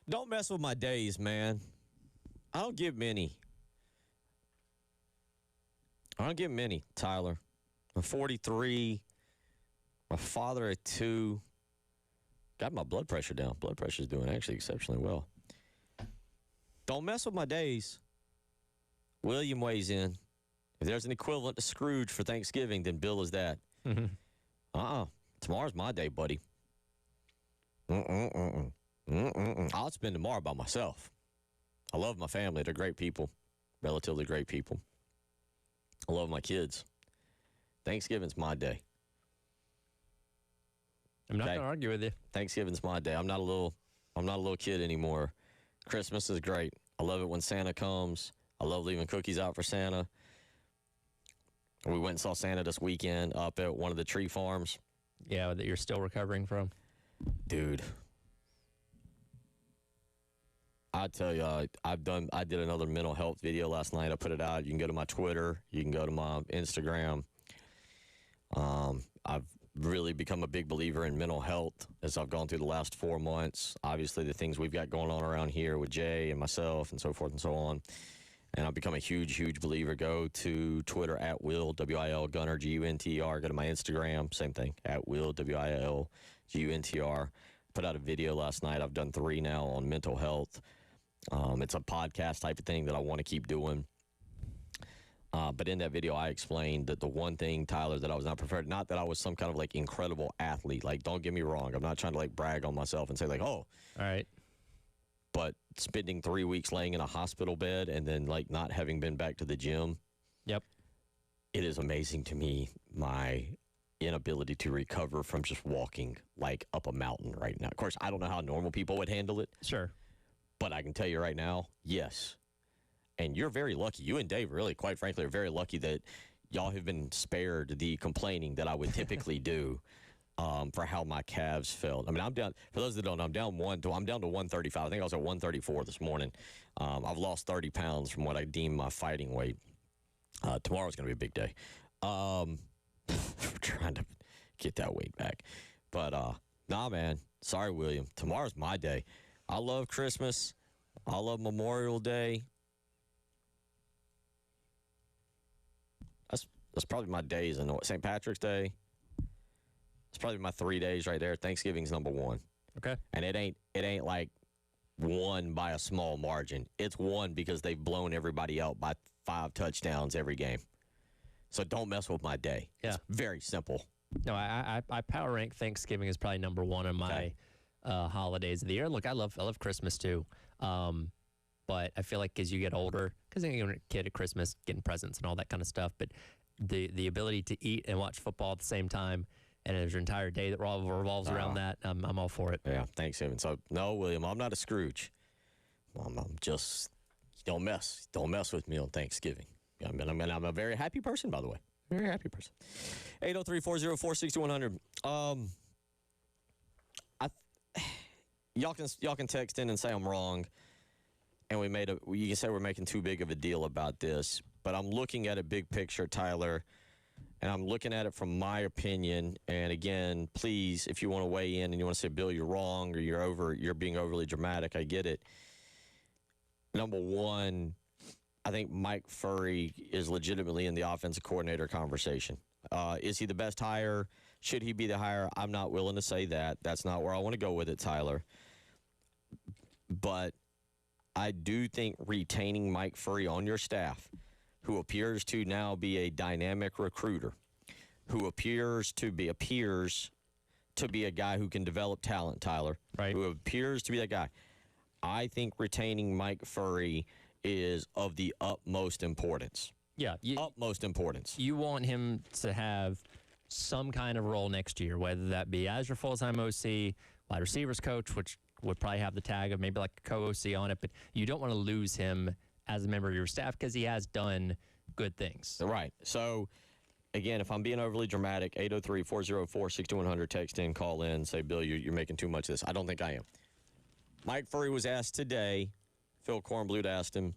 Don't mess with my days, man. I don't get many. I don't get many, Tyler. I'm 43. My father at 2. Got my blood pressure down. Blood pressure's doing actually exceptionally well. Don't mess with my days. William weighs in. If there's an equivalent to Scrooge for Thanksgiving, then Bill is that. Tomorrow's my day, buddy. I'll spend tomorrow by myself. I love my family. They're great people. Relatively great people. I love my kids. Thanksgiving's my day. I'm not going to argue with you. Thanksgiving's my day. I'm not a little kid anymore. Christmas is great. I love it when Santa comes. I love leaving cookies out for Santa. We went and saw Santa this weekend up at one of the tree farms. Yeah, that you're still recovering from. Dude, I tell you, I did another mental health video last night. I put it out. You can go to my Twitter. You can go to my Instagram. I've really become a big believer in mental health as I've gone through the last 4 months. Obviously, the things we've got going on around here with Jay and myself and so forth and so on. And I've become a huge, huge believer. Go to Twitter at Will, W-I-L, Gunner, G-U-N-T-R. Go to my Instagram, same thing, at Will, W-I-L, G-U-N-T-R. Put out a video last night. I've done 3 now on mental health. It's a podcast type of thing that I want to keep doing. But in that video, I explained that the one thing, Tyler, that I was not prepared, not that I was some kind of, like, incredible athlete. Like, don't get me wrong. I'm not trying to, like, brag on myself and say, like, oh. All right. But spending 3 weeks laying in a hospital bed and then, like, not having been back to the gym. Yep. It is amazing to me, my inability to recover from just walking, like, up a mountain right now. Of course, I don't know how normal people would handle it. Sure. But I can tell you right now, yes. And you're very lucky. You and Dave, really, quite frankly, are very lucky that y'all have been spared the complaining that I would typically do for how my calves felt. I mean, I'm down. For those that don't know, I'm down to 135. I think I was at 134 this morning. I've lost 30 pounds from what I deem my fighting weight. Tomorrow's going to be a big day. We're trying to get that weight back. But, nah, man. Sorry, William. Tomorrow's my day. I love Christmas. I love Memorial Day. That's probably my days. And St. Patrick's Day. It's probably my 3 days right there. Thanksgiving's number 1. Okay. And it ain't like won by a small margin. It's won because they've blown everybody out by 5 touchdowns every game. So don't mess with my day. Yeah. It's very simple. No, I power rank Thanksgiving is probably number 1 on my holidays of the year. Look, I love Christmas too. But I feel like as you get older, because you're a kid at Christmas, getting presents and all that kind of stuff, but the ability to eat and watch football at the same time, and there's an entire day that revolves around that, I'm all for it. Yeah, Thanksgiving. So, no, William, I'm not a Scrooge. I'm just, don't mess with me on Thanksgiving. I'm a very happy person, by the way. Very happy person. 803-404-6100. Y'all can text in and say I'm wrong, and you can say we're making too big of a deal about this, but I'm looking at a big picture, Tyler, and I'm looking at it from my opinion. And again, please, if you want to weigh in and you want to say, Bill, you're wrong, or you're being overly dramatic, I get it. Number one, I think Mike Furry is legitimately in the offensive coordinator conversation. Is he the best hire? Should he be the hire? I'm not willing to say that. That's not where I want to go with it, Tyler. But I do think retaining Mike Furry on your staff, who appears to now be a dynamic recruiter, who appears to be a guy who can develop talent, Tyler, right? Who appears to be that guy. I think retaining Mike Furry is of the utmost importance. Yeah. Utmost importance. You want him to have some kind of role next year, whether that be as your full-time OC, wide receivers coach, which would probably have the tag of maybe like a co-OC on it, but you don't want to lose him as a member of your staff because he has done good things. Right. So, again, if I'm being overly dramatic, 803-404-6100, text in, call in, say, Bill, you're making too much of this. I don't think I am. Mike Furry was asked today, Phil Kornblut asked him,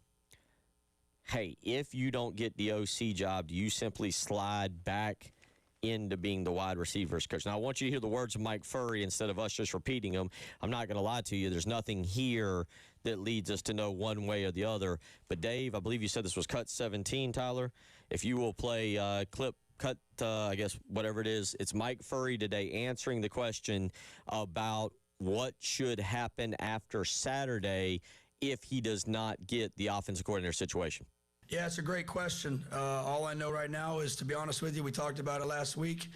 hey, if you don't get the OC job, do you simply slide back into being the wide receivers coach? Now, I want you to hear the words of Mike Furry instead of us just repeating them. I'm not going to lie to you. There's nothing here that leads us to know one way or the other. But, Dave, I believe you said this was cut 17, Tyler. If you will play cut, I guess, whatever it is, it's Mike Furry today answering the question about what should happen after Saturday if he does not get the offensive coordinator situation. Yeah, it's a great question. All I know right now is, to be honest with you, we talked about it last week.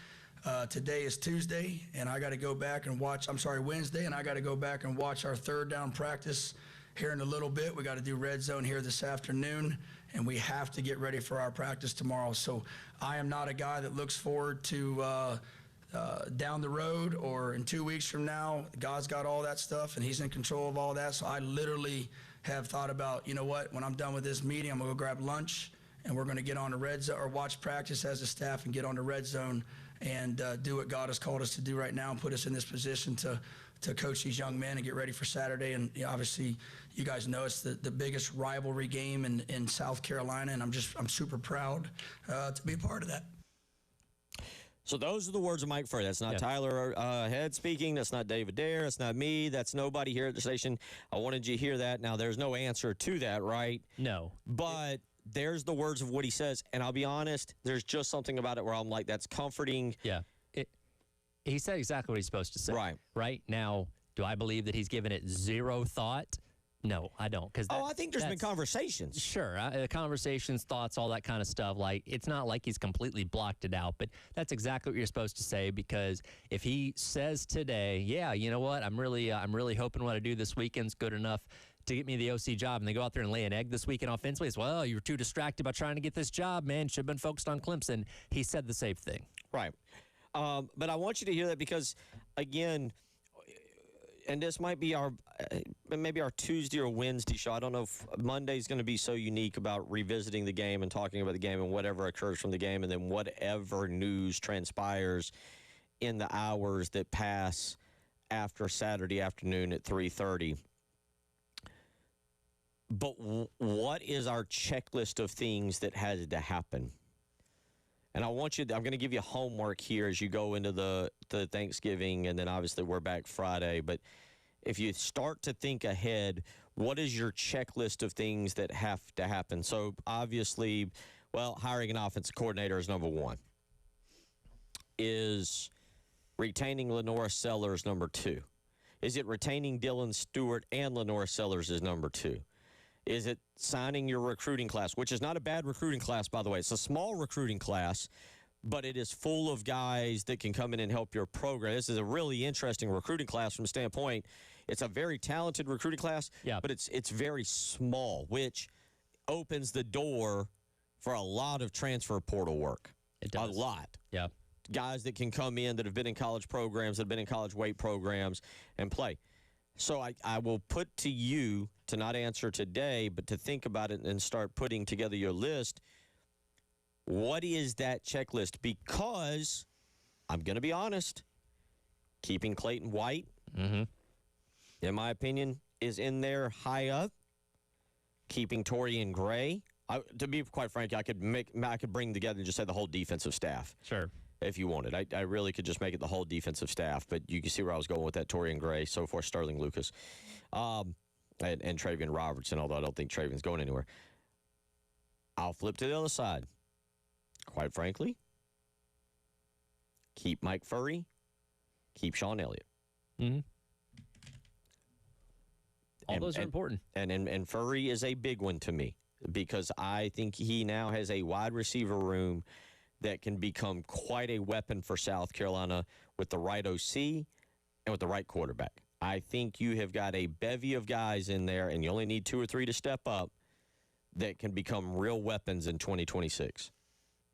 Today is Tuesday, and I got to go back and watch, Wednesday, and I got to go back and watch our third down practice here in a little bit. We got to do red zone here this afternoon, and we have to get ready for our practice tomorrow. So I am not a guy that looks forward to down the road or in 2 weeks from now, God's got all that stuff and he's in control of all that. So I literally have thought about, you know what, when I'm done with this meeting, I'm going to go grab lunch and we're going to get on the red zone or watch practice as a staff and get on the red zone and do what God has called us to do right now and put us in this position to coach these young men and get ready for Saturday. And obviously, you guys know it's the biggest rivalry game in South Carolina, and I'm super proud to be a part of that. So those are the words of Mike Furry. That's not Tyler Head speaking. That's not David Dare. That's not me. That's nobody here at the station. I wanted you to hear that. Now, there's no answer to that, right? No. But there's the words of what he says. And I'll be honest, there's just something about it where I'm like, that's comforting. Yeah. He said exactly what he's supposed to say. Right. Right? Now, do I believe that he's given it zero thought? No, I don't. I think there's been conversations. Sure. Conversations, thoughts, all that kind of stuff. Like, it's not like he's completely blocked it out, but that's exactly what you're supposed to say, because if he says today, yeah, you know what, I'm really hoping what I do this weekend's good enough to get me the OC job, and they go out there and lay an egg this weekend offensively, it's, well, you were too distracted by trying to get this job, man. Should have been focused on Clemson. He said the same thing. Right. But I want you to hear that because, again, and this might be maybe our Tuesday or Wednesday show. I don't know if Monday's going to be so unique about revisiting the game and talking about the game and whatever occurs from the game, and then whatever news transpires in the hours that pass after Saturday afternoon at 3:30. But what is our checklist of things that had to happen? And I'm going to give you homework here as you go into the Thanksgiving, and then obviously we're back Friday. But if you start to think ahead, what is your checklist of things that have to happen? So obviously, hiring an offensive coordinator is number one. Is retaining Lenora Sellers number two? Is it retaining Dylan Stewart and Lenora Sellers is number two? Is it signing your recruiting class, which is not a bad recruiting class, by the way. It's a small recruiting class, but it is full of guys that can come in and help your program. This is a really interesting recruiting class from the standpoint. It's a very talented recruiting class, but it's very small, which opens the door for a lot of transfer portal work. It does. A lot. Yeah. Guys that can come in that have been in college programs, that have been in college weight programs, and play. So I will put to you to not answer today, but to think about it and start putting together your list. What is that checklist? Because I'm going to be honest, keeping Clayton White, in my opinion, is in there high up. Keeping Torian Gray, to be quite frank, I could bring together and just say the whole defensive staff. Sure. If you wanted. I really could just make it the whole defensive staff, but you can see where I was going with that. Torian Gray, so forth, Sterling Lucas, and Travian Robertson, although I don't think Travian's going anywhere. I'll flip to the other side. Quite frankly, keep Mike Furry, keep Sean Elliott. All those are important. And Furry is a big one to me because I think he now has a wide receiver room that can become quite a weapon for South Carolina with the right OC and with the right quarterback. I think you have got a bevy of guys in there, and you only need 2 or 3 to step up, that can become real weapons in 2026.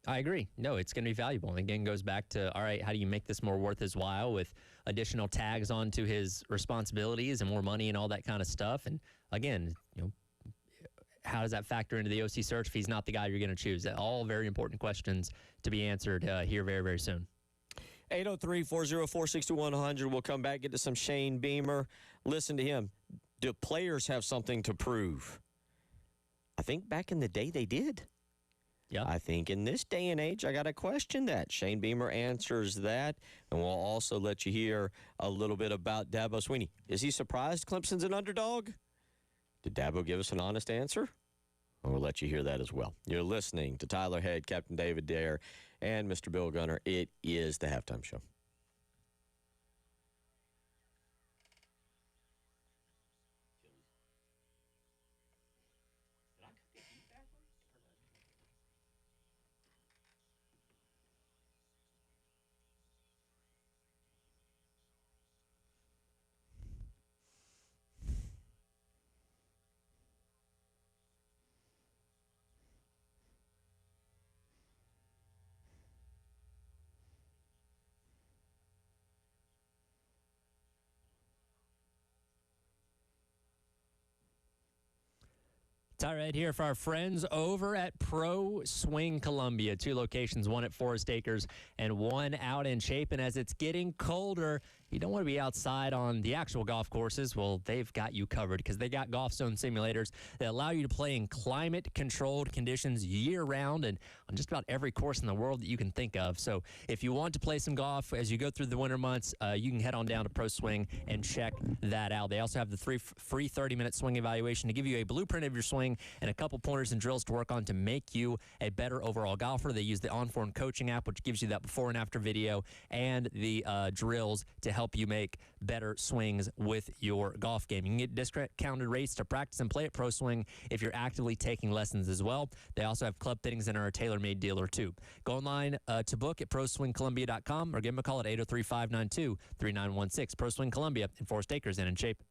I agree. No, it's going to be valuable. And again, goes back to, all right, how do you make this more worth his while with additional tags onto his responsibilities and more money and all that kind of stuff? And again, how does that factor into the OC search if he's not the guy you're going to choose? All very important questions to be answered here very, very soon. 803-404-6100. We'll come back, get to some Shane Beamer. Listen to him. Do players have something to prove? I think back in the day they did. Yeah. I think in this day and age, I got to question that. Shane Beamer answers that, and we'll also let you hear a little bit about Dabo Swinney. Is he surprised Clemson's an underdog? Did Dabo give us an honest answer? We'll let you hear that as well. You're listening to Tyler Head, Captain David Dare, and Mr. Bill Gunner. It is the Halftime Show. Ty right here for our friends over at Pro Swing Columbia. 2 locations, one at Forest Acres and one out in Chapin. As it's getting colder, you don't want to be outside on the actual golf courses. Well, they've got you covered because they got golf zone simulators that allow you to play in climate-controlled conditions year-round and on just about every course in the world that you can think of. So if you want to play some golf as you go through the winter months, you can head on down to Pro Swing and check that out. They also have the free 30-minute swing evaluation to give you a blueprint of your swing and a couple pointers and drills to work on to make you a better overall golfer. They use the OnForm coaching app, which gives you that before and after video, and the drills to help you make better swings with your golf game. You can get discounted rates to practice and play at Pro Swing if you're actively taking lessons as well. They also have club fittings and are a tailor-made dealer too. Go online to book at proswingcolumbia.com or give them a call at 803-592-3916. Pro Swing Columbia in Forest Acres and in Chapin.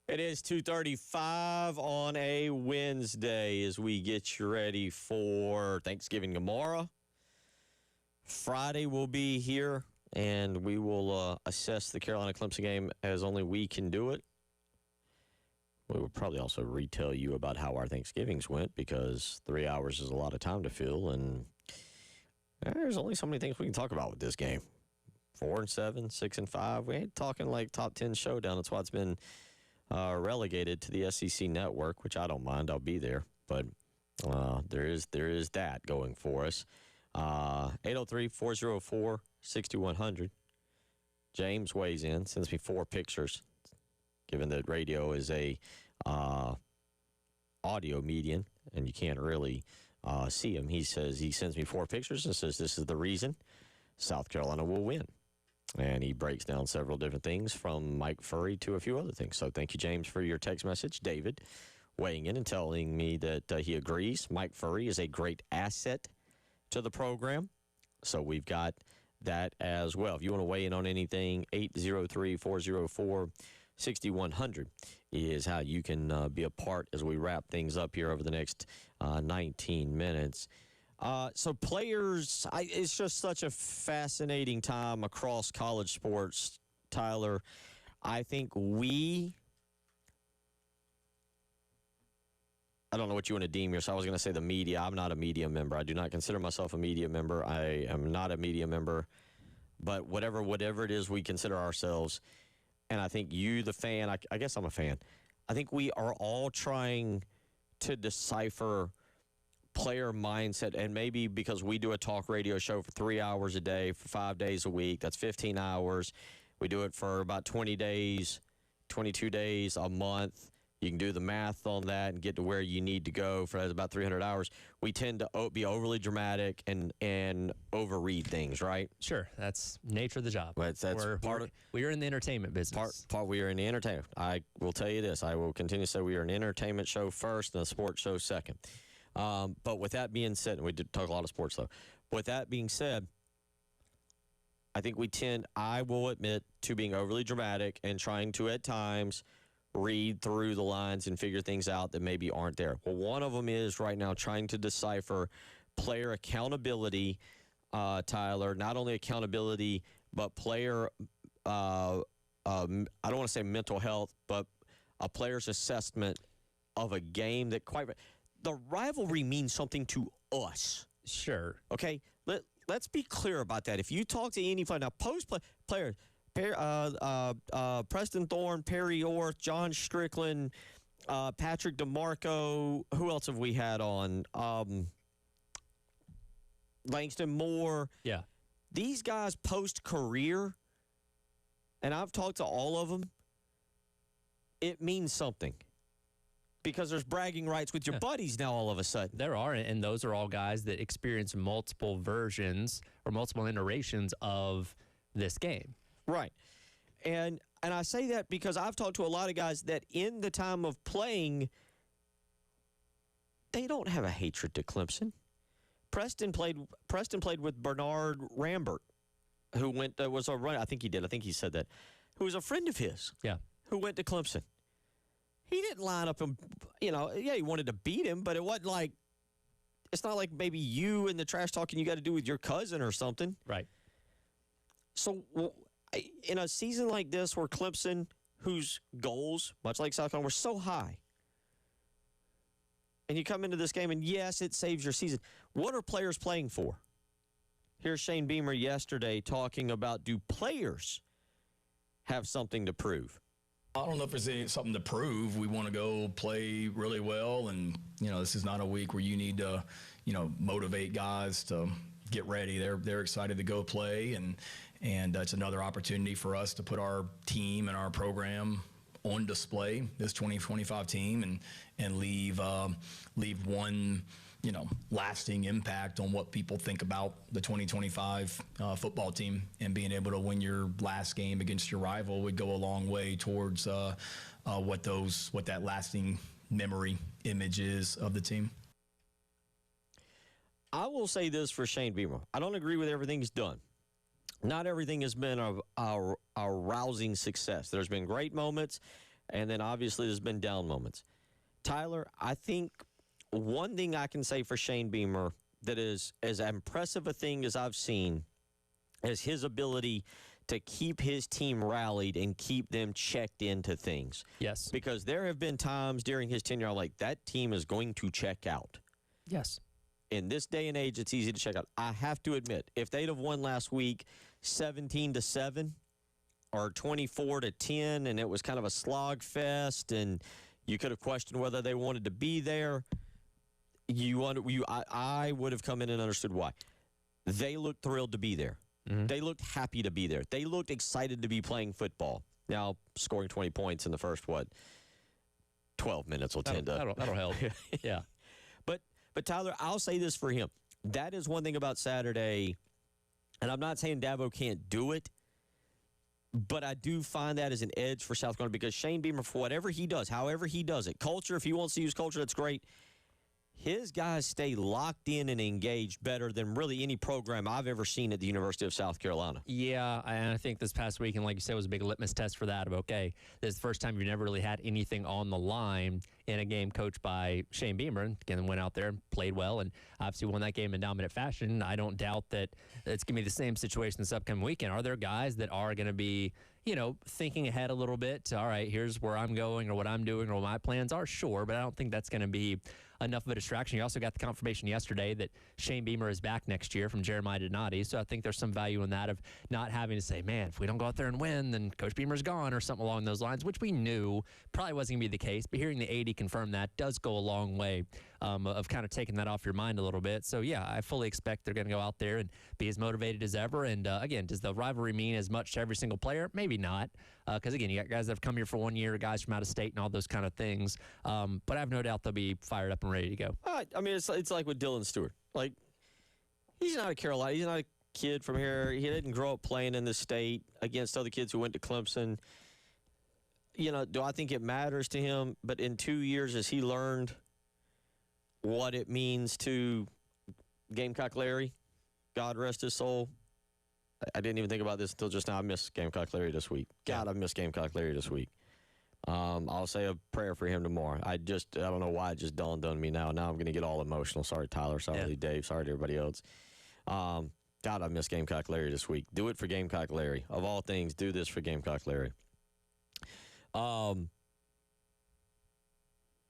It is 2:35 on a Wednesday as we get you ready for Thanksgiving tomorrow, Friday we'll be here, and we will assess the Carolina-Clemson game as only we can do it. We will probably also retell you about how our Thanksgivings went, because 3 hours is a lot of time to fill, and there's only so many things we can talk about with this game. 4-7, 6-5. We ain't talking like top 10 showdown. That's why it's been relegated to the SEC network, which I don't mind. I'll be there. But there is that going for us. 803-404-6100. James weighs in, sends me 4 pictures, given that radio is a audio medium and you can't really see him. He sends me 4 pictures and says this is the reason South Carolina will win. And he breaks down several different things from Mike Furry to a few other things. So thank you, James, for your text message. David weighing in and telling me that he agrees. Mike Furry is a great asset to the program. So we've got that as well. If you want to weigh in on anything, 803-404-6100 is how you can be a part as we wrap things up here over the next 19 minutes. So players, it's just such a fascinating time across college sports, Tyler. I think I don't know what you want to deem yourself. I was going to say the media. I'm not a media member. I do not consider myself a media member. I am not a media member. But whatever it is we consider ourselves, and I think you, the fan, I guess I'm a fan, I think we are all trying to decipher player mindset, and maybe because we do a talk radio show for 3 hours a day for 5 days a week, that's 15 hours. We do it for about 20 days, 22 days a month. You can do the math on that and get to where you need to go for about 300 hours. We tend to be overly dramatic and overread things, right? Sure, that's nature of the job. But that's we are in the entertainment business. We are in the entertainment. I will tell you this. I will continue to say we are an entertainment show first and a sports show second. But with that being said, and we did talk a lot of sports, though. With that being said, I think I will admit to being overly dramatic and trying to, at times, read through the lines and figure things out that maybe aren't there. Well, one of them is right now trying to decipher player accountability, Tyler. Not only accountability, but player, I don't want to say mental health, but a player's assessment of a game that the rivalry means something to us. Sure. Okay? Let's be clear about that. If you talk to any player, now players, Preston Thorne, Perry Orth, John Strickland, Patrick DeMarco, who else have we had on? Langston Moore. Yeah. These guys post-career, and I've talked to all of them, it means something. Because there's bragging rights with your buddies now all of a sudden. There are, and those are all guys that experience multiple versions or multiple iterations of this game. Right. And I say that because I've talked to a lot of guys that in the time of playing, they don't have a hatred to Clemson. Preston played with Bernard Rambert, who was a runner. I think he did. I think he said that. Who was a friend of his. Yeah. Who went to Clemson. He didn't line up him, he wanted to beat him, but it wasn't like, it's not like maybe you and the trash talking you got to do with your cousin or something. Right. So in a season like this where Clemson, whose goals, much like South Carolina, were so high, and you come into this game and, yes, it saves your season, what are players playing for? Here's Shane Beamer yesterday talking about, do players have something to prove? I don't know if there's something to prove. We want to go play really well, and this is not a week where you need to, motivate guys to get ready. They're excited to go play, and it's another opportunity for us to put our team and our program on display, this 2025 team, and leave one lasting impact on what people think about the 2025 football team, and being able to win your last game against your rival would go a long way towards what that lasting memory image is of the team. I will say this for Shane Beamer. I don't agree with everything he's done. Not everything has been a rousing success. There's been great moments, and then obviously there's been down moments. Tyler, I think one thing I can say for Shane Beamer that is as impressive a thing as I've seen as his ability to keep his team rallied and keep them checked into things. Yes. Because there have been times during his tenure, I'm like, that team is going to check out. Yes. In this day and age, it's easy to check out. I have to admit, if they'd have won last week 17-7 or 24-10, and it was kind of a slog fest, and you could have questioned whether they wanted to be there, I would have come in and understood why. They looked thrilled to be there. They looked happy to be there. They looked excited to be playing football. Now, scoring 20 points in the first, 12 minutes will tend to... That'll help. Yeah. But Tyler, I'll say this for him. That is one thing about Saturday, and I'm not saying Dabo can't do it, but I do find that as an edge for South Carolina because Shane Beamer, for whatever he does, however he does it, culture, if he wants to use culture, that's great. His guys stay locked in and engaged better than really any program I've ever seen at the University of South Carolina. Yeah, and I think this past weekend, like you said, was a big litmus test for that of, okay, this is the first time you've never really had anything on the line in a game coached by Shane Beamer. And again, went out there and played well and obviously won that game in dominant fashion. I don't doubt that it's going to be the same situation this upcoming weekend. Are there guys that are going to be, thinking ahead a little bit? All right, here's where I'm going or what I'm doing or what my plans are. Sure, but I don't think that's going to be enough of a distraction. You also got the confirmation yesterday that Shane Beamer is back next year from Jeremiah Donati. So I think there's some value in that of not having to say, man, if we don't go out there and win, then Coach Beamer's gone or something along those lines, which we knew probably wasn't going to be the case. But hearing the AD confirm that does go a long way of kind of taking that off your mind a little bit. So, yeah, I fully expect they're going to go out there and be as motivated as ever. And, again, does the rivalry mean as much to every single player? Maybe not. Because, again, you got guys that have come here for 1 year, guys from out of state and all those kind of things. But I have no doubt they'll be fired up and ready to go. I mean, it's like with Dylan Stewart. Like, he's not a Carolina. He's not a kid from here. He didn't grow up playing in this state against other kids who went to Clemson. Do I think it matters to him? But in 2 years, has he learned what it means to Gamecock Larry? God rest his soul. I didn't even think about this until just now. I missed Gamecock Larry this week. God, I missed Gamecock Larry this week. I'll say a prayer for him tomorrow. I don't know why it just dawned on me now. Now I'm going to get all emotional. Sorry, Tyler. Sorry, Dave. Sorry to everybody else. God, I missed Gamecock Larry this week. Do it for Gamecock Larry. Of all things, do this for Gamecock Larry.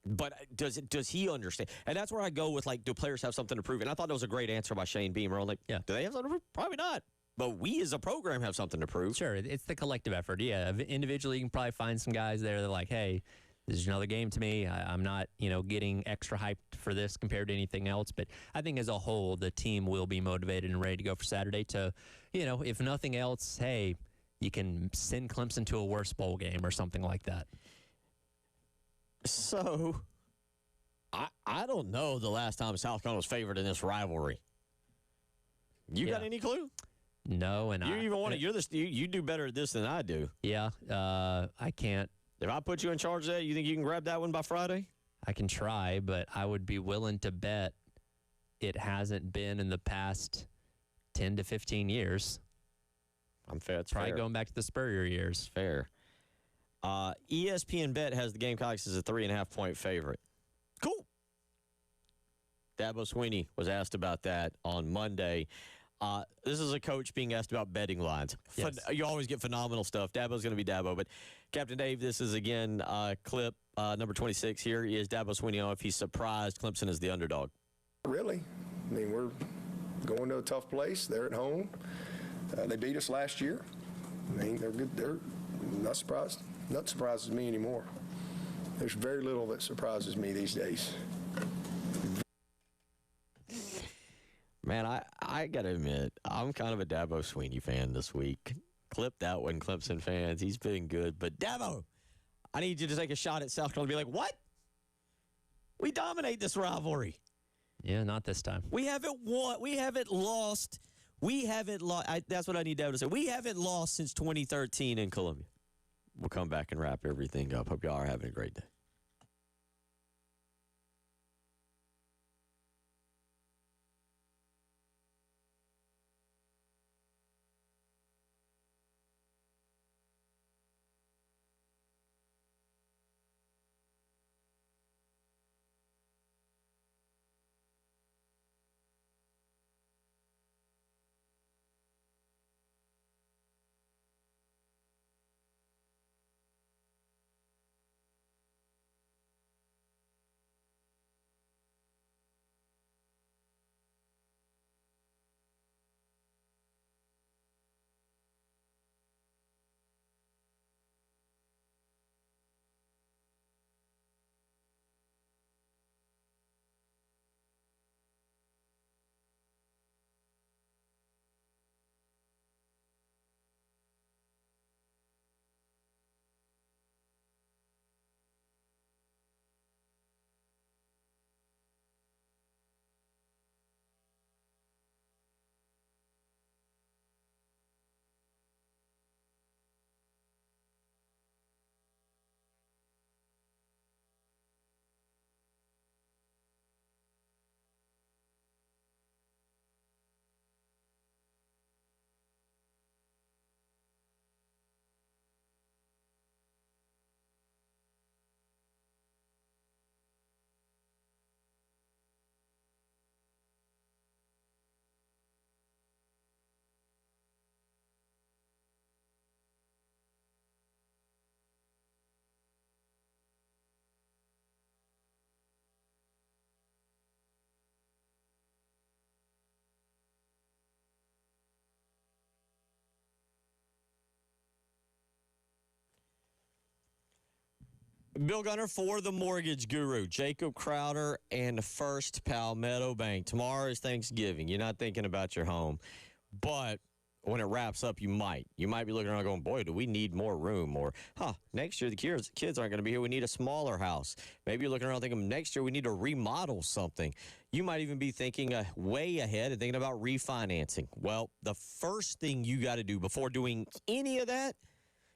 But does he understand? And that's where I go with, like, do players have something to prove? And I thought that was a great answer by Shane Beamer. I'm like, do they have something to prove? Probably not. But we as a program have something to prove. Sure, it's the collective effort. Yeah, individually you can probably find some guys there that are like, hey, this is another game to me. I'm not, getting extra hyped for this compared to anything else. But I think as a whole, the team will be motivated and ready to go for Saturday to, if nothing else, hey, you can send Clemson to a worse bowl game or something like that. So, I don't know the last time South Carolina was favored in this rivalry. You got any clue? No, and you even want to. You do better at this than I do. Yeah, I can't. If I put you in charge of that, you think you can grab that one by Friday? I can try, but I would be willing to bet it hasn't been in the past 10 to 15 years. I'm fair. It's probably fair. Going back to the Spurrier years. Fair. ESPN Bet has the Gamecocks as a 3.5-point favorite. Cool. Dabo Swinney was asked about that on Monday. This is a coach being asked about betting lines. Yes. You always get phenomenal stuff. Dabo's going to be Dabo. But, Captain Dave, this is, again, clip number 26 here. Is Dabo Swinney on if he's surprised Clemson is the underdog? Really? I mean, we're going to a tough place. They're at home. They beat us last year. I mean, they're good. They're not surprised. Not surprises me anymore. There's very little that surprises me these days. Man, I got to admit, I'm kind of a Dabo Swinney fan this week. Clip that one, Clemson fans. He's been good. But, Dabo, I need you to take a shot at South Carolina and be like, what? We dominate this rivalry. Yeah, not this time. We haven't won. We haven't lost. We haven't lost. That's what I need Dabo to say. We haven't lost since 2013 in Columbia. We'll come back and wrap everything up. Hope y'all are having a great day. Bill Gunner for the Mortgage Guru, Jacob Crowder, and First Palmetto Bank. Tomorrow is Thanksgiving. You're not thinking about your home. But when it wraps up, you might. You might be looking around going, boy, do we need more room? Or, next year the kids aren't going to be here. We need a smaller house. Maybe you're looking around thinking, next year we need to remodel something. You might even be thinking way ahead and thinking about refinancing. Well, the first thing you got to do before doing any of that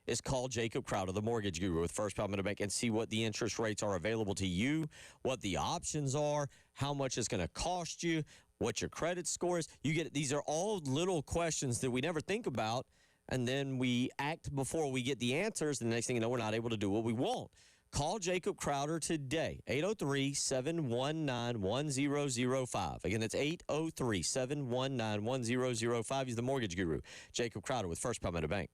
is call Jacob Crowder, the Mortgage Guru with First Palmetto Bank, and see what the interest rates are available to you, what the options are, how much it's going to cost you, what your credit score is. These are all little questions that we never think about, and then we act before we get the answers, and the next thing you know, we're not able to do what we want. Call Jacob Crowder today, 803-719-1005. Again, that's 803-719-1005. He's the Mortgage Guru, Jacob Crowder with First Palmetto Bank.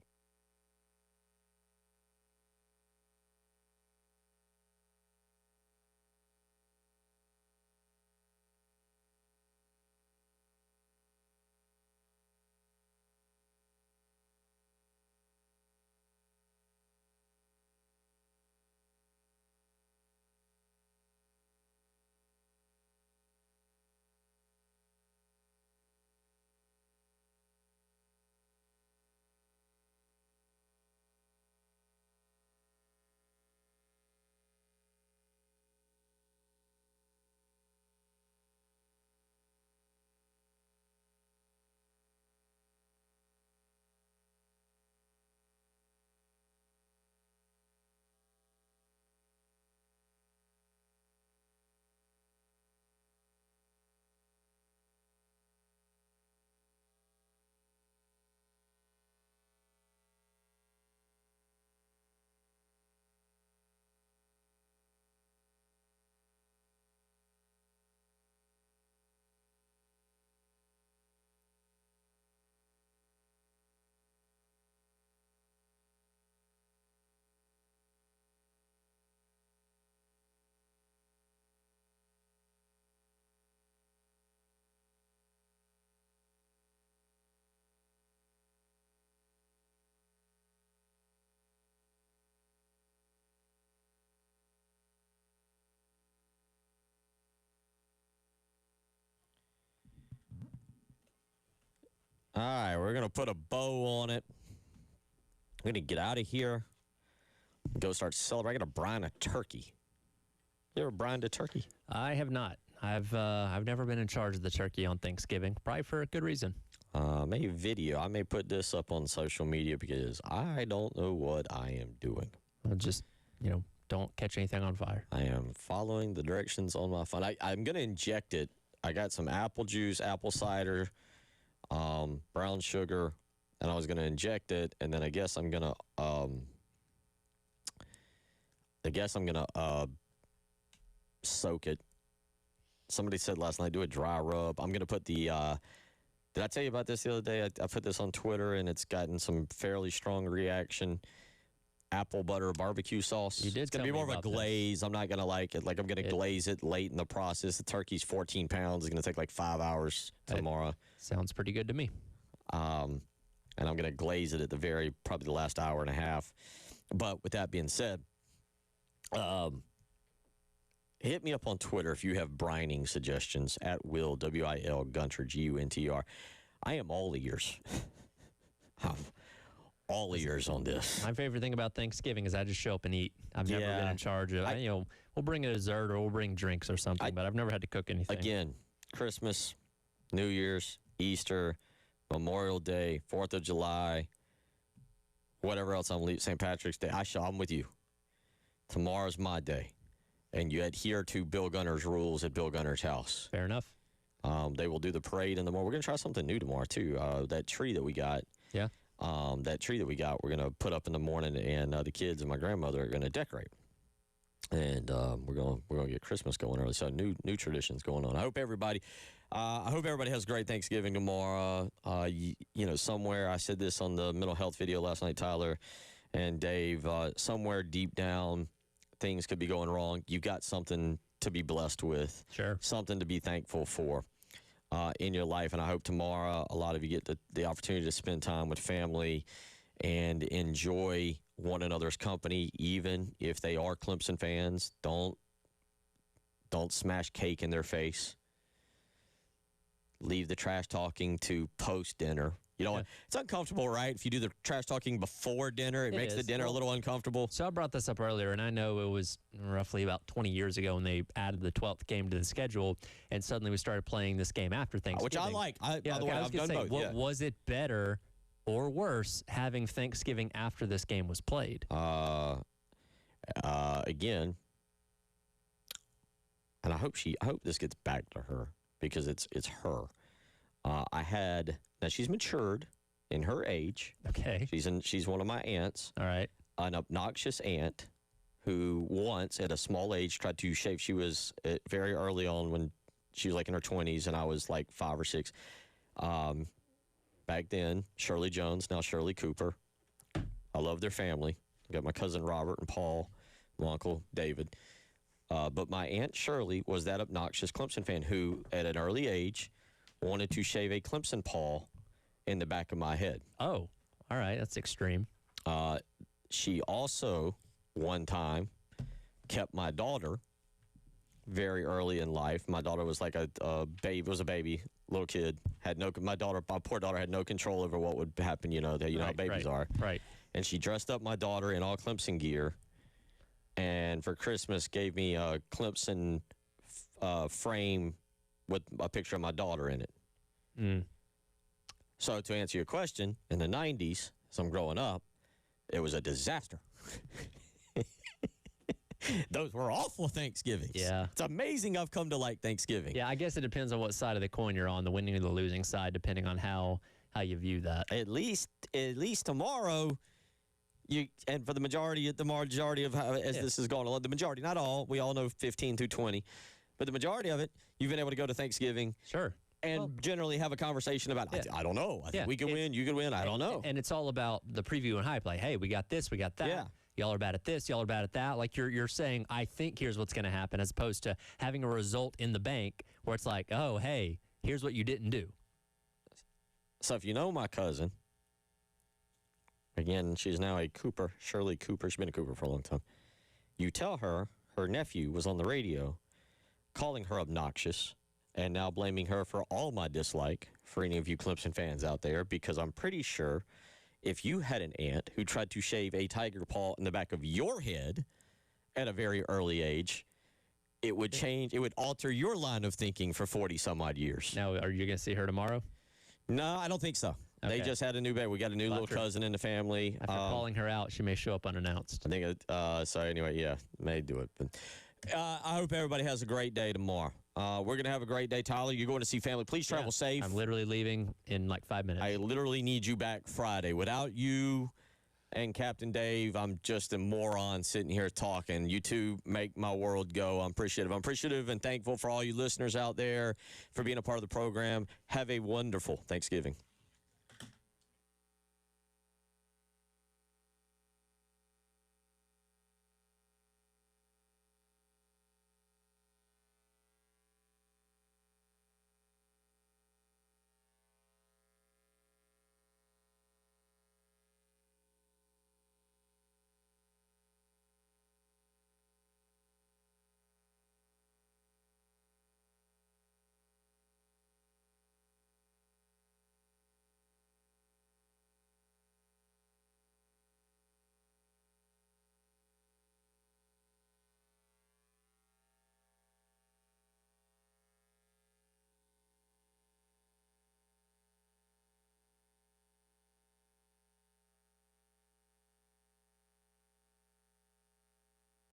All right, we're going to put a bow on it. We're going to get out of here. Go start celebrating. I'm going to brine a turkey. You ever brined a turkey? I have not. I've never been in charge of the turkey on Thanksgiving, probably for a good reason. Maybe video. I may put this up on social media because I don't know what I am doing. Well, just, don't catch anything on fire. I am following the directions on my phone. I'm going to inject it. I got some apple juice, apple cider, brown sugar, and I was going to inject it, and then I guess I'm going to soak it. Somebody said last night, do a dry rub. I'm going to put the did I tell you about this the other day? I put this on Twitter, and it's gotten some fairly strong reaction. Apple butter barbecue sauce. You did. It's going to be more of a glaze. I'm not going to like it. Like, I'm going to glaze it late in the process. The turkey's 14 pounds. It's going to take like 5 hours tomorrow. Sounds pretty good to me. And I'm going to glaze it at probably the last hour and a half. But with that being said, hit me up on Twitter if you have brining suggestions at Will, W-I-L, Gunter, G-U-N-T-R. I am all ears. I'm all ears on this. My favorite thing about Thanksgiving is I just show up and eat. I've never been in charge of, we'll bring a dessert or we'll bring drinks or something, but I've never had to cook anything. Again, Christmas, New Year's, Easter, Memorial Day, 4th of July, whatever else St. Patrick's Day. I'm with you. Tomorrow's my day. And you adhere to Bill Gunner's rules at Bill Gunner's house. Fair enough. They will do the parade in the morning. We're going to try something new tomorrow, too. That tree that we got. Yeah. That tree that we got, we're going to put up in the morning, and the kids and my grandmother are going to decorate. And we're going to get Christmas going early. So new traditions going on. I hope everybody has a great Thanksgiving tomorrow. Somewhere, I said this on the mental health video last night, Tyler and Dave, somewhere deep down, things could be going wrong. You've got something to be blessed with. Sure. Something to be thankful for in your life. And I hope tomorrow a lot of you get the opportunity to spend time with family and enjoy one another's company, even if they are Clemson fans. Don't smash cake in their face. Leave the trash talking to post dinner. You know, it's uncomfortable, right? If you do the trash talking before dinner, it makes the dinner a little uncomfortable. So I brought this up earlier, and I know it was roughly about 20 years ago when they added the 12th game to the schedule, and suddenly we started playing this game after Thanksgiving. Which I like. By the way, I've done both. Was it better or worse having Thanksgiving after this game was played? Again, and I hope this gets back to her because it's her. Now she's matured in her age. Okay. She's one of my aunts. All right. An obnoxious aunt who once at a small age tried to shave. She was very early on when she was like in her 20s and I was like 5 or 6. Back then, Shirley Jones, now Shirley Cooper. I love their family. I got my cousin Robert and Paul, my uncle David. But my Aunt Shirley was that obnoxious Clemson fan who, at an early age, wanted to shave a Clemson paw in the back of my head. Oh, all right. That's extreme. She also, one time, kept my daughter very early in life. My daughter was like a baby, little kid. My poor daughter had no control over what would happen. You know how babies are. Right. And she dressed up my daughter in all Clemson gear, and for Christmas gave me a Clemson frame with a picture of my daughter in it. Mm. So to answer your question, in the 90s, as I'm growing up, it was a disaster. Those were awful Thanksgivings. Yeah. It's amazing I've come to like Thanksgiving. Yeah, I guess it depends on what side of the coin you're on, the winning or the losing side, depending on how you view that. At least tomorrow, and for the majority of this is going on, the majority, not all, we all know 15 through 20, but the majority of it, you've been able to go to Thanksgiving. Sure. And generally have a conversation about, I don't know. I think we can win, you can win, I don't know. And it's all about the preview and hype. Like, hey, we got this, we got that. Yeah. Y'all are bad at this, y'all are bad at that. Like you're saying, I think here's what's going to happen, as opposed to having a result in the bank where it's like, oh, hey, here's what you didn't do. So if you know my cousin, again, she's now a Cooper, Shirley Cooper. She's been a Cooper for a long time. You tell her nephew was on the radio calling her obnoxious and now blaming her for all my dislike for any of you Clemson fans out there, because I'm pretty sure if you had an aunt who tried to shave a tiger paw in the back of your head at a very early age, it would change. It would alter your line of thinking for 40-some-odd years. Now, are you going to see her tomorrow? No, I don't think so. Okay. They just had a new baby. We got a new little cousin in the family. After calling her out, she may show up unannounced. I think, so anyway, yeah, may do it. But I hope everybody has a great day tomorrow. We're going to have a great day. Tyler, you're going to see family. Please travel safe. I'm literally leaving in like 5 minutes. I literally need you back Friday. Without you and Captain Dave, I'm just a moron sitting here talking. You two make my world go. I'm appreciative. I'm appreciative and thankful for all you listeners out there for being a part of the program. Have a wonderful Thanksgiving.